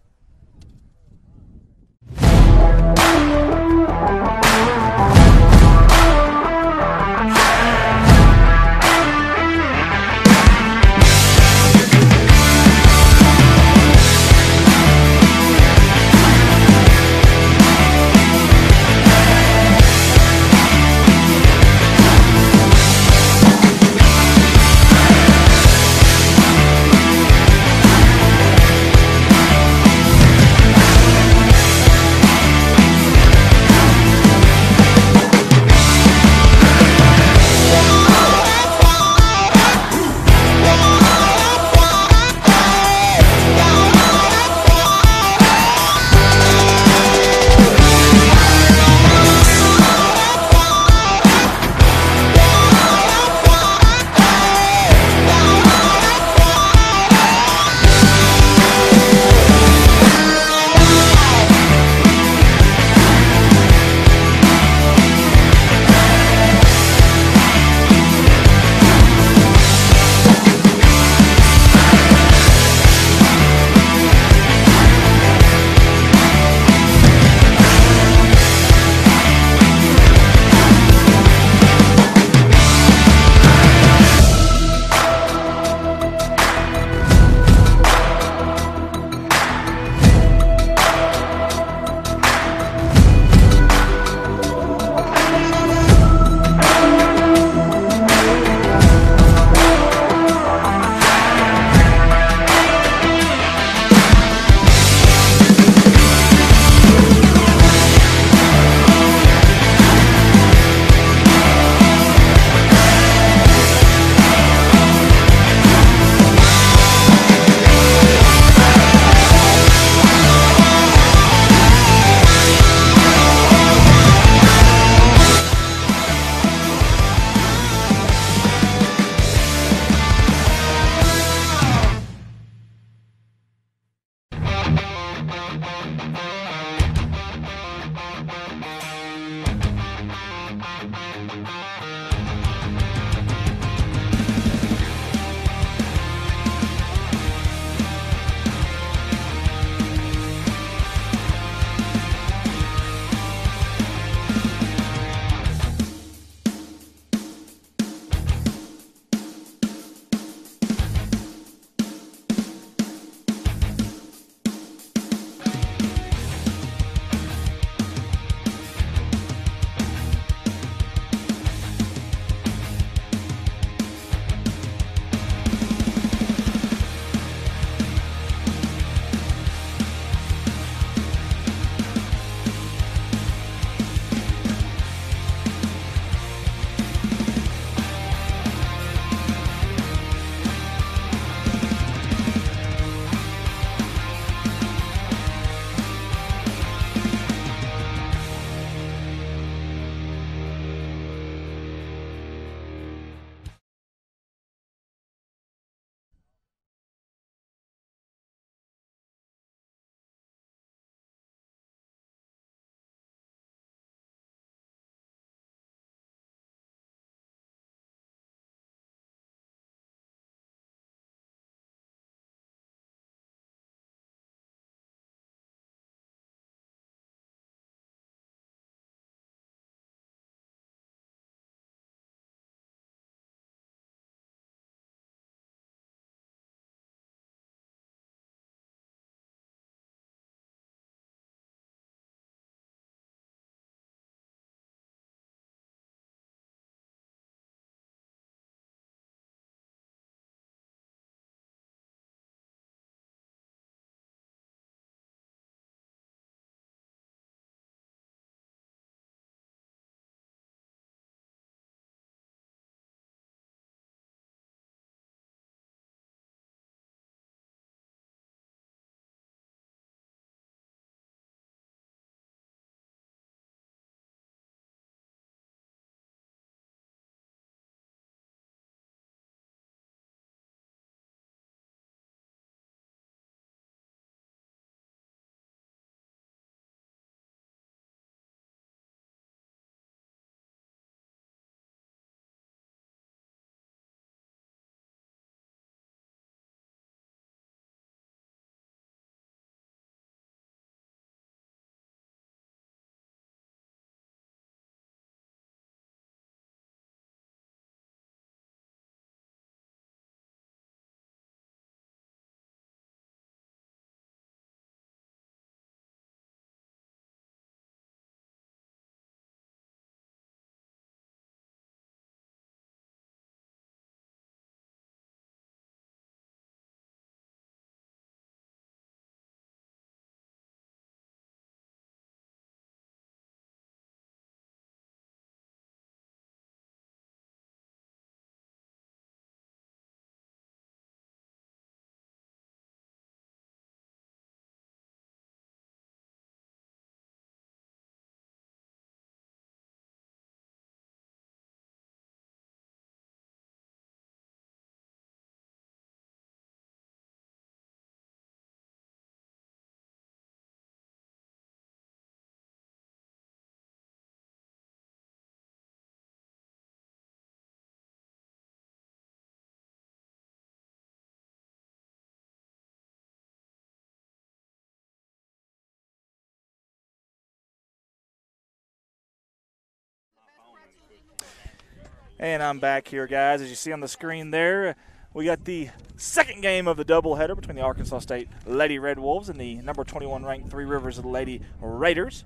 And I'm back here, guys. As you see on the screen there, we got the second game of the doubleheader between the Arkansas State Lady Red Wolves and the number 21 ranked Three Rivers Lady Raiders.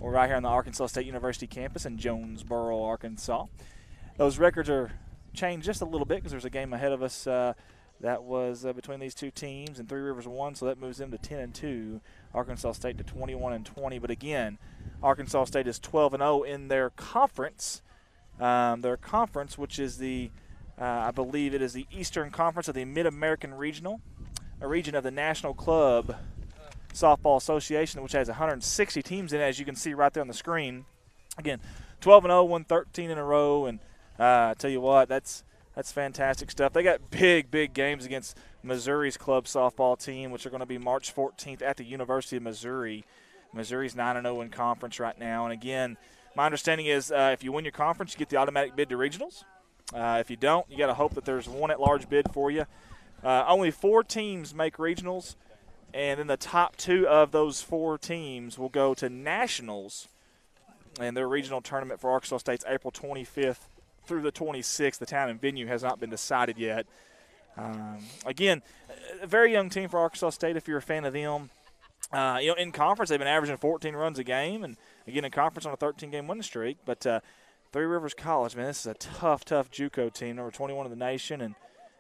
We're right here on the Arkansas State University campus in Jonesboro, Arkansas. Those records are changed just a little bit because there's a game ahead of us that was between these two teams, and Three Rivers won, so that moves them to 10-2. Arkansas State to 21-20. But again, Arkansas State is 12-0 in their conference. Which is the, I believe it is the Eastern Conference of the Mid-American Regional, a region of the National Club Softball Association, which has 160 teams in it, as you can see right there on the screen. Again, 12-0, won 13 in a row, and I tell you what, that's fantastic stuff. They got big games against Missouri's club softball team, which are going to be March 14th at the University of Missouri. Missouri's 9-0 in conference right now, and again, my understanding is if you win your conference, you get the automatic bid to regionals. If you don't, you got to hope that there's one at-large bid for you. Only 4 teams make regionals, and then the top 2 of those 4 teams will go to nationals. And their regional tournament for Arkansas State's April 25th through the 26th. The town and venue has not been decided yet. Again, a very young team for Arkansas State if you're a fan of them. In conference, they've been averaging 14 runs a game, and again in conference on a 13-game winning streak. But Three Rivers College, man, this is a tough JUCO team, number 21 in the nation. And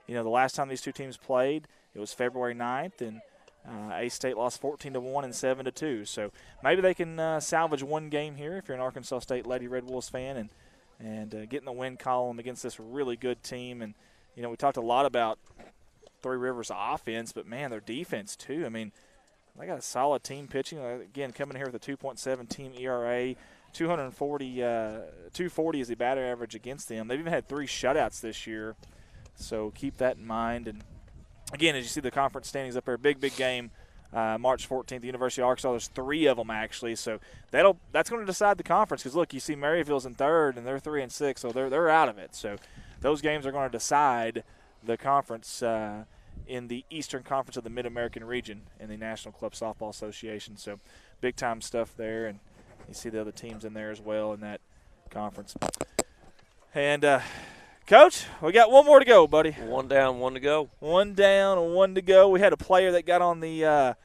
the last time these two teams played, it was February 9th, and A-State lost 14-1 and 7-2. So maybe they can salvage one game here if you're an Arkansas State Lady Red Wolves fan, and get in the win column against this really good team. And we talked a lot about Three Rivers offense, but man, their defense too. I mean, they got a solid team pitching. Again, coming here with a 2.7 team ERA, 240 is the batter average against them. They've even had 3 shutouts this year, so keep that in mind. And again, as you see the conference standings up there, big game, March 14th, the University of Arkansas. There's 3 of them actually, so that's going to decide the conference. Because look, you see Maryville's in 3rd, and they're 3-6, so they're out of it. So those games are going to decide the conference in the Eastern Conference of the Mid-American region in the National Club Softball Association. So big-time stuff there, and you see the other teams in there as well in that conference. And, Coach, we got one more to go, buddy. 1 down, 1 to go. 1 down, 1 to go. We had a player that got on the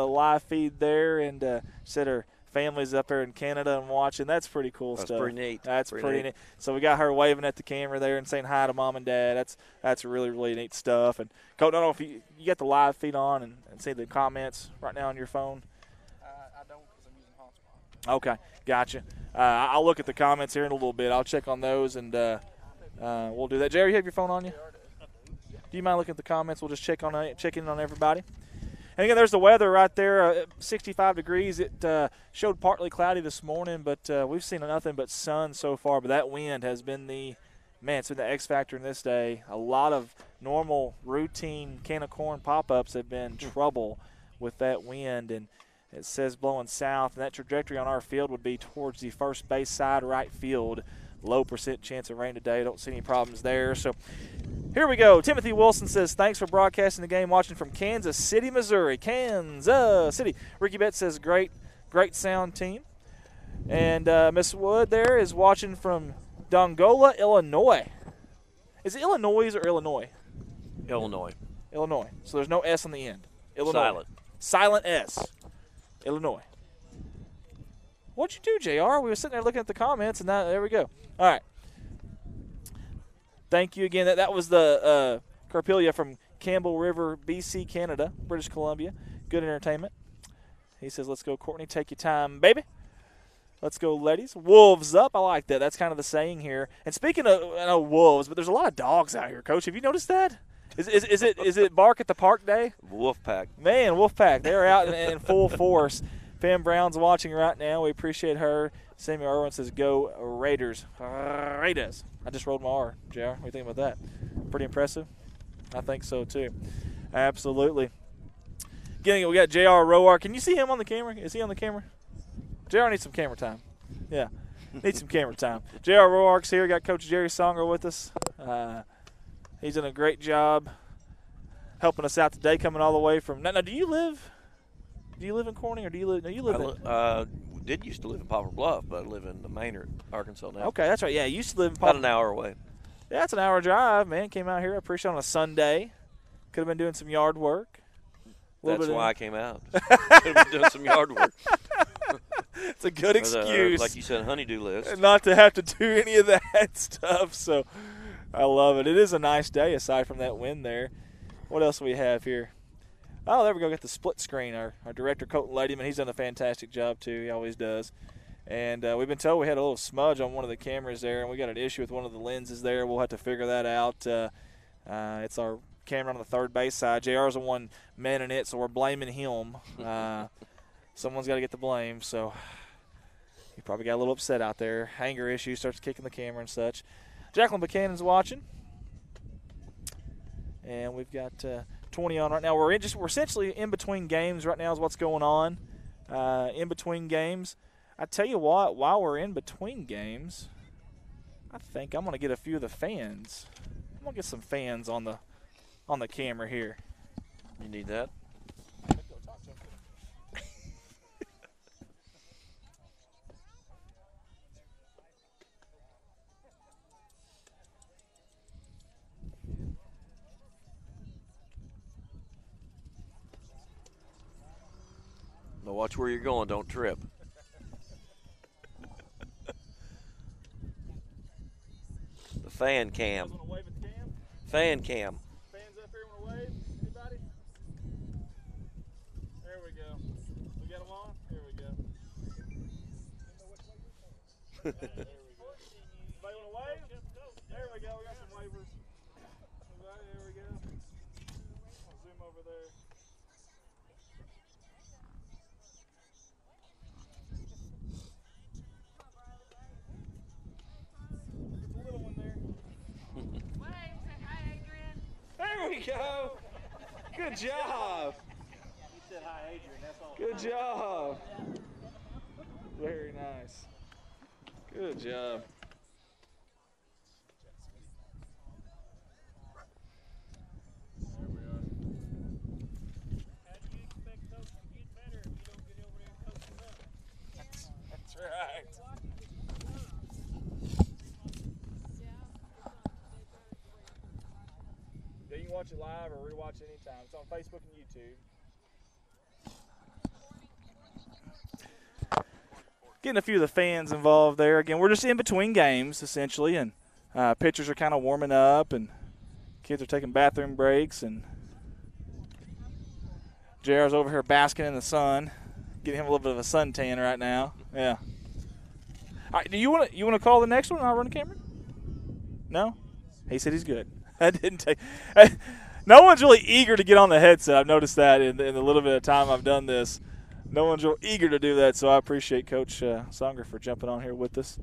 live feed there and said her family's up there in Canada and watching. That's pretty cool stuff. That's pretty neat. That's pretty neat. So we got her waving at the camera there and saying hi to Mom and Dad. That's really neat stuff. And Coach, I don't know if you got the live feed on and see the comments right now on your phone. I don't because I'm using hotspot. Okay, gotcha. I'll look at the comments here in a little bit. I'll check on those and we'll do that. Jerry, you have your phone on you? Do you mind looking at the comments? We'll just check in on everybody. And again, there's the weather right there, 65 degrees. It showed partly cloudy this morning, but we've seen nothing but sun so far. But that wind has been it's been the X factor in this day. A lot of normal, routine can of corn pop-ups have been trouble with that wind. And it says blowing south, and that trajectory on our field would be towards the first base side right field. Low % chance of rain today. Don't see any problems there. So here we go. Timothy Wilson says, thanks for broadcasting the game, watching from Kansas City, Missouri. Kansas City. Ricky Betts says, great sound team. And Miss Wood there is watching from Dongola, Illinois. Is it Illinois or Illinois? Illinois. Illinois. So there's no S on the end. Illinois. Silent. Silent S. Illinois. What'd you do, JR? We were sitting there looking at the comments, and there we go. All right. Thank you again. That was the Carpelia from Campbell River, BC, Canada, British Columbia. Good entertainment. He says, let's go, Courtney. Take your time, baby. Let's go, ladies. Wolves up. I like that. That's kind of the saying here. And speaking of, I know wolves, but there's a lot of dogs out here, Coach. Have you noticed that? Is it bark at the park day? Wolf pack. Man, wolf pack. They're out in full force. Pam Brown's watching right now. We appreciate her. Samuel Irwin says, go Raiders. Raiders. I just rolled my R, JR. What do you think about that? Pretty impressive? I think so, too. Absolutely. We got JR Roar. Can you see him on the camera? Is he on the camera? JR needs some camera time. Yeah, needs some camera time. JR Roark's here. Got Coach Jerry Songer with us. He's done a great job helping us out today, coming all the way from – now, do you live in Corning or do you live – no, you live in did used to live in Poplar Bluff, but I live in Maynard, Arkansas now. Okay, that's right. Yeah, you used to live in About an hour away. Yeah, it's an hour drive, man. Came out here, I appreciate, on a Sunday. Could have been doing some yard work. That's why I came out. Could have been doing some yard work. It's a good excuse. Like you said, honeydew list. Not to have to do any of that stuff, so I love it. It is a nice day aside from that wind there. What else do we have here? Oh, there we go. Got the split screen. Our director, Colton Ladyman, he's done a fantastic job too. He always does. And we've been told we had a little smudge on one of the cameras there, and we got an issue with one of the lenses there. We'll have to figure that out. It's our camera on the third base side. JR's the one manning it, so we're blaming him. Someone's got to get the blame, so he probably got a little upset out there. Anger issue, starts kicking the camera and such. Jacqueline Buchanan's watching. And we've got 20 on right now. We're essentially in between games right now is what's going on. In between games. I tell you what, while we're in between games, I think I'm going to get a few of the fans. I'm going to get some fans on the camera here. You need that? Now watch where you're going. Don't trip. The fan cam. Fan cam. Fans up here want to wave? Anybody? There we go. We got them on? Here we go. There we go. Anybody want to wave? There we go. We got some wavers. Everybody, there we go. I'll zoom over there. There's a little one there. There we go. Good job. You said hi, Adrian. That's all. Good job. Very nice. Good job. There we are. How do you expect coach to get better if you don't get over there and coach them up? That's right. Yeah, you can watch it live or rewatch it anytime. It's on Facebook and YouTube. Getting a few of the fans involved there. Again, we're just in between games, essentially, and pitchers are kind of warming up, and kids are taking bathroom breaks, and JR's over here basking in the sun, getting him a little bit of a suntan right now. Yeah. All right, do you want to call the next one and I'll run the camera? No? He said he's good. I didn't take. No one's really eager to get on the headset. I've noticed that in the little bit of time I've done this. No one's real eager to do that, so I appreciate Coach Songer for jumping on here with us.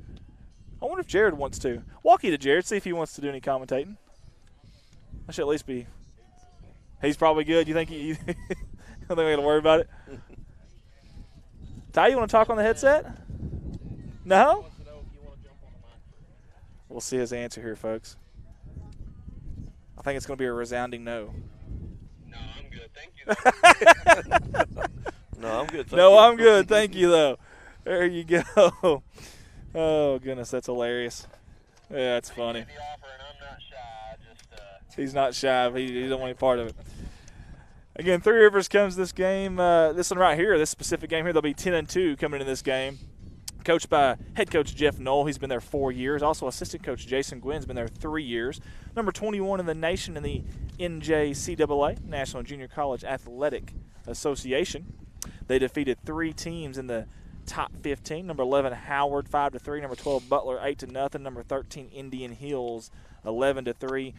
I wonder if Jared wants to. Walkie to Jared, see if he wants to do any commentating. I should at least be. He's probably good. You think you don't think we got to worry about it? Ty, you want to talk on the headset? No? We'll see his answer here, folks. I think it's going to be a resounding no. No, I'm good. Thank you. No, I'm good. I'm good. Thank you, though. There you go. Oh, goodness, that's hilarious. Yeah, that's funny. The offer, and I'm not shy. He's not shy. He don't want any part of it. Again, Three Rivers comes this game. This one right here, this specific game here, they'll be 10-2 coming into this game. Coached by head coach Jeff Knoll. He's been there 4 years. Also, assistant coach Jason Gwynn's been there 3 years. Number 21 in the nation in the NJCAA, National Junior College Athletic Association. They defeated 3 teams in the top 15. Number 11, Howard, 5-3. Number 12, Butler, 8-0. Number 13, Indian Hills, 11-3.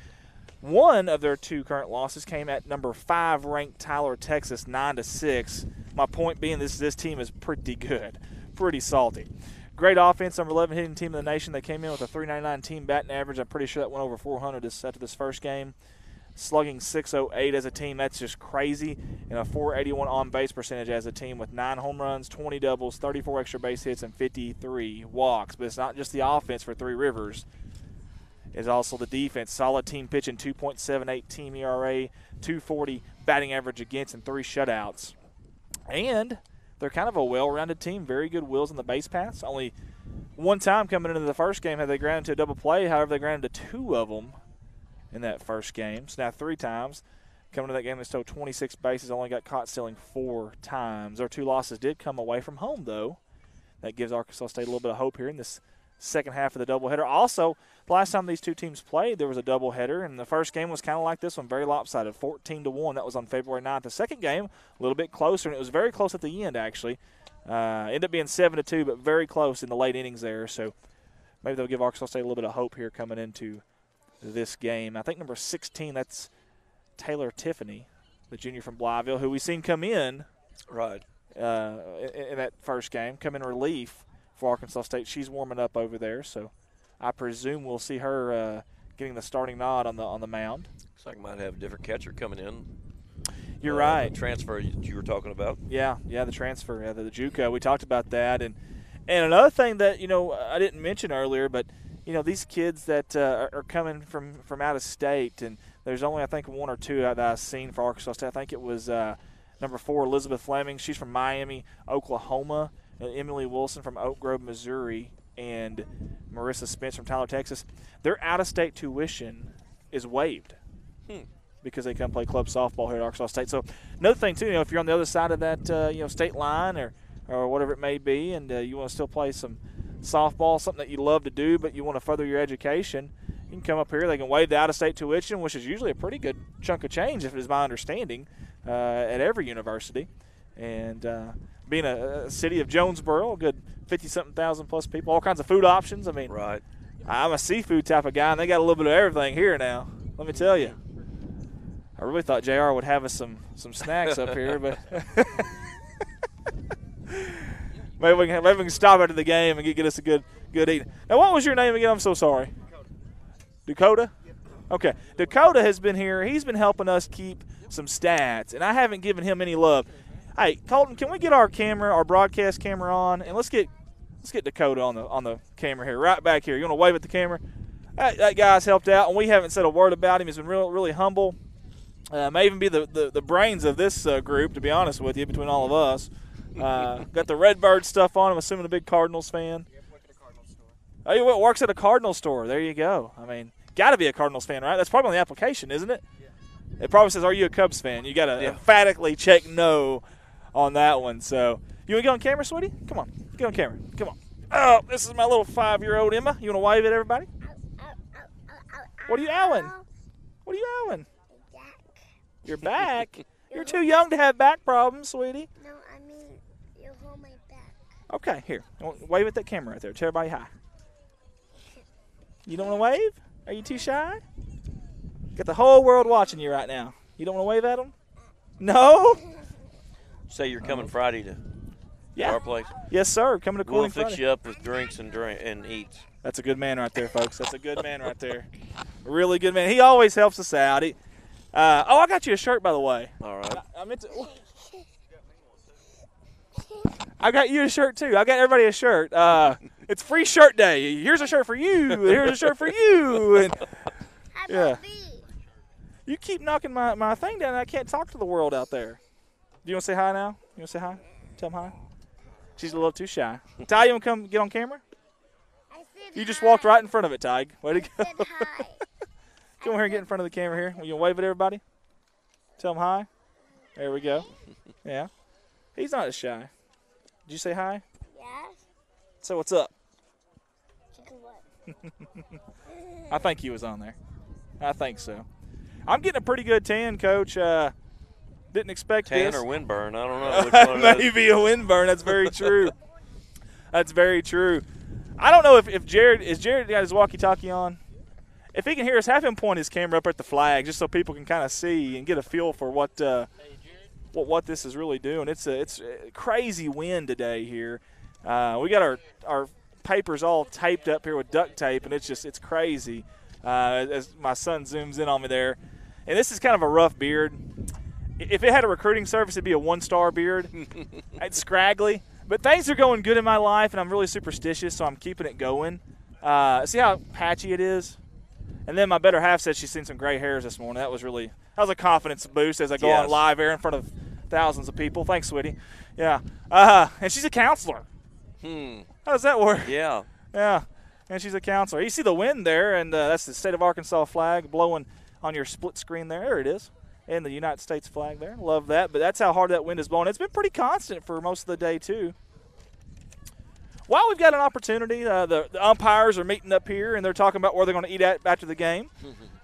One of their 2 current losses came at number 5 ranked Tyler, Texas, 9-6. My point being, this team is pretty good, pretty salty. Great offense, number 11 hitting team in the nation. They came in with a .399 team batting average. I'm pretty sure that went over 400 after this first game. Slugging .608 as a team, that's just crazy. And a .481 on-base percentage as a team with 9 home runs, 20 doubles, 34 extra base hits, and 53 walks. But it's not just the offense for Three Rivers. It's also the defense. Solid team pitching, 2.78 team ERA, 240 batting average against, and 3 shutouts. And they're kind of a well-rounded team, very good wheels on the base paths. Only one time coming into the first game had they grounded to a double play. However, they grounded to 2 of them in that first game. So now 3 times. Coming to that game, they stole 26 bases, only got caught stealing 4 times. Their 2 losses did come away from home, though. That gives Arkansas State a little bit of hope here in this second half of the doubleheader. Also, the last time these 2 teams played, there was a doubleheader, and the first game was kind of like this one, very lopsided, 14-1. That was on February 9th. The second game, a little bit closer, and it was very close at the end, actually. Ended up being 7-2, but very close in the late innings there. So maybe they'll give Arkansas State a little bit of hope here coming into this game. I think number 16, that's Taylor Tiffany, the junior from Blytheville, who we seen come in right in that first game, come in relief for Arkansas State. She's warming up over there, so I presume we'll see her getting the starting nod on the mound. Looks like might have a different catcher coming in. You're right. The transfer you were talking about. Yeah, the transfer, the JUCO. We talked about that, and another thing that I didn't mention earlier, but these kids that are coming from out of state, and there's only I think 1 or 2 that I've seen for Arkansas State. I think it was number 4, Elizabeth Fleming. She's from Miami, Oklahoma. And Emily Wilson from Oak Grove, Missouri, and Marissa Spence from Tyler, Texas. Their out-of-state tuition is waived because they come play club softball here at Arkansas State. So another thing, too, if you're on the other side of that state line or whatever it may be, and you want to still play some softball, something that you love to do, but you want to further your education, you can come up here. They can waive the out-of-state tuition, which is usually a pretty good chunk of change, if it is my understanding, at every university. And being a city of Jonesboro, a good 50-something thousand plus people, all kinds of food options. I mean, right. I'm a seafood type of guy, and they got a little bit of everything here now. Let me tell you. I really thought JR would have us some snacks up here, but maybe we can stop after the game and get us a good eating. Now, what was your name again? I'm so sorry. Dakota? Okay. Dakota has been here. He's been helping us keep some stats, and I haven't given him any love. Hey, Colton, can we get our broadcast camera on, and let's get Dakota on the camera here, right back here. You want to wave at the camera? That guy's helped out, and we haven't said a word about him. He's been really humble. May even be the brains of this group, to be honest with you, between all of us. Got the Redbird stuff on. I'm assuming a big Cardinals fan. Oh, you works at a Cardinals store. There you go. I mean, got to be a Cardinals fan, right? That's probably on the application, isn't it? Yeah. It probably says, "Are you a Cubs fan?" You got to emphatically check no on that one. So, you want to get on camera, sweetie? Come on. Get on camera. Come on. Oh, this is my little 5-year-old Emma. You want to wave at everybody? What are you owling? What are you owling? Your back? You're too young to have back problems, sweetie. No, I mean, you hold my back. Okay, here. Wave at that camera right there. Tell everybody hi. You don't want to wave? Are you too shy? Got the whole world watching you right now. You don't want to wave at them? No? Say you're coming Friday to our place. Yes, sir. Coming to We'll Corning Friday. fix you up with drinks and eats. That's a good man right there, folks. That's a good man right there. A really good man. He always helps us out. I got you a shirt, by the way. All right. I meant to. I got you a shirt, too. I got everybody a shirt. It's free shirt day. Here's a shirt for you. Here's a shirt for you. And, yeah. You keep knocking my thing down, and I can't talk to the world out there. Do you want to say hi now? You want to say hi? Tell them hi. She's a little too shy. Ty, you want to come get on camera? I said You just walked right in front of it, Ty. Way to go. I said hi. Come over here and get in front of the camera here. Will you wave at everybody? Tell them hi. There we go. Yeah. He's not as shy. Did you say hi? Yes. So what's up? Chicken what? I think he was on there. I think so. I'm getting a pretty good tan, Coach. Didn't expect Tan this. or windburn, I don't know which one it is. Maybe a windburn. That's very true. That's very true. I don't know if Jared got his walkie-talkie on. If he can hear us, have him point his camera up at the flag just so people can kind of see and get a feel for what this is really doing. It's a crazy wind today here. We got our papers all taped up here with duct tape, and it's crazy as my son zooms in on me there. And this is kind of a rough beard. If it had a recruiting service, it'd be a 1-star beard. It's scraggly. But things are going good in my life, and I'm really superstitious, so I'm keeping it going. See how patchy it is? And then my better half said she's seen some gray hairs this morning. That was a confidence boost as I go on live air in front of thousands of people. Thanks, sweetie. Yeah. And she's a counselor. How does that work? Yeah. Yeah. And she's a counselor. You see the wind there, and that's the state of Arkansas flag blowing on your split screen there. There it is. And the United States flag there. Love that. But that's how hard that wind is blowing. It's been pretty constant for most of the day, too. While we've got an opportunity, the umpires are meeting up here, and they're talking about where they're going to eat at after the game.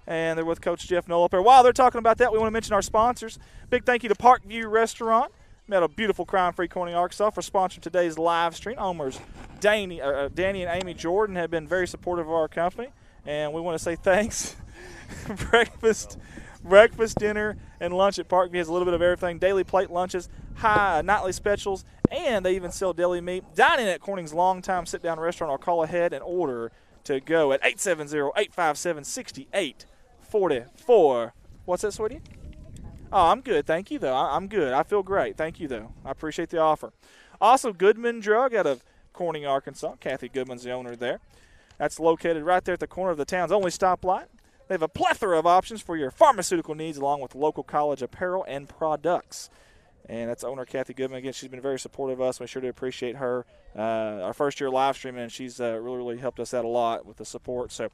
And they're with Coach Jeff Knoll up there. While they're talking about that, we want to mention our sponsors. Big thank you to Parkview Restaurant. We had a beautiful crime-free Corning, Arkansas for sponsoring today's live stream. Owners Danny and Amy Jordan have been very supportive of our company, and we want to say thanks. Breakfast, dinner, and lunch at Parkview has a little bit of everything. Daily plate lunches, nightly specials, and they even sell deli meat. Dine in at Corning's longtime sit-down restaurant or call ahead and order to go at 870-857-6844. What's that, sweetie? Oh, I'm good. Thank you, though. I'm good. I feel great. Thank you, though. I appreciate the offer. Also, Goodman Drug out of Corning, Arkansas. Kathy Goodman's the owner there. That's located right there at the corner of the town's only stoplight. They have a plethora of options for your pharmaceutical needs along with local college apparel and products. And that's owner Kathy Goodman. Again, she's been very supportive of us. We sure do appreciate her. Our first year live streaming, and she's really helped us out a lot with the support. So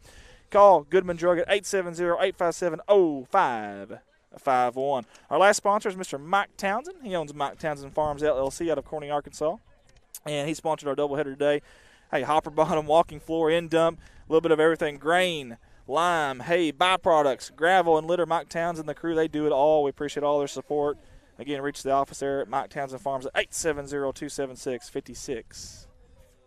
call Goodman Drug at 870-857-0551. Our last sponsor is Mr. Mike Townsend. He owns Mike Townsend Farms, LLC out of Corning, Arkansas. And he sponsored our doubleheader today. Hey, hopper bottom, walking floor, end dump, a little bit of everything, grain, lime, hay, byproducts, gravel, and litter. Mike Townsend and the crew, they do it all. We appreciate all their support. Again, reach the office there at Mike Townsend Farms at 870-276-5601.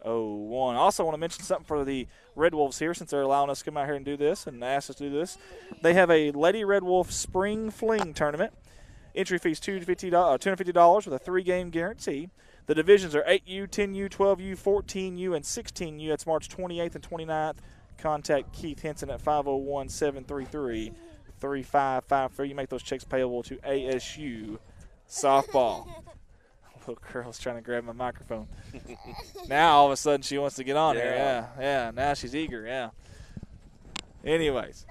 I also want to mention something for the Red Wolves here, since they're allowing us to come out here and do this and ask us to do this. They have a Lady Red Wolf Spring Fling Tournament. Entry fees $250 with a 3-game guarantee. The divisions are 8U, 10U, 12U, 14U, and 16U. That's March 28th and 29th. Contact Keith Henson at 501-733-3553. You make those checks payable to ASU Softball. Little girl's trying to grab my microphone. Now, all of a sudden, she wants to get on here. Yeah, now she's eager, yeah. Anyways.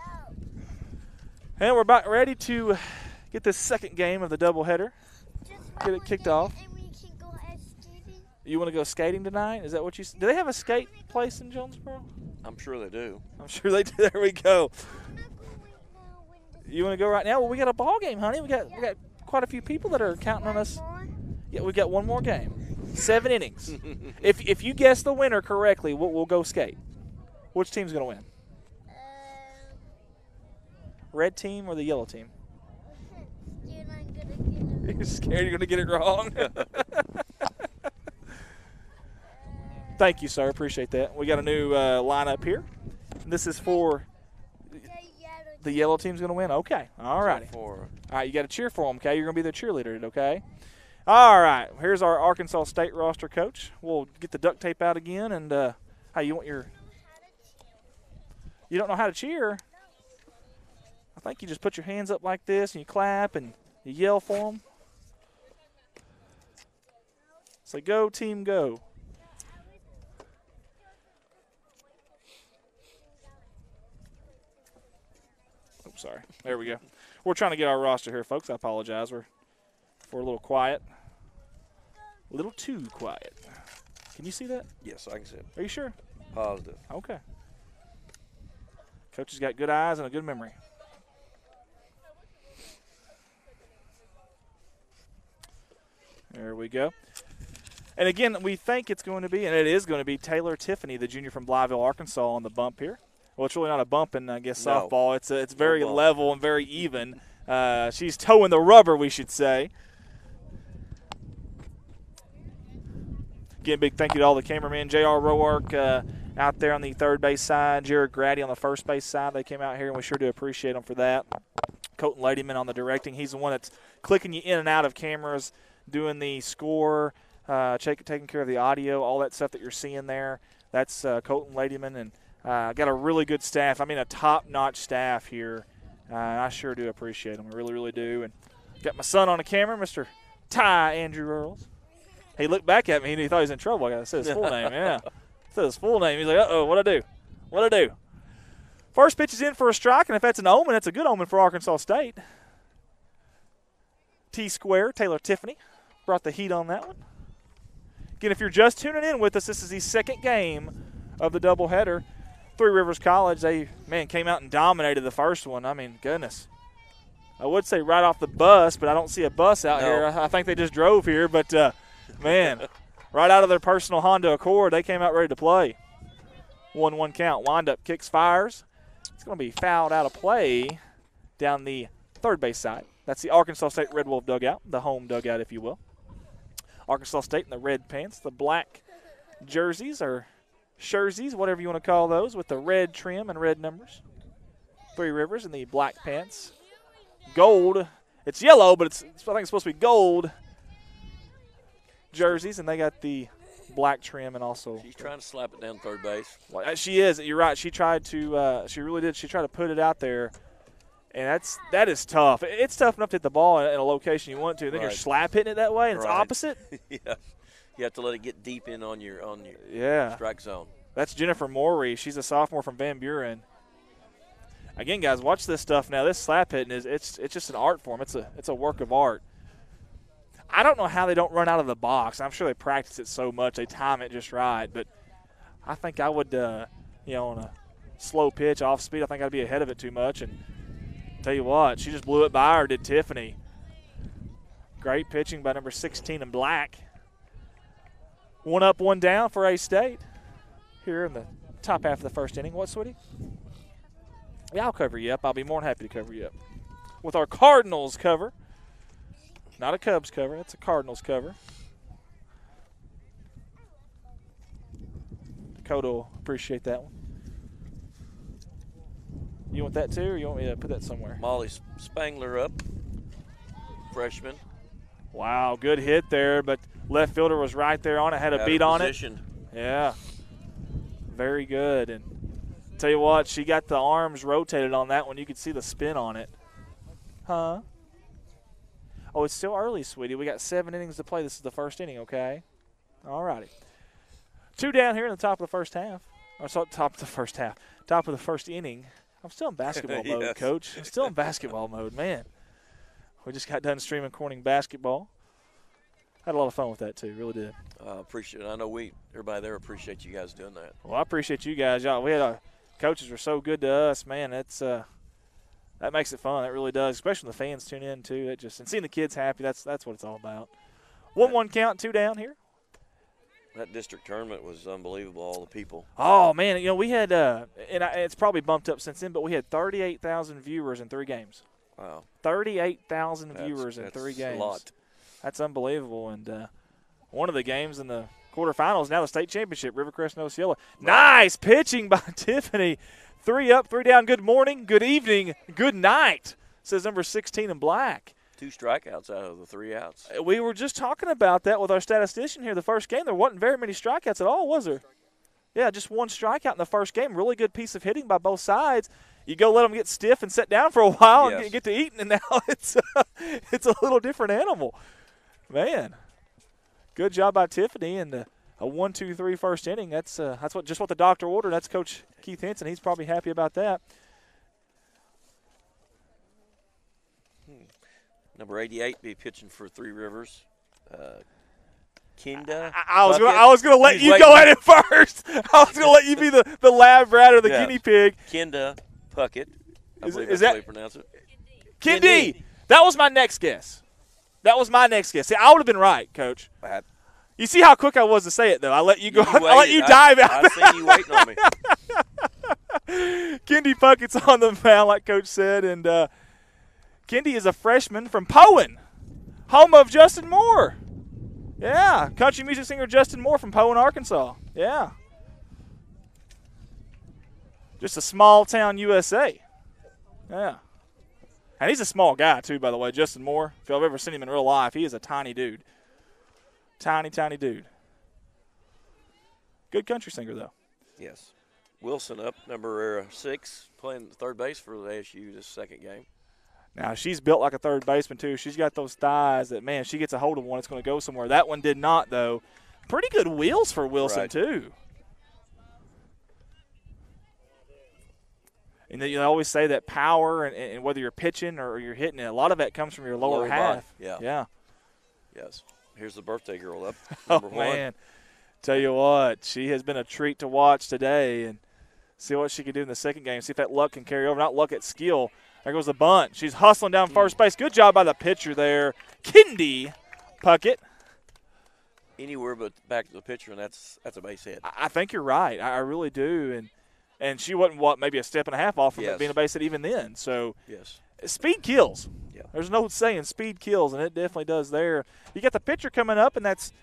And we're about ready to get this second game of the doubleheader. Get it kicked off. You want to go skating tonight? Is that what you – do they have a skate place in Jonesboro? I'm sure they do. I'm sure they do. There we go. You want to go right now? Well, we got a ball game, honey. We got quite a few people that are counting on us. Yeah, we got one more game. 7 innings. If you guess the winner correctly, we'll go skate. Which team's going to win? Red team or the yellow team? You're scared you're going to get it wrong? Thank you, sir. Appreciate that. We got a new lineup here. This is for the yellow team's going to win. Okay. All righty. All right, you got to cheer for them, okay? You're going to be the cheerleader, okay? All right. Here's our Arkansas State roster coach. We'll get the duct tape out again. And, hey, you want your – you don't know how to cheer? I think you just put your hands up like this and you clap and you yell for them. Say, go, team, go. Sorry. There we go. We're trying to get our roster here, folks. I apologize. We're a little quiet. A little too quiet. Can you see that? Yes, I can see it. Are you sure? Positive. Okay. Coach has got good eyes and a good memory. There we go. And again, we think it's going to be, and it is going to be, Taylor Tiffany, the junior from Blytheville, Arkansas, on the bump here. Well, it's really not a bump in, I guess, softball. It's very level and very even. She's towing the rubber, we should say. Again, big thank you to all the cameramen. J.R. Roark out there on the third base side. Jared Grady on the first base side. They came out here, and we sure do appreciate them for that. Colton Ladyman on the directing. He's the one that's clicking you in and out of cameras, doing the score, taking care of the audio, all that stuff that you're seeing there. That's Colton Ladyman, and got a really good staff. I mean, a top-notch staff here. I sure do appreciate them. I really, really do. And got my son on the camera, Mr. Ty Andrew Earls. He looked back at me and he thought he was in trouble. I got to say his full name, yeah. Said his full name. He's like, uh-oh, what'd I do? What'd I do? First pitch is in for a strike, and if that's an omen, that's a good omen for Arkansas State. T-Square, Taylor Tiffany, brought the heat on that one. Again, if you're just tuning in with us, this is the second game of the doubleheader. Three Rivers College, they, came out and dominated the first one. I mean, goodness. I would say right off the bus, but I don't see a bus out here. I think they just drove here, but, right out of their personal Honda Accord, they came out ready to play. 1-1 count. Windup kicks, fires. It's going to be fouled out of play down the third base side. That's the Arkansas State Red Wolf dugout, the home dugout, if you will. Arkansas State in the red pants, the black jerseys or jerseys, whatever you want to call those, with the red trim and red numbers. Three Rivers in the black pants. Gold. It's yellow, but I think it's supposed to be gold jerseys, and they got the black trim and also. She's trying to slap it down third base. Well, she is. You're right. She tried to. She really did. She tried to put it out there. And that is tough. It's tough enough to hit the ball in a location you want to. Then you're slap hitting it that way, and it's opposite. Yeah, you have to let it get deep in on your strike zone. That's Jennifer Morey. She's a sophomore from Van Buren. Again, guys, watch this stuff now. This slap hitting it's just an art form. It's a work of art. I don't know how they don't run out of the box. I'm sure they practice it so much they time it just right. But I think I would, on a slow pitch off speed, I think I'd be ahead of it too much. And tell you what, she just blew it by her, did Tiffany. Great pitching by number 16 in black. 1 up, 1 down for A-State here in the top half of the first inning. What, sweetie? Yeah, I'll cover you up. I'll be more than happy to cover you up. With our Cardinals cover. Not a Cubs cover. That's a Cardinals cover. Dakota will appreciate that one. You want that too, or you want me to put that somewhere? Molly Spangler up, freshman. Wow, good hit there, but left fielder was right there on it, had a beat on it. Yeah, very good. And tell you what, she got the arms rotated on that one. You could see the spin on it. Huh? Oh, it's still early, sweetie. We got 7 innings to play. This is the first inning, okay? All righty. 2 down here in the top of the first half. Or so, top of the first half. Top of the first inning. I'm still in basketball mode, Coach. I'm still in basketball mode, man. We just got done streaming Corning basketball. Had a lot of fun with that, too. Really did. Appreciate it. I know everybody there appreciate you guys doing that. Well, I appreciate you guys. Y'all, we had our coaches were so good to us, man. That's that makes it fun. It really does, especially when the fans tune in, too. And seeing the kids happy, that's what it's all about. 1-1 count, 2 down here. That district tournament was unbelievable, all the people. Oh, man. We had, it's probably bumped up since then, but we had 38,000 viewers in 3 games. Wow. 38,000 viewers in 3 games. That's a lot. That's unbelievable. And one of the games in the quarterfinals, now the state championship, Rivercrest and Osceola. Nice pitching by Tiffany. 3 up, 3 down. Good morning, good evening, good night, says number 16 in black. 2 strikeouts out of the 3 outs. We were just talking about that with our statistician here the first game. There wasn't very many strikeouts at all, was there? Yeah, just 1 strikeout in the first game. Really good piece of hitting by both sides. You go let them get stiff and sit down for a while and get to eating, and now it's a little different animal. Man, good job by Tiffany, and a 1-2-3 first inning. That's what the doctor ordered. That's Coach Keith Henson. He's probably happy about that. Number 88 be pitching for Three Rivers. Kinda. I was gonna let you go at it first. I was gonna let you be the lab rat or the guinea pig. Kinda Puckett. I believe is that's how you pronounce it. Kindy. That was my next guess. See, I would have been right, Coach. You see how quick I was to say it, though. I let you go. I let you dive out. I seen you waiting on me. Kindy Puckett's on the mound, like Coach said, and Kindy is a freshman from Poen, home of Justin Moore. Yeah, country music singer Justin Moore from Poen, Arkansas. Yeah. Just a small town USA. Yeah. And he's a small guy, too, by the way, Justin Moore. If y'all have ever seen him in real life, he is a tiny dude. Tiny, tiny dude. Good country singer, though. Yes. Wilson up, number 6, playing third base for the ASU this second game. Now, she's built like a third baseman, too. She's got those thighs that, man, she gets a hold of one, it's going to go somewhere. That one did not, though. Pretty good wheels for Wilson, too. And you always say that power and whether you're pitching or you're hitting it, a lot of that comes from your lower half. Body. Yeah. Yes. Here's the birthday girl up. Oh, Number one. man. Tell you what, she has been a treat to watch today and see what she can do in the second game. See if that luck can carry over. Not luck, at skill. There goes the bunt. She's hustling down first base. Good job by the pitcher there. Kendi Puckett. Anywhere but back to the pitcher, and that's a base hit. I think you're right. I really do. And she wasn't, maybe a step and a half off from it being a base hit even then. So yes, speed kills. Yeah. There's no saying speed kills, and it definitely does there. You got the pitcher coming up, and that's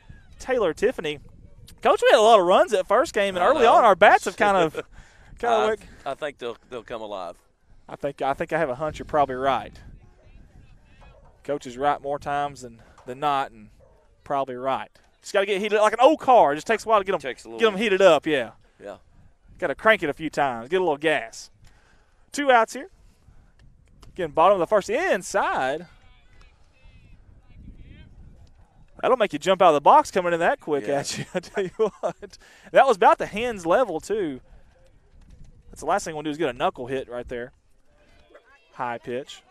Taylor Tiffany. Coach, we had a lot of runs that first game, and early on our bats have kind of I think they'll come alive. I think I have a hunch you're probably right. Coach is right more times than not, and probably right. Just got to get heated like an old car. It just takes a while to get them heated up. Yeah. Yeah. Got to crank it a few times. Get a little gas. 2 outs here. Getting bottom of the first inside. That'll make you jump out of the box coming in that quick at you. I tell you what. That was about the hands level, too. That's the last thing I want to do is get a knuckle hit right there. High pitch.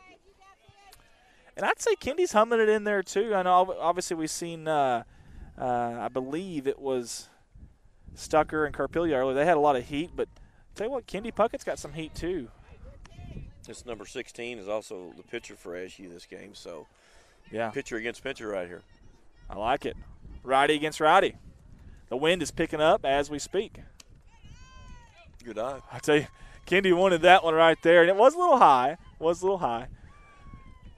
And I'd say Kendi's humming it in there, too. I know, obviously, we've seen, I believe it was Stucker and Carpilia earlier. They had a lot of heat, but tell you what, Kendi Puckett's got some heat, too. This number 16 is also the pitcher for SU this game, so yeah, pitcher against pitcher right here. I like it. Righty against righty. The wind is picking up as we speak. Good eye. I tell you, Kendi wanted that one right there, and it was a little high.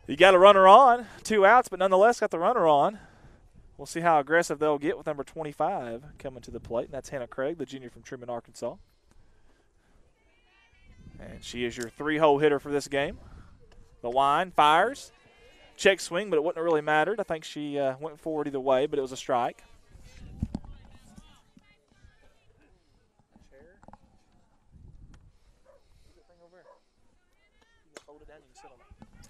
You got a runner on, 2 outs, but nonetheless got the runner on. We'll see how aggressive they'll get with number 25 coming to the plate, and that's Hannah Craig, the junior from Truman, Arkansas. And she is your 3-hole hitter for this game. The line fires. Check swing, but it wouldn't have really mattered. I think she went forward either way, but it was a strike.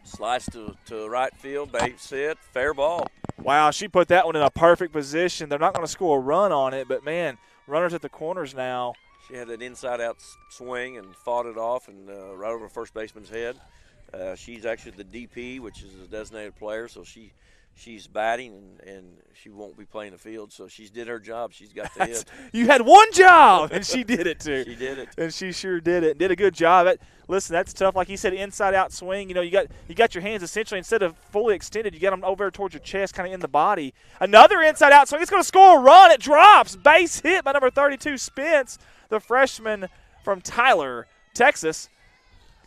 Slice to right field, base hit, fair ball. Wow, she put that one in a perfect position. They're not going to score a run on it, but, man, runners at the corners now. She had that inside-out swing and fought it off and right over the first baseman's head. She's actually the DP, which is a designated player, so she's batting and she won't be playing the field. So she's did her job. She's got the hit. You had one job, and she did it too. She did it, and she sure did it. Did a good job. Listen, that's tough. Like you said, inside-out swing. You know, you got your hands essentially instead of fully extended, you got them over towards your chest, kind of in the body. Another inside-out swing. It's going to score a run. It drops. Base hit by number 32, Spence, the freshman from Tyler, Texas.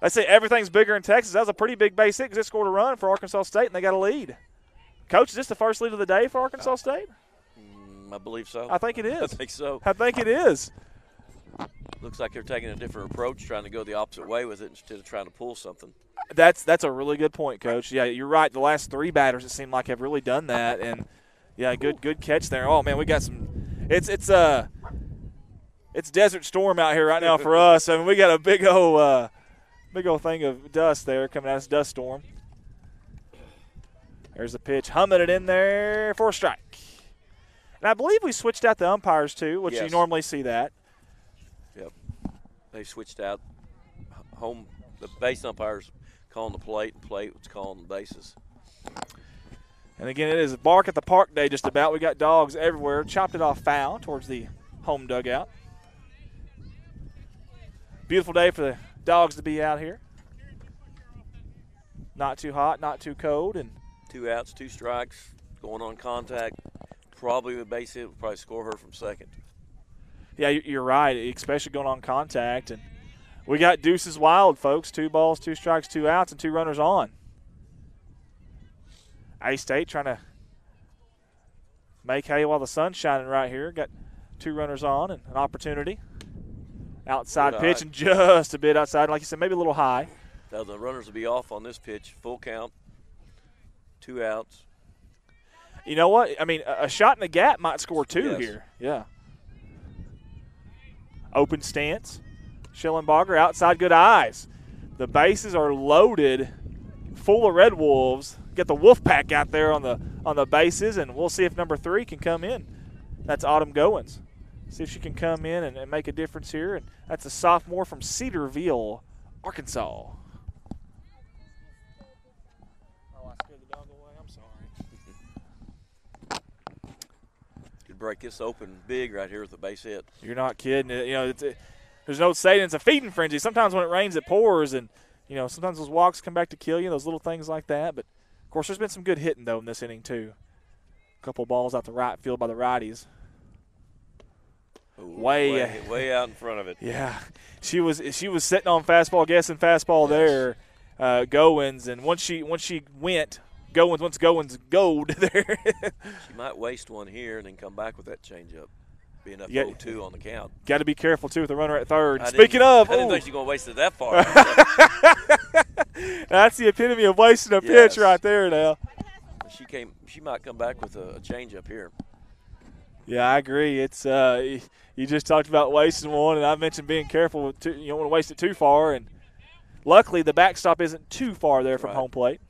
I say everything's bigger in Texas. That was a pretty big base hit because it scored a run for Arkansas State, and they got a lead. Coach, is this the first lead of the day for Arkansas State? I believe so. I think it is. I think so. I think it is. Looks like they're taking a different approach, trying to go the opposite way with it instead of trying to pull something. That's a really good point, Coach. Yeah, you're right. The last 3 batters, it seemed like, have really done that. And, yeah, good catch there. Oh, man, we got some – it's Desert Storm out here right now for us. I mean, we got a big old thing of dust there coming out. It's dust storm. There's the pitch. Humming it in there for a strike. And I believe we switched out the umpires, too, which you normally see that. Yep. They switched out the base umpires calling the plate, and plate was calling the bases. And, again, it is bark at the park day just about. We got dogs everywhere. Chopped it off foul towards the home dugout. Beautiful day for the dogs to be out here. Not too hot, not too cold. And 2 outs, 2 strikes, going on contact. Probably a base hit would probably score her from second. Yeah, you're right, especially going on contact. And we got deuces wild, folks. 2 balls, 2 strikes, 2 outs, and 2 runners on. A-State trying to make hay while the sun's shining right here. Got 2 runners on and an opportunity. Outside pitch and just a bit outside. Like you said, maybe a little high. Now the runners will be off on this pitch. Full count, 2 outs. You know what? I mean, a shot in the gap might score 2 here. Yeah. Open stance. Schellenbarger outside, good eyes. The bases are loaded, full of Red Wolves. Get the Wolf Pack out there on the bases, and we'll see if number 3 can come in. That's Autumn Goins. See if she can come in and make a difference here. And that's a sophomore from Cedarville, Arkansas. Oh, I scared the dog away. I'm sorry. Could break this open big right here with the base hit. You're not kidding. You know, there's no saying it's a feeding frenzy. Sometimes when it rains, it pours, and you know sometimes those walks come back to kill you. Those little things like that. But of course, there's been some good hitting though in this inning too. A couple balls out the right field by the righties. Ooh, way out in front of it. Yeah, she was sitting on fastball, guessing fastball there, Goins, and once she went, once Goins gold there. She might waste one here and then come back with that changeup. Be enough 0-2 on the count. Got to be careful too with the runner at third. I Speaking of, I didn't think she was going to waste it that far. That's the epitome of wasting a pitch right there now. She might come back with a changeup here. Yeah, I agree. It's you just talked about wasting one, and I mentioned being careful with you don't want to waste it too far. And luckily, the backstop isn't too far there from home plate.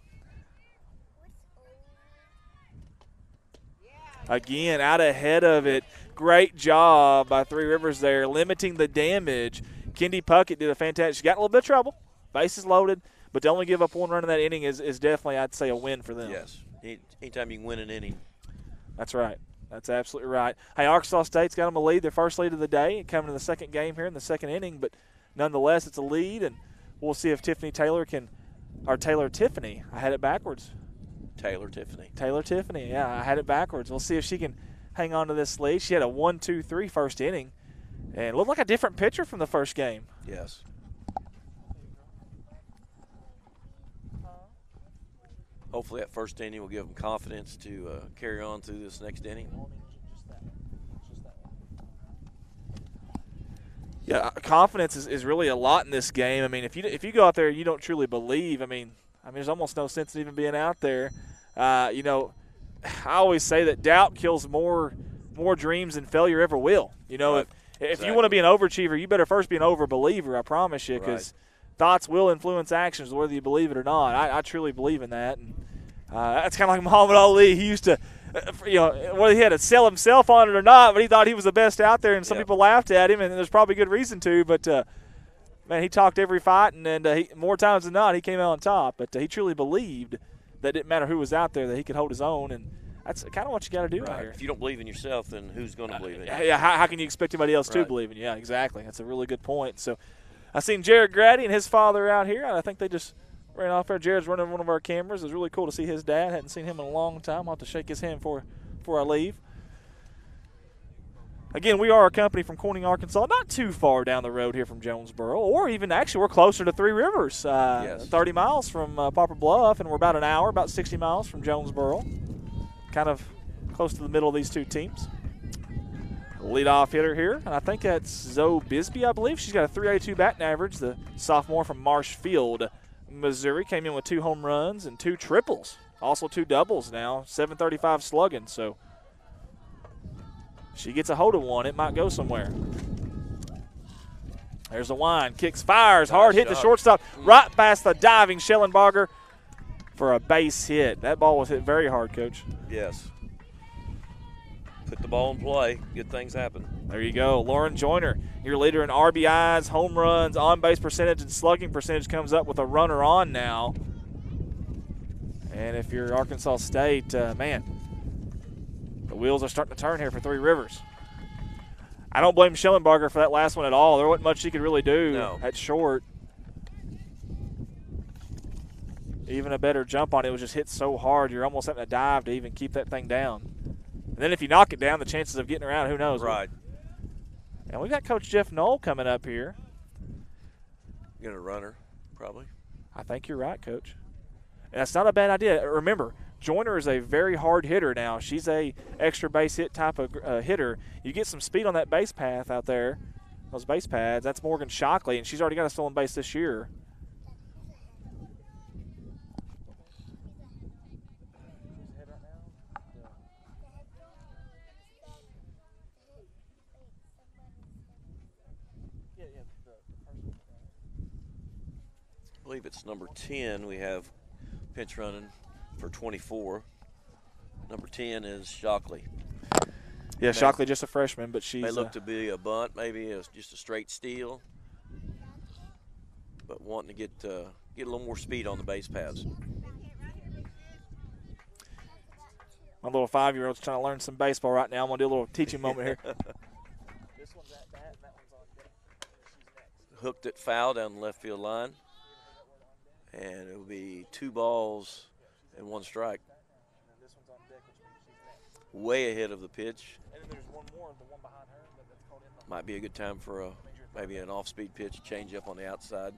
Again, out ahead of it. Great job by Three Rivers there, limiting the damage. Kendi Puckett did a fantastic. She got in a little bit of trouble. Bases loaded, but to only give up one run in that inning is definitely, I'd say, a win for them. Yes. Anytime you can win an inning. That's right. That's absolutely right. Hey, Arkansas State's got them a lead, their first lead of the day, coming in the second game here in the second inning. But nonetheless, it's a lead, and we'll see if Tiffany, I had it backwards. Taylor Tiffany, yeah, I had it backwards. We'll see if she can hang on to this lead. She had a 1-2-3 first inning, and looked like a different pitcher from the first game. Yes. Hopefully that first inning will give them confidence to carry on through this next inning. Yeah, confidence is really a lot in this game. I mean, if you go out there and you don't truly believe, I mean, there's almost no sense in even being out there. You know, I always say that doubt kills more dreams than failure ever will. You know, right. if you want to be an overachiever, you better first be an overbeliever, I promise you, because thoughts will influence actions whether you believe it or not. I truly believe in that. And that's kind of like Muhammad Ali. He used to, whether he had to sell himself on it or not, but he thought he was the best out there, and some people laughed at him, and there's probably good reason to. But, man, he talked every fight, and more times than not, he came out on top. But he truly believed that it didn't matter who was out there, that he could hold his own, and that's kind of what you got to do right here. If you don't believe in yourself, then who's going to believe in you? Yeah, how can you expect anybody else to believe in you? Yeah, exactly. That's a really good point. So I seen Jared Grady and his father out here, and I think they just ran off there. Jared's running one of our cameras. It was really cool to see his dad. Hadn't seen him in a long time. I'll have to shake his hand before I leave. Again, we are a company from Corning, Arkansas, not too far down the road here from Jonesboro, or even actually we're closer to Three Rivers, 30 miles from Poplar Bluff, and we're about an hour, about 60 miles from Jonesboro, kind of close to the middle of these two teams. Leadoff hitter here, and I think that's Zoe Bisbee, I believe. She's got a 382 batting average, the sophomore from Marshfield, Missouri. Came in with 2 home runs and 2 triples, also 2 doubles now, 735 slugging, so she gets a hold of one, it might go somewhere. There's a wind, kicks, fires, hard hit to shortstop, right past the diving Schellenbarger for a base hit. That ball was hit very hard, Coach. Yes. Put the ball in play, good things happen. There you go. Lauren Joyner, your leader in RBIs, home runs, on-base percentage, and slugging percentage, comes up with a runner on now. And if you're Arkansas State, man, the wheels are starting to turn here for Three Rivers. I don't blame Schellenbarger for that last one at all. There wasn't much she could really do at short. Even a better jump on it was just hit so hard, you're almost having to dive to even keep that thing down. And then if you knock it down, the chances of getting around, who knows? Right. And we've got Coach Jeff Knoll coming up here. Get a runner, probably. I think you're right, Coach. And that's not a bad idea. Remember, Joyner is a very hard hitter now. She's a extra base hit type of hitter. You get some speed on that base path out there, those base pads. That's Morgan Shockley, and she's already got a stolen base this year. I believe it's number 10 we have pinch running for 24. Number 10 is Shockley. Yeah, Shockley just a freshman, but she's may look to be a bunt, maybe it's just a straight steal. but wanting to get a little more speed on the base paths. My little 5-year-old's trying to learn some baseball right now. I'm going to do a little teaching moment here. This one's at bat, and that one's on deck. She's next. Hooked it foul down the left field line. And it will be 2 balls and 1 strike. And this one's on deck, which means she's next. Way ahead of the pitch. And then there's one more, the one behind her, but that's called in. Might be a good time for maybe an off-speed pitch, change up on the outside.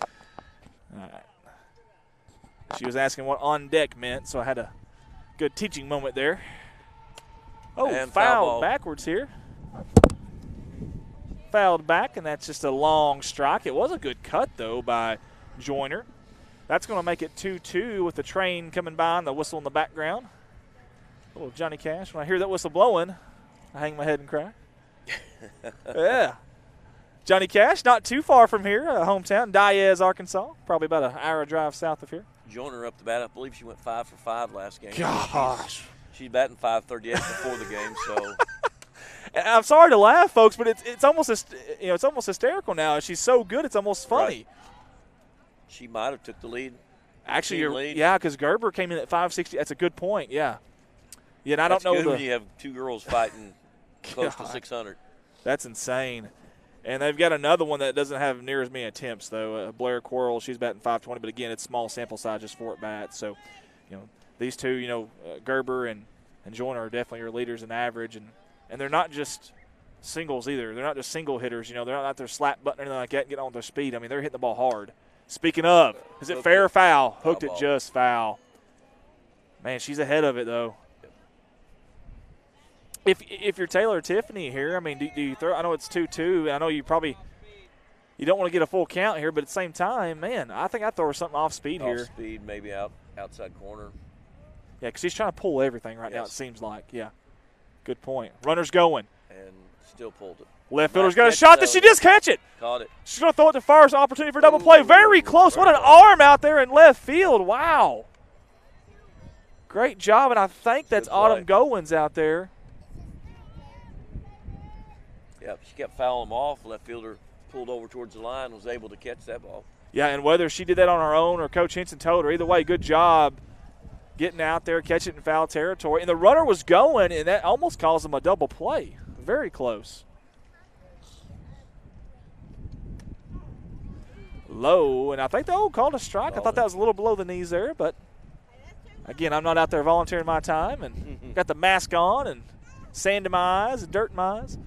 All right. She was asking what on deck meant, so I had a good teaching moment there. Oh, And fouled backwards here. Fouled back, and that's just a long strike. It was a good cut, though, by Joyner. That's going to make it 2-2 with the train coming by and the whistle in the background. Oh, Johnny Cash. When I hear that whistle blowing, I hang my head and cry. Yeah. Johnny Cash, not too far from here, hometown, Diaz, Arkansas. Probably about an hour drive south of here. Joyner up the bat. I believe she went 5 for 5 last game. Gosh. She's batting .538 before the game, so. And I'm sorry to laugh, folks, but it's almost it's almost hysterical now. She's so good, it's almost funny. Right. She might have took the lead. Actually, yeah, because Gerber came in at 560. That's a good point. Yeah. Yeah, and I don't know good when you have 2 girls fighting close to 600. That's insane. And they've got another one that doesn't have near as many attempts, though. Blair Quarrel, she's batting .520, but again, it's small sample size, just 4 at bats. So, these two, Gerber and Joyner are definitely your leaders in average, and they're not just singles either. They're not just single hitters. They're not out there slap button or anything like that and getting on with their speed. I mean, they're hitting the ball hard. Speaking of, is it fair or foul? Hooked it just foul. Man, she's ahead of it, though. If you're Taylor or Tiffany here, I mean, do you throw? I know it's 2-2. I know you don't want to get a full count here, but at the same time, man, I think I'd throw her something off speed here. Off speed, maybe outside corner. Yeah, because she's trying to pull everything right now, it seems like. Yeah, good point. Runner's going. And still pulled it. Left fielder's got a shot. Did she just catch it? Caught it. She's going to throw it to first. Opportunity for double play. Very close. What an arm out there in left field. Wow. Great job, and I think that's Autumn Goins out there. Yeah, she kept fouling them off. Left fielder pulled over towards the line, was able to catch that ball. Yeah, and whether she did that on her own or Coach Henson told her, either way, good job getting out there, catch it in foul territory. And the runner was going, and that almost caused them a double play. Very close. Low, and I think they called a strike. I thought that was a little below the knees there, but again, I'm not out there volunteering my time and got the mask on and sand in my eyes and dirt in my eyes.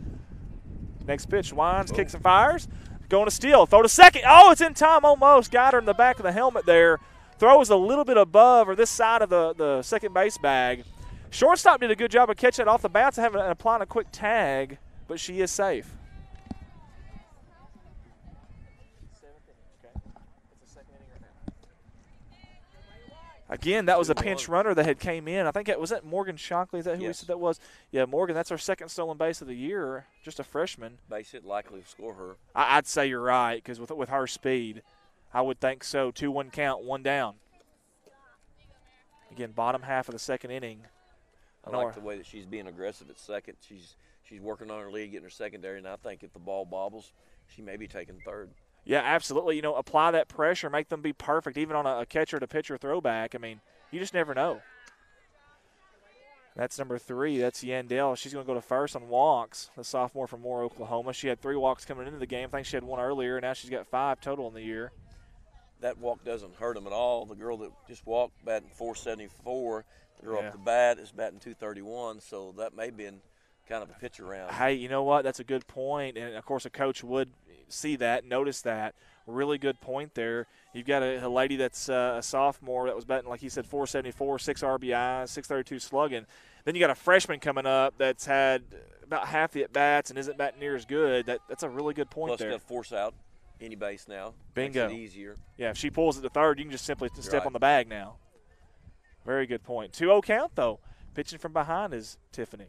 Next pitch, Wines kicks and fires. Going to steal, throw to second. Oh, it's in time almost. Got her in the back of the helmet there. Throw was a little bit above or this side of the second base bag. Shortstop did a good job of catching it off the bounce and applying a quick tag, but she is safe. Again, that was a pinch runner that had came in. I think was that Morgan Shockley? Is that who we said that was? Yeah, Morgan. That's our second stolen base of the year. Just a freshman. Base hit likely to score her. I'd say you're right because with her speed, I would think so. 2-1 count, 1 down. Again, bottom half of the second inning. I like the way that she's being aggressive at second. She's working on her lead, getting her secondary, and I think if the ball bobbles, she may be taking third. Yeah, absolutely. Apply that pressure, make them be perfect, even on a catcher-to-pitcher throwback. I mean, you just never know. That's number 3. That's Yandell. She's going to go to first on walks, the sophomore from Moore, Oklahoma. She had 3 walks coming into the game. I think she had 1 earlier. Now she's got 5 total in the year. That walk doesn't hurt them at all. The girl that just walked batting .474, the girl up the bat is batting .231, so that may have been kind of a pitch around. Hey, you know what? That's a good point. And, of course, a coach would see that, notice that. Really good point there. You've got a lady that's a sophomore that was batting, like he said, .474, 6 RBIs, .632 slugging. Then you got a freshman coming up that's had about half the at-bats and isn't batting near as good. That's a really good point. Plus there. Plus, got to force out any base now. Bingo. Makes it easier. Yeah, if she pulls it to third, you can just simply step on the bag now. Very good point. 2-0 count, though. Pitching from behind is Tiffany.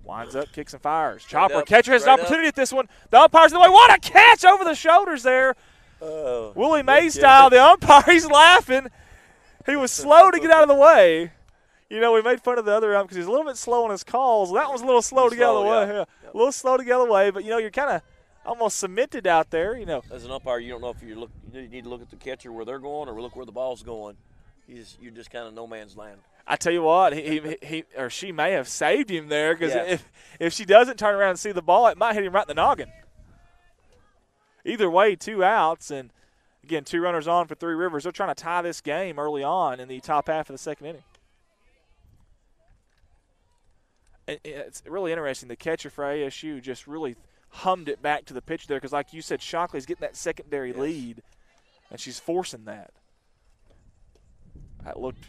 Winds up, kicks and fires. Chopper, catcher has an opportunity at this one. The umpire's in the way. What a catch over the shoulders there. Willie Mays style. The umpire, he's laughing. He was slow to get out of the way. We made fun of the other ump because he's a little bit slow on his calls. That one's a little slow to get out of the way. Yeah. A little slow to get out of the way, but, you're kind of almost cemented out there, you know. As an umpire, you don't know if you need to look at the catcher where they're going or look where the ball's going. You're just kind of no man's land. I tell you what, he or she may have saved him there because Yeah. if she doesn't turn around and see the ball, it might hit him right in the noggin. Either way, 2 outs, and again, 2 runners on for Three Rivers. They're trying to tie this game early on in the top half of the second inning. It's really interesting. The catcher for ASU just really hummed it back to the pitch there because, like you said, Shockley's getting that secondary lead, and she's forcing that. That looked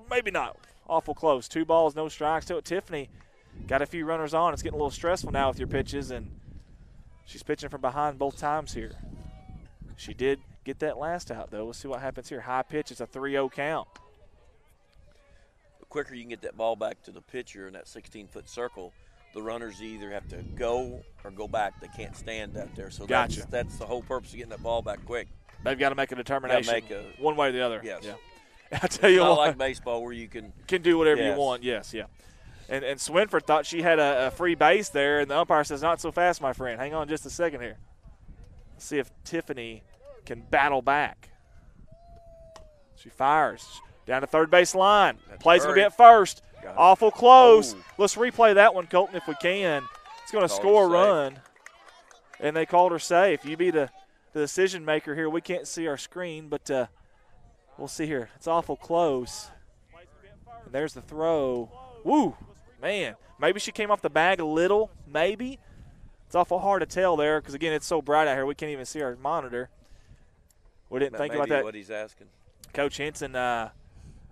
maybe not awful close. 2 balls, no strikes to it. Tiffany got a few runners on. It's getting a little stressful now with your pitches, and she's pitching from behind both times here. She did get that last out, though. We'll see what happens here. High pitch. It's a 3-0 count. The quicker you can get that ball back to the pitcher in that 16-foot circle, the runners either have to go or go back. They can't stand out there. So Gotcha. that's the whole purpose of getting that ball back quick. They've got to make a determination make one way or the other. Yes. Yeah. I tell you Not what. like baseball where you can do whatever you Yes. want. Yes, yeah. And Swinford thought she had a free base there, and the umpire says, not so fast, my friend. Hang on just a second here. Let's see if Tiffany can battle back. She fires. Down to third base line. Plays going to be at first. Awful close. Oh. Let's replay that one, Colton, if we can. It's going to Called score a her run. And they called her safe. You be the decision maker here. We can't see our screen, but we'll see here. It's awful close. And there's the throw. Woo, man. Maybe she came off the bag a little, maybe. It's awful hard to tell there because, again, it's so bright out here we can't even see our monitor. We didn't think about that. What he's asking. Coach Henson,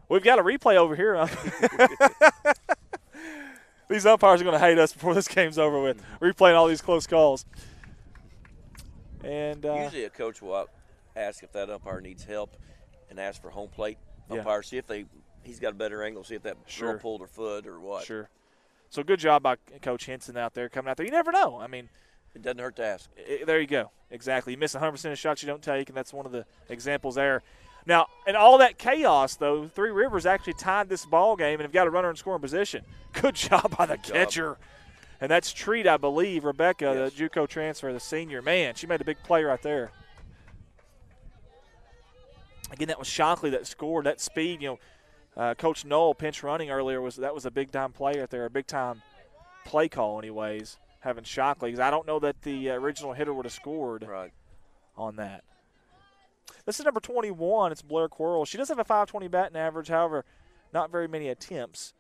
we've got a replay over here. These umpires are going to hate us before this game's over with, replaying all these close calls. And usually a coach will ask if that umpire needs help and ask for home plate umpire. See if he's got a better angle, see if that girl pulled her foot or what. Sure. So good job by Coach Henson out there, coming out there. You never know. I mean, it doesn't hurt to ask. There you go. Exactly. You miss 100% of shots you don't take, and that's one of the examples there. Now, in all that chaos, though, Three Rivers actually tied this ball game and have got a runner in scoring position. Good job by the catcher. And that's Treat, I believe, Rebecca, the JUCO transfer, the senior. Man, she made a big play right there. Again, that was Shockley that scored. That speed, Coach Knoll pinch running earlier was a big-time play right there, a big-time play call anyways, having Shockley. Because I don't know that the original hitter would have scored on that. This is number 21. It's Blair Quarles. She does have a .520 batting average, however, not very many attempts.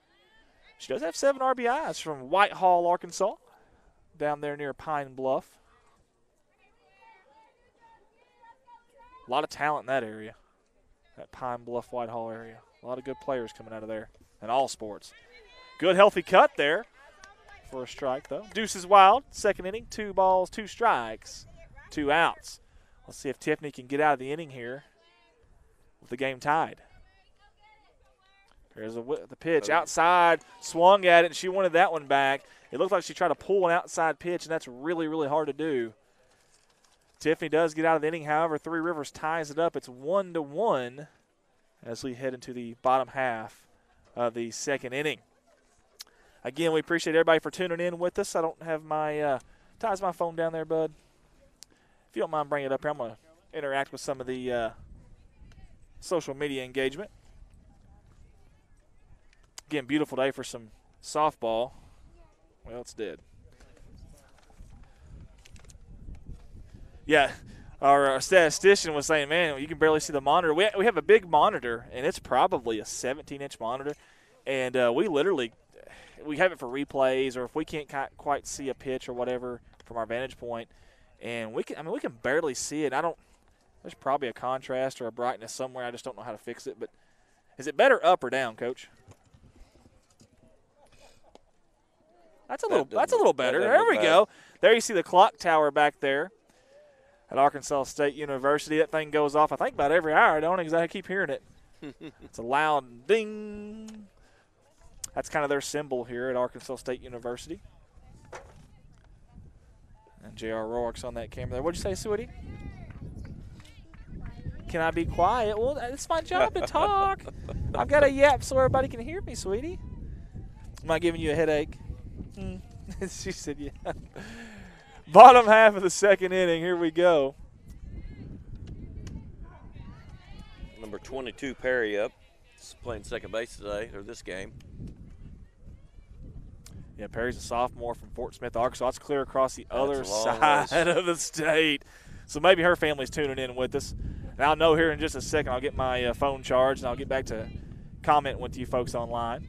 She does have 7 RBIs from Whitehall, Arkansas, down there near Pine Bluff. A lot of talent in that area, that Pine Bluff, Whitehall area. A lot of good players coming out of there in all sports. Good, healthy cut there for a strike, though. Deuce is wild. Second inning, 2 balls, 2 strikes, 2 outs. Let's see if Tiffany can get out of the inning here with the game tied. There's the pitch outside, swung at it, and she wanted that one back. It looked like she tried to pull an outside pitch, and that's really, really hard to do. Tiffany does get out of the inning, however, Three Rivers ties it up. It's 1-1 as we head into the bottom half of the second inning. Again, we appreciate everybody for tuning in with us. I don't have my Ty's my phone down there, bud. If you don't mind bringing it up here, I'm going to interact with some of the social media engagement. Again, beautiful day for some softball. Well, it's dead. Yeah, our statistician was saying, man, you can barely see the monitor. We have a big monitor, and it's probably a 17-inch monitor. And we have it for replays, or if we can't quite see a pitch or whatever from our vantage point, and we can barely see it. There's probably a contrast or a brightness somewhere. I just don't know how to fix it. But is it better up or down, Coach? That's a little better. There we go. There you see the clock tower back there at Arkansas State University. That thing goes off, I think, about every hour. I don't exactly keep hearing it. It's a loud ding. That's kind of their symbol here at Arkansas State University. And J.R. Rourke's on that camera there. What'd you say, sweetie? Can I be quiet? Well, it's my job to talk. I've got a yap so everybody can hear me, sweetie. Am I giving you a headache? She said, yeah. Bottom half of the second inning. Here we go. Number 22, Perry, up. He's playing second base today, or this game. Yeah, Perry's a sophomore from Fort Smith, Arkansas. It's clear across the other a long side ways. of the state. So maybe her family's tuning in with us. And I'll know here in just a second. I'll get my phone charged, and I'll get back to comment with you folks online.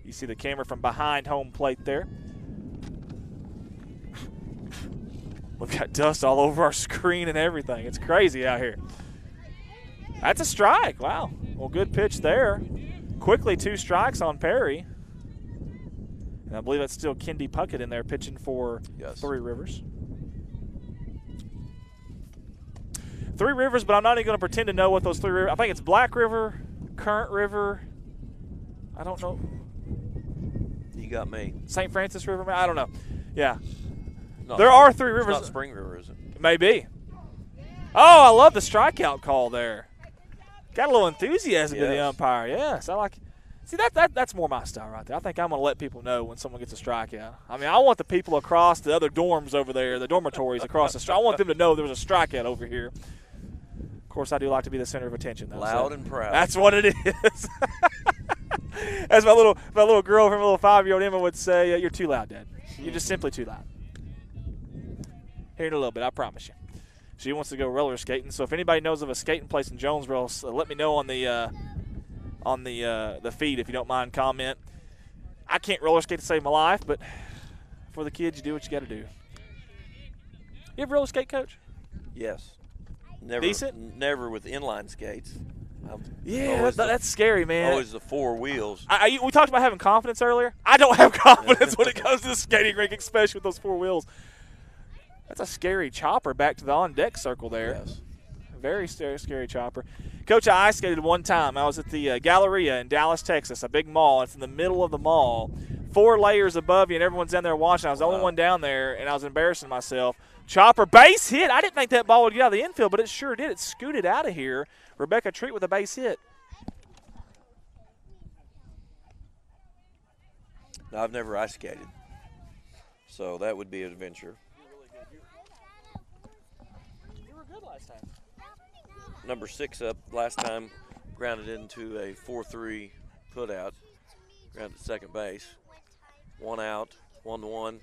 You see the camera from behind home plate there. We've got dust all over our screen and everything. It's crazy out here. That's a strike. Wow. Well, good pitch there. Quickly 2 strikes on Perry. And I believe that's still Kendi Puckett in there pitching for Three Rivers. Three Rivers, but I'm not even going to pretend to know what those 3 rivers. I think it's Black River, Current River. I don't know. You got me. St. Francis River. I don't know. Yeah. No, there are 3 rivers. It's not Spring River, is it? Maybe. Oh, I love the strikeout call there. Got a little enthusiasm to the umpire. Yes, I like. See, that's more my style right there. I think I'm going to let people know when someone gets a strikeout. I mean, I want the people across the other dorms over there, the dormitories across the street. I want them to know there was a strikeout over here. Of course, I do like to be the center of attention, though. Loud and proud. That's what it is. As my little girl from a little 5-year-old Emma would say, "You're too loud, Dad. You're just simply too loud." Here in a little bit, I promise you. She wants to go roller skating. So if anybody knows of a skating place in Jonesboro, let me know on the feed if you don't mind. Comment. I can't roller skate to save my life, but for the kids, you do what you got to do. You ever roller skate, Coach? Yes. Never, decent? Never with inline skates. Yeah, that's scary, man. Always the 4 wheels. We talked about having confidence earlier. I don't have confidence when it comes to the skating rink, especially with those 4 wheels. That's a scary chopper back to the on-deck circle there. Yes. Very scary chopper. Coach, I ice skated one time. I was at the Galleria in Dallas, Texas, a big mall. It's in the middle of the mall. 4 layers above you, and everyone's down there watching. I was the only one down there, and I was embarrassing myself. Chopper, base hit. I didn't think that ball would get out of the infield, but it sure did. It scooted out of here. Rebecca Treat with a base hit. No, I've never ice skated, so that would be an adventure. You were good last time. Number 6 up last time, grounded into a 4-3 putout, grounded at second base. 1 out, 1-1.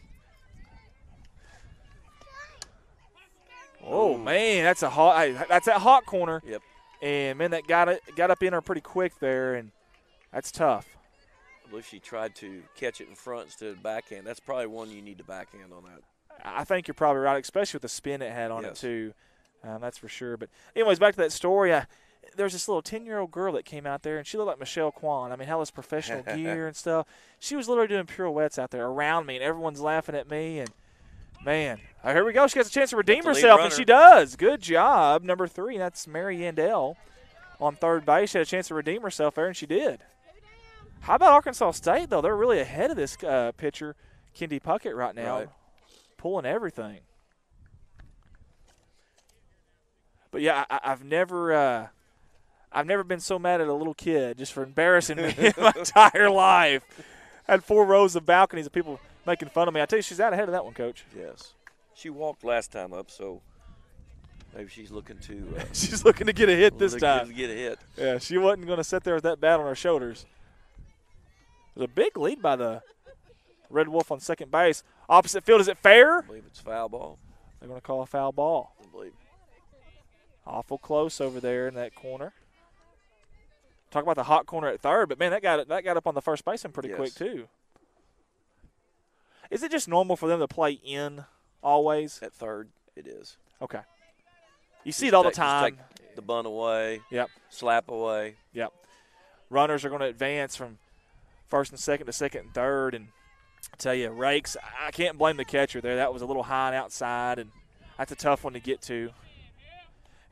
Oh man, that's that hot corner. Yep. And man, that got up in her pretty quick there, and that's tough. I believe she tried to catch it in front instead of backhand. That's probably one you need to backhand on that. I think you're probably right, especially with the spin it had on it too. That's for sure. But anyways, back to that story. There was this little 10-year-old girl that came out there, and she looked like Michelle Kwan. I mean, how this professional gear and stuff. She was literally doing pirouettes out there around me, and everyone's laughing at me. And, man, here we go. She gets a chance to redeem herself, and she does. Good job. Number 3, that's Mary Yandell on third base. She had a chance to redeem herself there, and she did. How about Arkansas State, though? They're really ahead of this pitcher, Kendi Puckett, right now, pulling everything. But, yeah, I've never been so mad at a little kid just for embarrassing me in my entire life. I had 4 rows of balconies of people making fun of me. I tell you, she's out ahead of that one, Coach. Yes. She walked last time up, so maybe she's looking to she's looking to get a hit this time. Get a hit. Yeah, she wasn't going to sit there with that bat on her shoulders. There's a big lead by the Red Wolf on second base. Opposite field, is it fair? I believe it's foul ball. They're going to call a foul ball. I believe. Awful close over there in that corner. Talk about the hot corner at third, but man, that got up on the first baseman pretty quick too. Is it just normal for them to play in always? At third, it is. Okay. You see it all the time. Just take the bunt away. Yep. Slap away. Yep. Runners are going to advance from first and second to second and third, and I tell you, rakes. I can't blame the catcher there. That was a little high and outside, and that's a tough one to get to.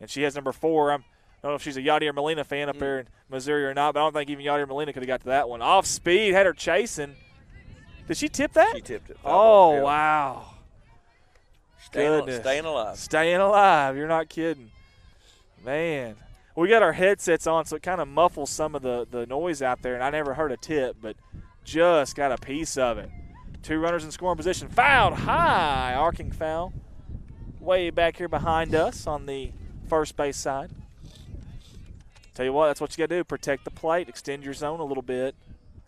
And she has number 4. I don't know if she's a Yadier Molina fan up there in Missouri or not, but I don't think even Yadier Molina could have got to that one. Off speed, had her chasing. Did she tip that? She tipped it. Oh, wow. Staying alive. Staying alive. You're not kidding. Man. We got our headsets on, so it kind of muffles some of the noise out there, and I never heard a tip, but just got a piece of it. 2 runners in scoring position. Fouled high, arcing foul. Way back here behind us on the first base side. Tell you what, that's what you got to do. Protect the plate, extend your zone a little bit.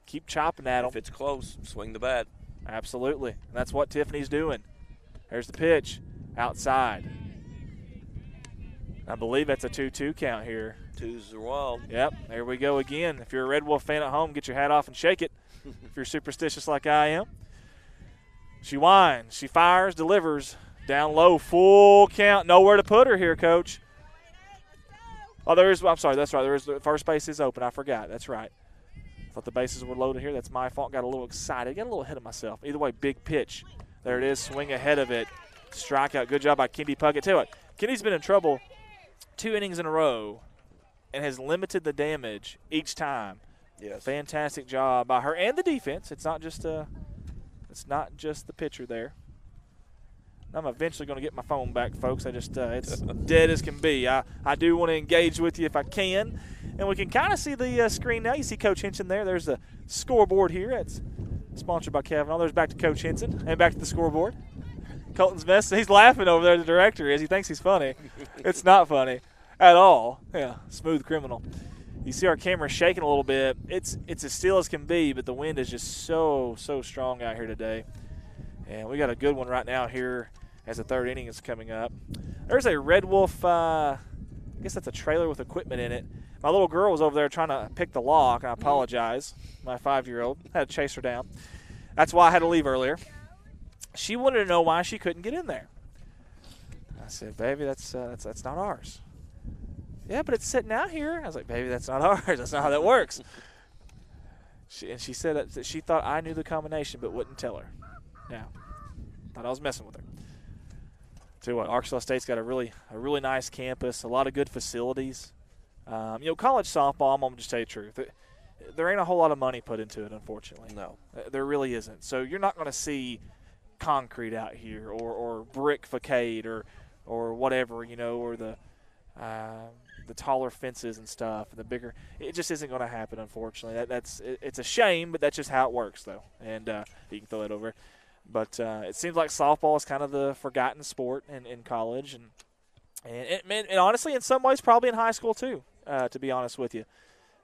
Keep chopping at them. If it's close, swing the bat. Absolutely. And that's what Tiffany's doing. There's the pitch outside. I believe that's a 2-2 count here. 2s are wild. Yep, there we go again. If you're a Red Wolf fan at home, get your hat off and shake it. If you're superstitious like I am. She winds, she fires, delivers. Down low, full count. Nowhere to put her here, Coach. Oh, I'm sorry, that's right. The first base is open. I forgot. That's right. Thought the bases were loaded here. That's my fault. Got a little excited. Got a little ahead of myself. Either way, big pitch. There it is. Swing ahead of it. Strikeout. Good job by Kendi Puckett. Tell you what, Kendi's been in trouble 2 innings in a row and has limited the damage each time. Yes. Fantastic job by her and the defense. It's not just the pitcher there. I'm eventually going to get my phone back, folks. It's dead as can be. I do want to engage with you if I can. And we can kind of see the screen now. You see Coach Henson there. There's the scoreboard here. It's sponsored by Kavanaugh. There's back to Coach Henson and back to the scoreboard. Colton's messing. He's laughing over there. The director is. He thinks he's funny. It's not funny at all. Yeah, smooth criminal. You see our camera shaking a little bit. It's as still as can be, but the wind is just so strong out here today. And we got a good one right now here as the 3rd inning is coming up. There's a Red Wolf, I guess that's a trailer with equipment in it. My little girl was over there trying to pick the lock, and I apologize. My 5-year-old. Had to chase her down. That's why I had to leave earlier. She wanted to know why she couldn't get in there. I said, baby, that's not ours. Yeah, but it's sitting out here. I was like, baby, that's not ours. That's not how that works. She said that she thought I knew the combination but wouldn't tell her. Yeah, thought I was messing with her. Tell you what, Arkansas State's got a really nice campus, a lot of good facilities. College softball, I'm going to just tell you the truth. There ain't a whole lot of money put into it, unfortunately. No. There really isn't. So you're not going to see concrete out here or brick facade or whatever, or the taller fences and stuff, and the bigger. It just isn't going to happen, unfortunately. It's a shame, but that's just how it works, though. And you can throw that over. But it seems like softball is kind of the forgotten sport in college, and honestly, in some ways, probably in high school too. To be honest with you,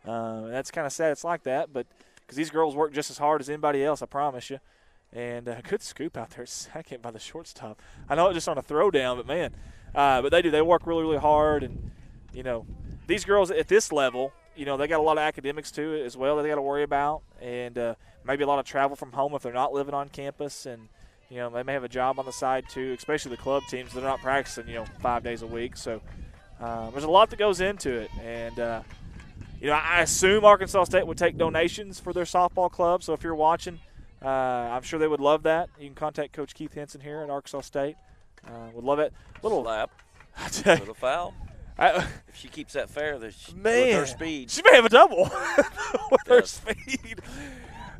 and that's kind of sad. It's like that, but because these girls work just as hard as anybody else, I promise you. And good scoop out there, second by the shortstop. I know it's just on a throwdown, but man, but they do. They work really hard, and these girls at this level, they got a lot of academics too as well that they got to worry about, and maybe a lot of travel from home if they're not living on campus, and they may have a job on the side too, especially the club teams. They're not practicing 5 days a week, so there's a lot that goes into it. And I assume Arkansas State would take donations for their softball club. So if you're watching, I'm sure they would love that. You can contact Coach Keith Henson here at Arkansas State. Would love it. Little slap, little foul. If she keeps that fair, with her speed, she may have a double with her speed.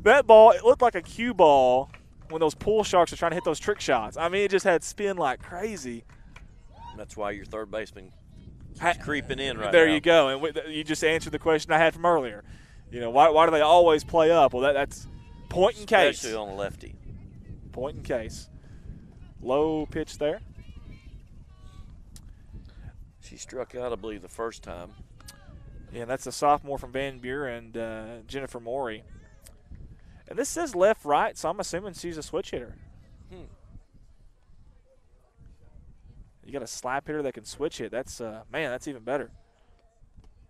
That ball, it looked like a cue ball when those pool sharks are trying to hit those trick shots. I mean, it just had spin like crazy. That's why your third baseman keeps creeping in right there now. You go. And you just answered the question I had from earlier. Why do they always play up? Well, that's point in case. Especially on a lefty. Point in case. Low pitch there. She struck out, I believe, the first time. Yeah, that's a sophomore from Van Buren and Jennifer Morey. And this says left-right, so I'm assuming she's a switch hitter. You got a slap hitter that can switch hit. That's that's even better.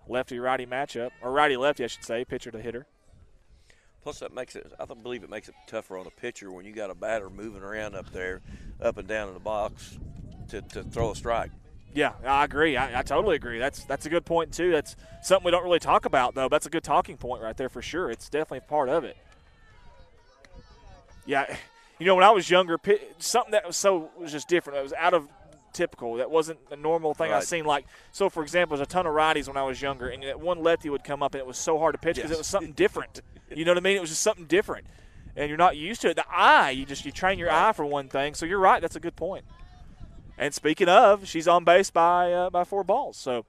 Lefty-righty matchup, or righty-lefty, I should say, pitcher to hitter. Plus, that makes it. I believe it makes it tougher on a pitcher when you got a batter moving around up there, up and down in the box to throw a strike. Yeah, I agree. I totally agree. That's a good point too. That's something we don't really talk about though. That's a good talking point right there for sure. It's definitely a part of it. Yeah, when I was younger, something that was just different. It was out of typical. That wasn't a normal thing I've seen. Like, so for example, there's a ton of righties when I was younger, and that one lefty would come up, and it was so hard to pitch because it was something different. You know what I mean? It was just something different, and you're not used to it. The eye, you train your eye for one thing. So you're right. That's a good point. And speaking of, she's on base by 4 balls. So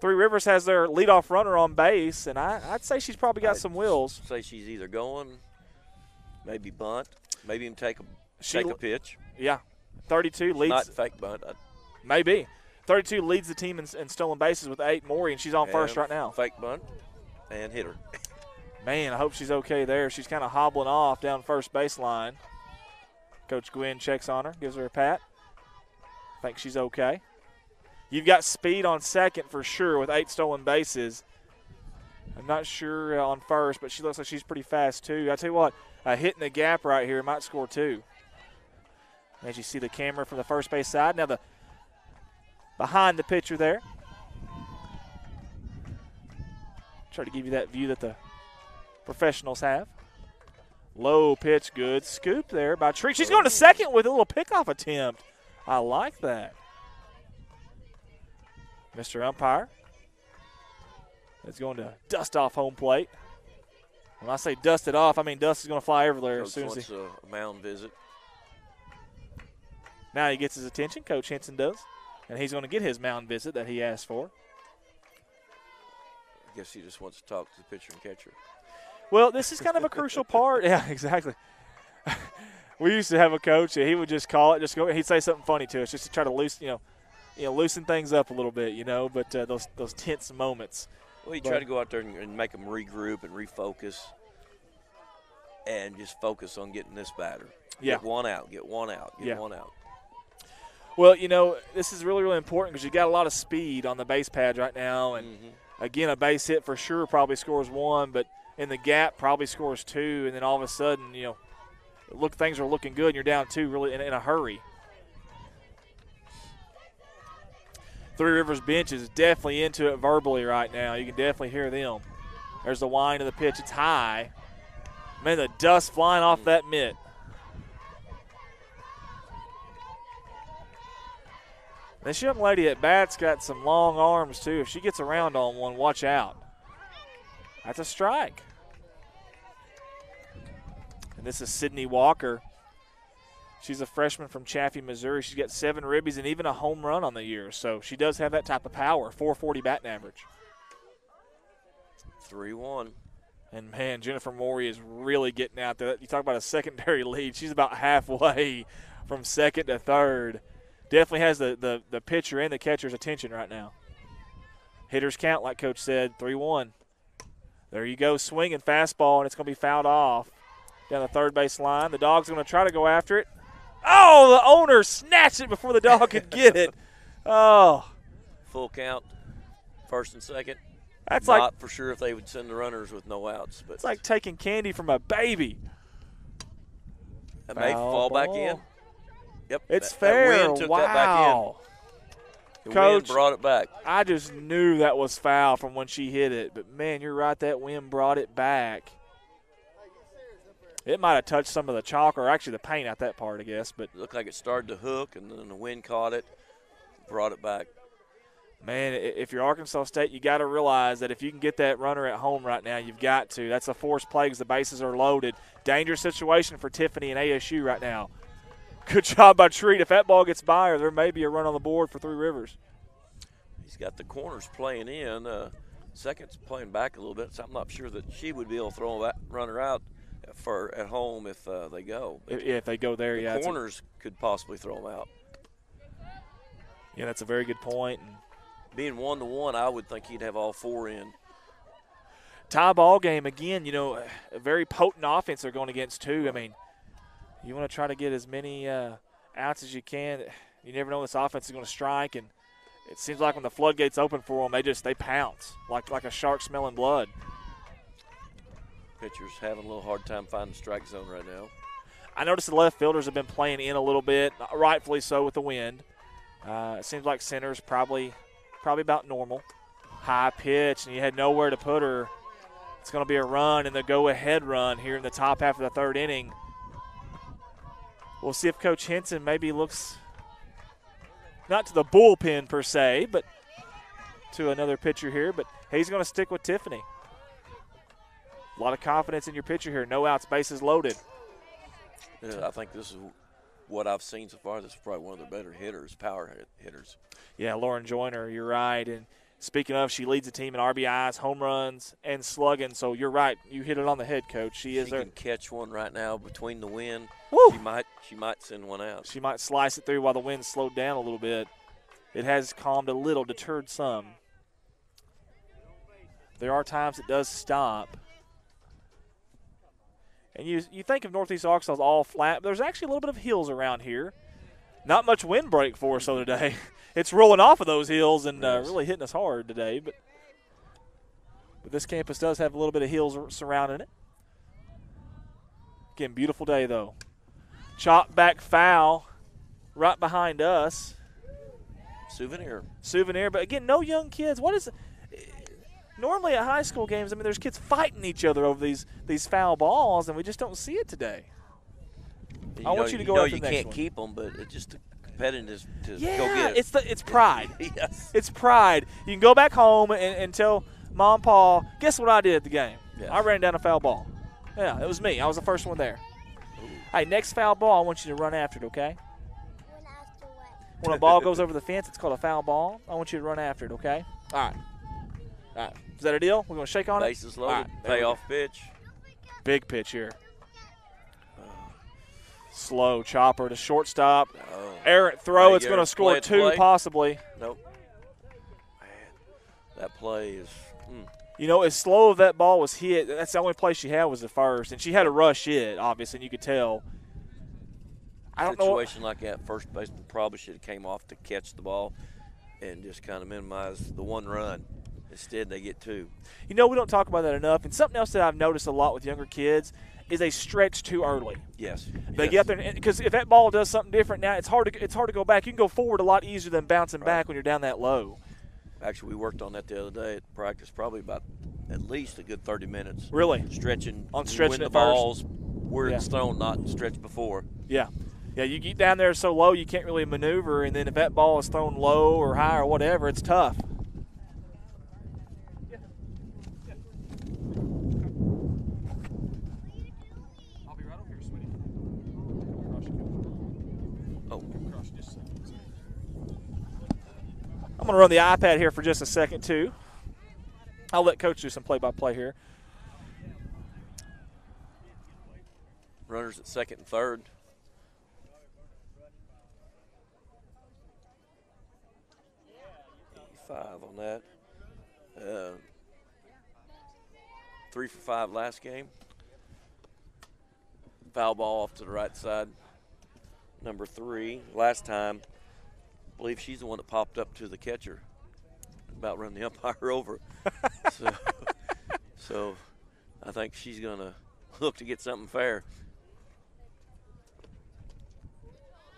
Three Rivers has their leadoff runner on base, and I'd say she's probably got some wheels. Say she's either going. Maybe bunt. Maybe even take a pitch. Yeah. 32 leads. Not fake bunt. Maybe. 32 leads the team in stolen bases with 8. Maury, and she's on first right now. Fake bunt and hit her. Man, I hope she's okay there. She's kind of hobbling off down first baseline. Coach Gwynn checks on her, gives her a pat. Think she's okay. You've got speed on second for sure with 8 stolen bases. I'm not sure on first, but she looks like she's pretty fast too. I tell you what, hitting the gap right here might score 2. As you see the camera from the first base side. Now behind the pitcher there. Try to give you that view that the professionals have. Low pitch, good scoop there by Tree. She's going to second with a little pickoff attempt. I like that. Mr. Umpire is going to dust off home plate. When I say dust it off, I mean dust is going to fly everywhere as soon as he. A mound visit. Now he gets his attention. Coach Henson does, and he's going to get his mound visit that he asked for. I guess he just wants to talk to the pitcher and catcher. Well, this is kind of a crucial part. Yeah, exactly. We used to have a coach, and he would just call it, just go. He'd say something funny to us, just to try to loosen things up a little bit, But those tense moments. Well, you try to go out there and make them regroup and refocus, and just focus on getting this batter. Yeah. Get one out. Get one out. Get one out. Well, this is really, really important because you got a lot of speed on the base pads right now, and again, a base hit for sure probably scores 1, but in the gap probably scores 2, and then all of a sudden, things are looking good, and you're down 2 really in a hurry. Three Rivers bench is definitely into it verbally right now. You can definitely hear them. There's the wind of the pitch. It's high. Man, the dust flying off that mitt. This young lady at bat's got some long arms, too. If she gets around on one, watch out. That's a strike. And this is Sydney Walker. She's a freshman from Chaffee, Missouri. She's got 7 ribbies and even a home run on the year. So she does have that type of power, 440 batting average. 3-1. And, man, Jennifer Maury is really getting out there. You talk about a secondary lead. She's about halfway from second to third. Definitely has the pitcher and the catcher's attention right now. Hitters count, like Coach said, 3-1. There you go, swinging fastball, and it's going to be fouled off down the third base line. The dog's going to try to go after it. Oh, the owner snatched it before the dog could get it. Oh. Full count, first and second. That's not for sure if they would send the runners with no outs. But it's like taking candy from a baby. It may fall back in. Yep. It's fair. That wind took that back in. The Coach, wind brought it back. I just knew that was foul from when she hit it. But, man, you're right. That wind brought it back. It might have touched some of the chalk or actually the paint out that part, I guess. But it looked like it started to hook, and then the wind caught it, brought it back. Man, if you're Arkansas State, you got to realize that if you can get that runner at home right now, you've got to. That's a forced play because the bases are loaded. Dangerous situation for Tiffany and ASU right now. Good job by Treat. If that ball gets by her, there may be a run on the board for Three Rivers. He's got the corners playing in. Second's playing back a little bit, so I'm not sure that she would be able to throw that runner out for at home if they go. If they go there, the corners could possibly throw them out. Yeah, that's a very good point. And being 1-1, I would think he'd have all 4 in. Tie ball game again. A very potent offense they're going against too. I mean, you want to try to get as many outs as you can. You never know when this offense is going to strike, and it seems like when the floodgates open for them, they pounce like a shark smelling blood. Pitchers having a little hard time finding the strike zone right now. I noticed the left fielders have been playing in a little bit, rightfully so with the wind. It seems like center's probably about normal. High pitch, and you had nowhere to put her. It's going to be a run and the go-ahead run here in the top half of the third inning. We'll see if Coach Henson maybe looks not to the bullpen per se, but to another pitcher here. But he's going to stick with Tiffany. A lot of confidence in your pitcher here. No outs, bases loaded. Yeah, I think this is what I've seen so far. This is probably one of their better hitters, power hitters. Yeah, Lauren Joyner, you're right. And Speaking of, she leads the team in RBIs, home runs, and slugging. So you're right. You hit it on the head, Coach. She is there. She can catch one right now between the wind. Woo! She might send one out. She might slice it through while the wind slowed down a little bit. It has calmed a little, deterred some. There are times it does stop. And you think of Northeast Arkansas as all flat, but there's actually a little bit of hills around here. Not much windbreak for us today. It's rolling off of those hills and really hitting us hard today. But this campus does have a little bit of hills surrounding it. Again, beautiful day, though. Chop back foul right behind us. Souvenir. But, again, no young kids. What is it? Normally at high school games, I mean, there's kids fighting each other over these foul balls, and we just don't see it today. I want you to go after the next one. You can't keep them, but it's just competitive to yeah, go get it. It's pride. Yes. It's pride. You can go back home and tell Mom and Pa, guess what I did at the game? Yeah. I ran down a foul ball. Yeah, it was me. I was the first one there. Ooh. Hey, next foul ball, I want you to run after it, okay? Run after what? When a ball goes over the fence, it's called a foul ball. I want you to run after it, okay? All right. Is that a deal? We're going to shake on Bases it? loaded. Right, Payoff pitch. Big pitch here. Slow chopper to shortstop. Oh. Errant throw. It's going to score two, possibly. Nope. Man, that play is. You know, as slow as that ball was hit, that's the only play she had was the first. And she had to rush it, obviously, and you could tell. I don't know. Situation like that, first baseman probably should have came off to catch the ball and just kind of minimize the one run. Instead, they get two. You know, we don't talk about that enough. And something else that I've noticed a lot with younger kids is they stretch too early. Yes. They get there because if that ball does something different now, it's hard to go back. You can go forward a lot easier than bouncing back when you're down that low. Actually, we worked on that the other day at practice, probably about at least a good 30 minutes. Really? Stretching when the balls where it's thrown, not stretched before. Yeah. Yeah, you get down there so low you can't really maneuver, and then if that ball is thrown low or high or whatever, it's tough. I'm going to run the iPad here for just a second, too. I'll let Coach do some play-by-play here. Runners at second and third. Five on that. 3 for 5 last game. Foul ball off to the right side. Number 3. Last time, I believe she's the one that popped up to the catcher. About run the umpire over. So I think she's going to look to get something fair.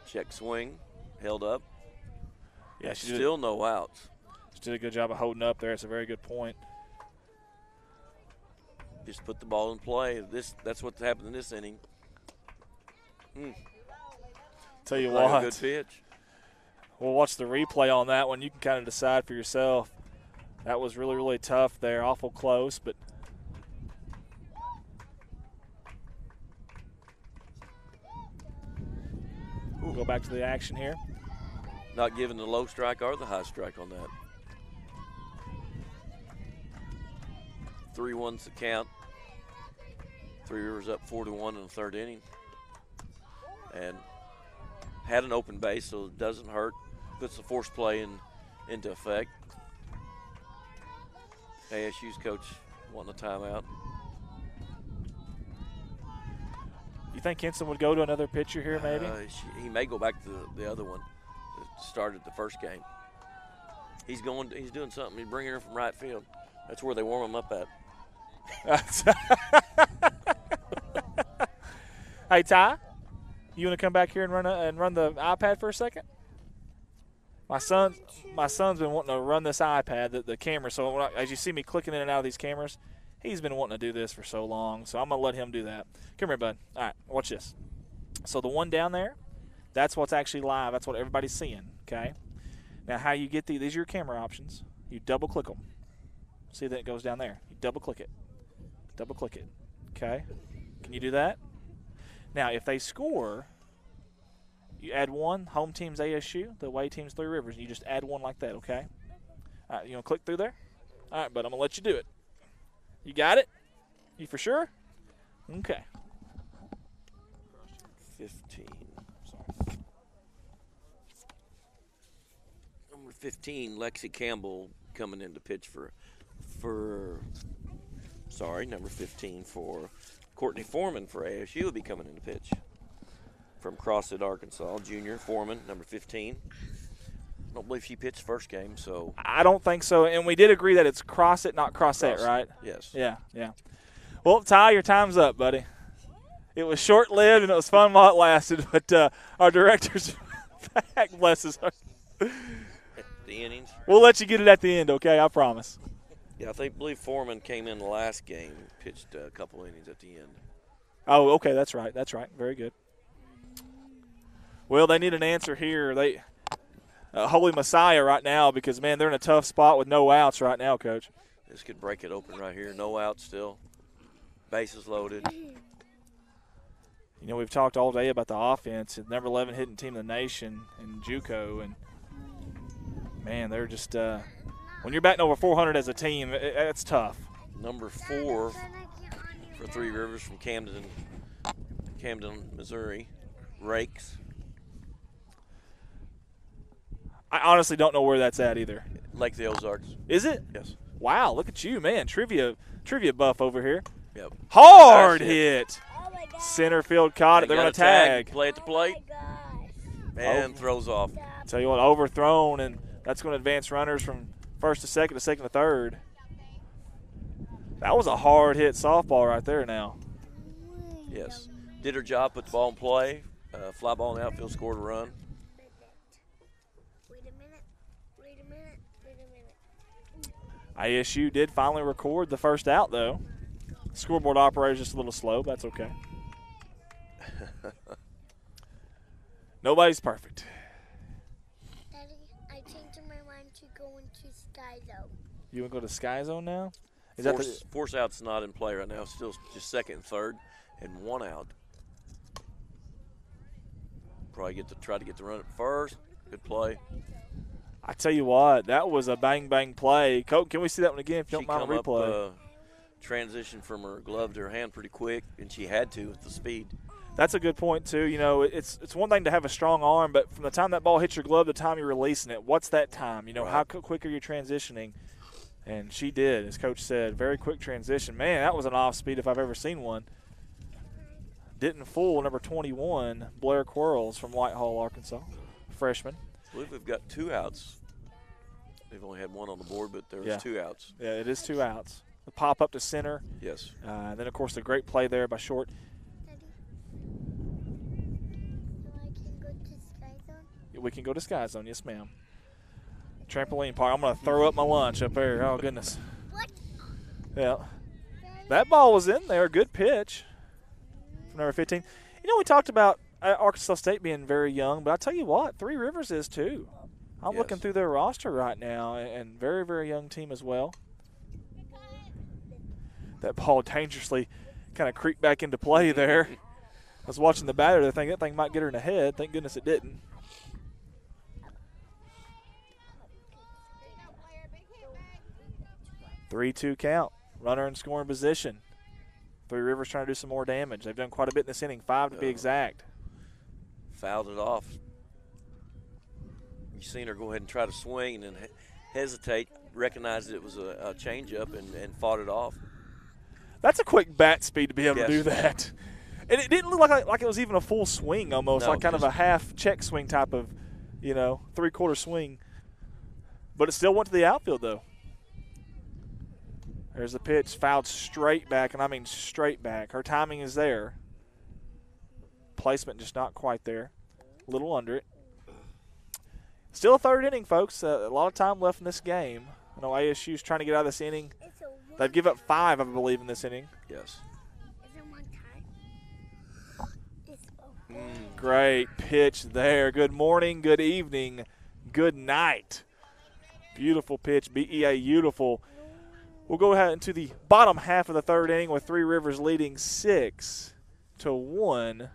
Check swing. Held up. Yeah, she still no outs. She did a good job of holding up there. It's a very good point. Just put the ball in play. That's what happened in this inning. Tell you like what. A good pitch. We'll watch the replay on that one. You can kind of decide for yourself. That was really, really tough there. Awful close, but we'll go back to the action here. Not giving the low strike or the high strike on that. 3-1's the count. Three Rivers up 4-1 in the third inning. And had an open base, so it doesn't hurt. Puts the force play into effect. ASU's coach wanting a timeout. You think Henson would go to another pitcher here, maybe? He may go back to the other one that started the first game. He's doing something. He's bringing her from right field. That's where they warm him up at. Hey, Ty, you want to come back here and run the iPad for a second? My son's been wanting to run this iPad, the camera. So as you see me clicking in and out of these cameras, he's been wanting to do this for so long. So I'm gonna let him do that. Come here, bud. All right, watch this. So the one down there, that's what's actually live. That's what everybody's seeing. Okay. Now how you get these are your camera options. You double click them. See that it goes down there. You double click it. Double click it. Okay. Can you do that? Now if they score, you add one. Home team's ASU. The away team's Three Rivers. You just add one like that. Okay. All right, you want to click through there? All right, but I'm going to let you do it. You got it? You for sure? Okay. 15. Number 15, Lexi Campbell coming in to pitch number 15 for Courtney Foreman for ASU will be coming in to pitch. From Crossett, Arkansas, junior Foreman, number 15. I don't believe she pitched first game, so. I don't think so. And we did agree that it's Crossett, not Crossett, right? Yes. Yeah. Well, Ty, your time's up, buddy. It was short-lived and it was fun while it lasted, but our director's back, bless his heart. At the innings. We'll let you get it at the end, okay? I promise. Yeah, I believe Foreman came in the last game, pitched a couple innings at the end. Oh, okay, that's right. Very good. Well, they need an answer here. They Holy Messiah right now because, man, they're in a tough spot with no outs right now, Coach. This could break it open right here. No outs still. Bases loaded. You know, we've talked all day about the offense. The number 11 hitting team in the nation in JUCO. And, man, they're just when you're batting over 400 as a team, it's tough. Number 4 for Three Rivers from Camden, Missouri, Rakes. I honestly don't know where that's at either. Lake the Ozarks. Is it? Yes. Wow, look at you, man. Trivia buff over here. Yep. Hard Nice hit. Oh my God. Center field caught it. They're Got going a to tag. Play at the plate. Oh my And throws off. Tell you what, overthrown, and that's going to advance runners from first to second to third. That was a hard hit softball right there now. Yes. Did her job, put the ball in play. Fly ball in the outfield, scored a run. Wait a minute. ISU did finally record the first out, though. Scoreboard operator's just a little slow, but that's okay. Nobody's perfect. Daddy, I changed my mind to go into Sky Zone. You want to go to Sky Zone now? Is Force out's not in play right now. Still just second and third, and 1 out. Probably try to get the run at first. Good play. I tell you what, that was a bang play. Coach, can we see that one again if you don't mind a replay? Transition from her glove to her hand pretty quick, and she had to with the speed. That's a good point, too. You know, it's one thing to have a strong arm, but from the time that ball hits your glove to the time you're releasing it, what's that time? You know, Right. How quick are you transitioning? And she did, as Coach said, very quick transition. Man, that was an off-speed if I've ever seen one. Didn't fool number 21, Blair Quarles from Whitehall, Arkansas, freshman. I believe we've got 2 outs. They've only had 1 on the board, but there was 2 outs. Yeah, it is 2 outs. The pop up to center. Yes. Then, of course, the great play there by Short. Daddy, so I can go to Sky Zone? We can go to Sky Zone, yes, ma'am. Trampoline park. I'm going to throw up my lunch up there. Oh, goodness. What? Yeah. That ball was in there. Good pitch from number 15. You know, we talked about Arkansas State being very young, but I tell you what, Three Rivers is too. I'm looking through their roster right now, and very, very young team as well. That ball dangerously kind of creeped back into play there. I was watching the batter. I think that thing might get her in the head. Thank goodness it didn't. 3-2 count. Runner in scoring position. Three Rivers trying to do some more damage. They've done quite a bit in this inning, 5 to be exact. Fouled it off. You've seen her go ahead and try to swing and then hesitate, recognized it was a changeup and fought it off. That's a quick bat speed to be able to do Yes. that. And it didn't look like it was even a full swing almost, No, like kind of a half check swing type of, three-quarter swing. But it still went to the outfield, though. There's the pitch, fouled straight back, and I mean straight back. Her timing is there. Placement just not quite there. A little under it. Still a third inning, folks. A lot of time left in this game. I know ASU's trying to get out of this inning. It's a one. They've given up 5, I believe, in this inning. Yes. Is it one time? It's a one. Great pitch there. Good morning, good evening, good night. Beautiful pitch, BEA beautiful. We'll go ahead into the bottom half of the third inning with Three Rivers leading 6-1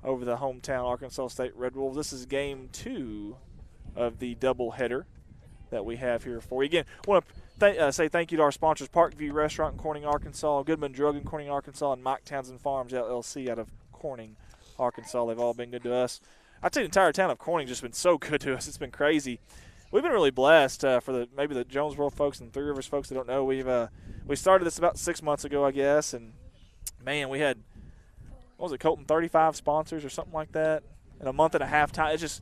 over the hometown Arkansas State Red Wolves. This is game 2 of the doubleheader that we have here for you. Again, I want to say thank you to our sponsors, Parkview Restaurant in Corning, Arkansas, Goodman Drug in Corning, Arkansas, and Mike Townsend Farms, LLC, out of Corning, Arkansas. They've all been good to us. I'd say the entire town of Corning just been so good to us. It's been crazy. We've been really blessed for maybe the Jonesboro folks and Three Rivers folks that don't know. We started this about 6 months ago, I guess, and, man, we had, what was it, Colton, 35 sponsors or something like that in a month and a half time. It's just,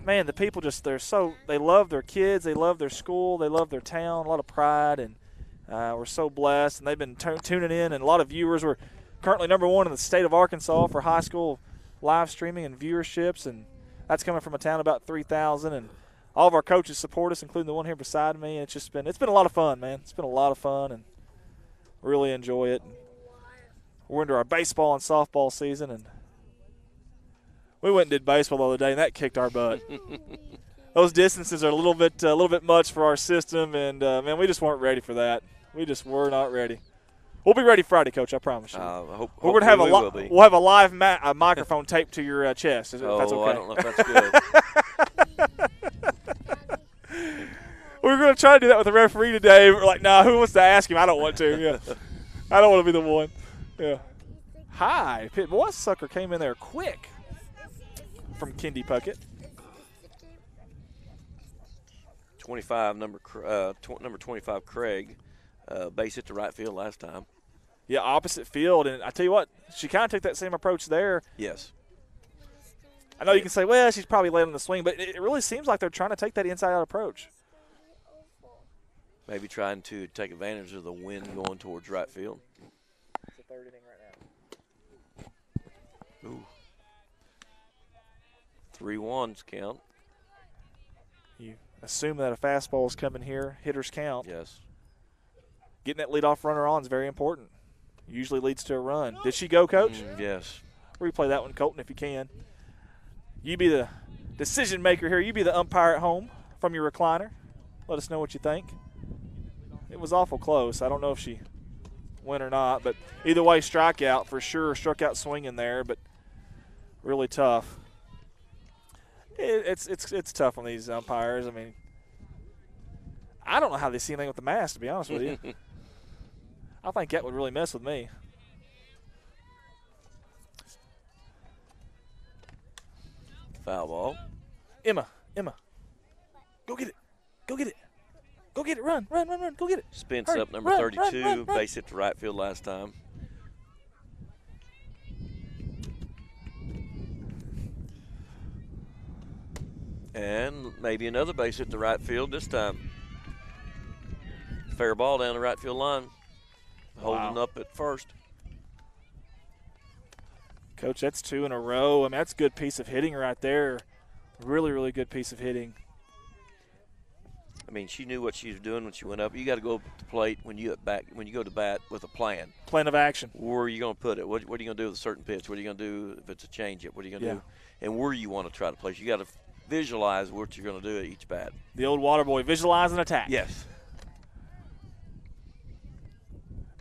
man, the people just, they love their kids, they love their school, they love their town, a lot of pride, and we're so blessed. And they've been tuning in, and a lot of viewers. We're currently #1 in the state of Arkansas for high school live streaming and viewerships, and that's coming from a town of about 3,000. And all of our coaches support us, including the one here beside me. And it's been a lot of fun, man. It's been a lot of fun, and really enjoy it. We're into our baseball and softball season, and we went and did baseball the other day, and that kicked our butt. Those distances are a little bit much for our system, and man, we just weren't ready for that. We just were not ready. We'll be ready Friday, Coach. I promise you. We're going to have we'll have a live microphone taped to your chest. If that's okay. I don't know if that's good. We were going to try to do that with the referee today. We're like, nah, who wants to ask him? I don't want to. Yeah, I don't want to be the one. Yeah. Hi, Pitt. Boy, that sucker came in there quick from Kendi Puckett. 25, number 25, Craig, base hit to right field last time. Yeah, opposite field. And I tell you what, she kind of took that same approach there. Yes. I know you can say, well, she's probably late on the swing, but it really seems like they're trying to take that inside-out approach. Maybe trying to take advantage of the wind going towards right field. It's the third inning right now. Ooh. 3-1's count. You assume that a fastball is coming here. Hitters count. Yes. Getting that leadoff runner on is very important. Usually leads to a run. Did she go, Coach? Yes. Replay that one, Colton, if you can. You be the decision maker here. You be the umpire at home from your recliner. Let us know what you think. It was awful close. I don't know if she went or not, but either way, strikeout for sure. Struck out swinging there, but really tough. It's tough on these umpires. I mean, I don't know how they see anything with the mask, to be honest with you. I think that would really mess with me. Foul ball. Emma, go get it. Go get it. Go get it. Run. Go get it. Spence Hurry. up, number 32. Run. Base hit to right field last time. And maybe another base hit to right field this time. Fair ball down the right field line. Holding up at first. Coach, that's 2 in a row. I mean, that's a good piece of hitting right there. Really, really good piece of hitting. I mean, she knew what she was doing when she went up. You got to go up to the plate when you go to bat with a plan. Plan of action. Where are you going to put it? What are you going to do with a certain pitch? What are you going to do if it's a changeup? What are you going to do? And where you want to try to place. You got to visualize what you're going to do at each bat. The old water boy, visualize an attack. Yes.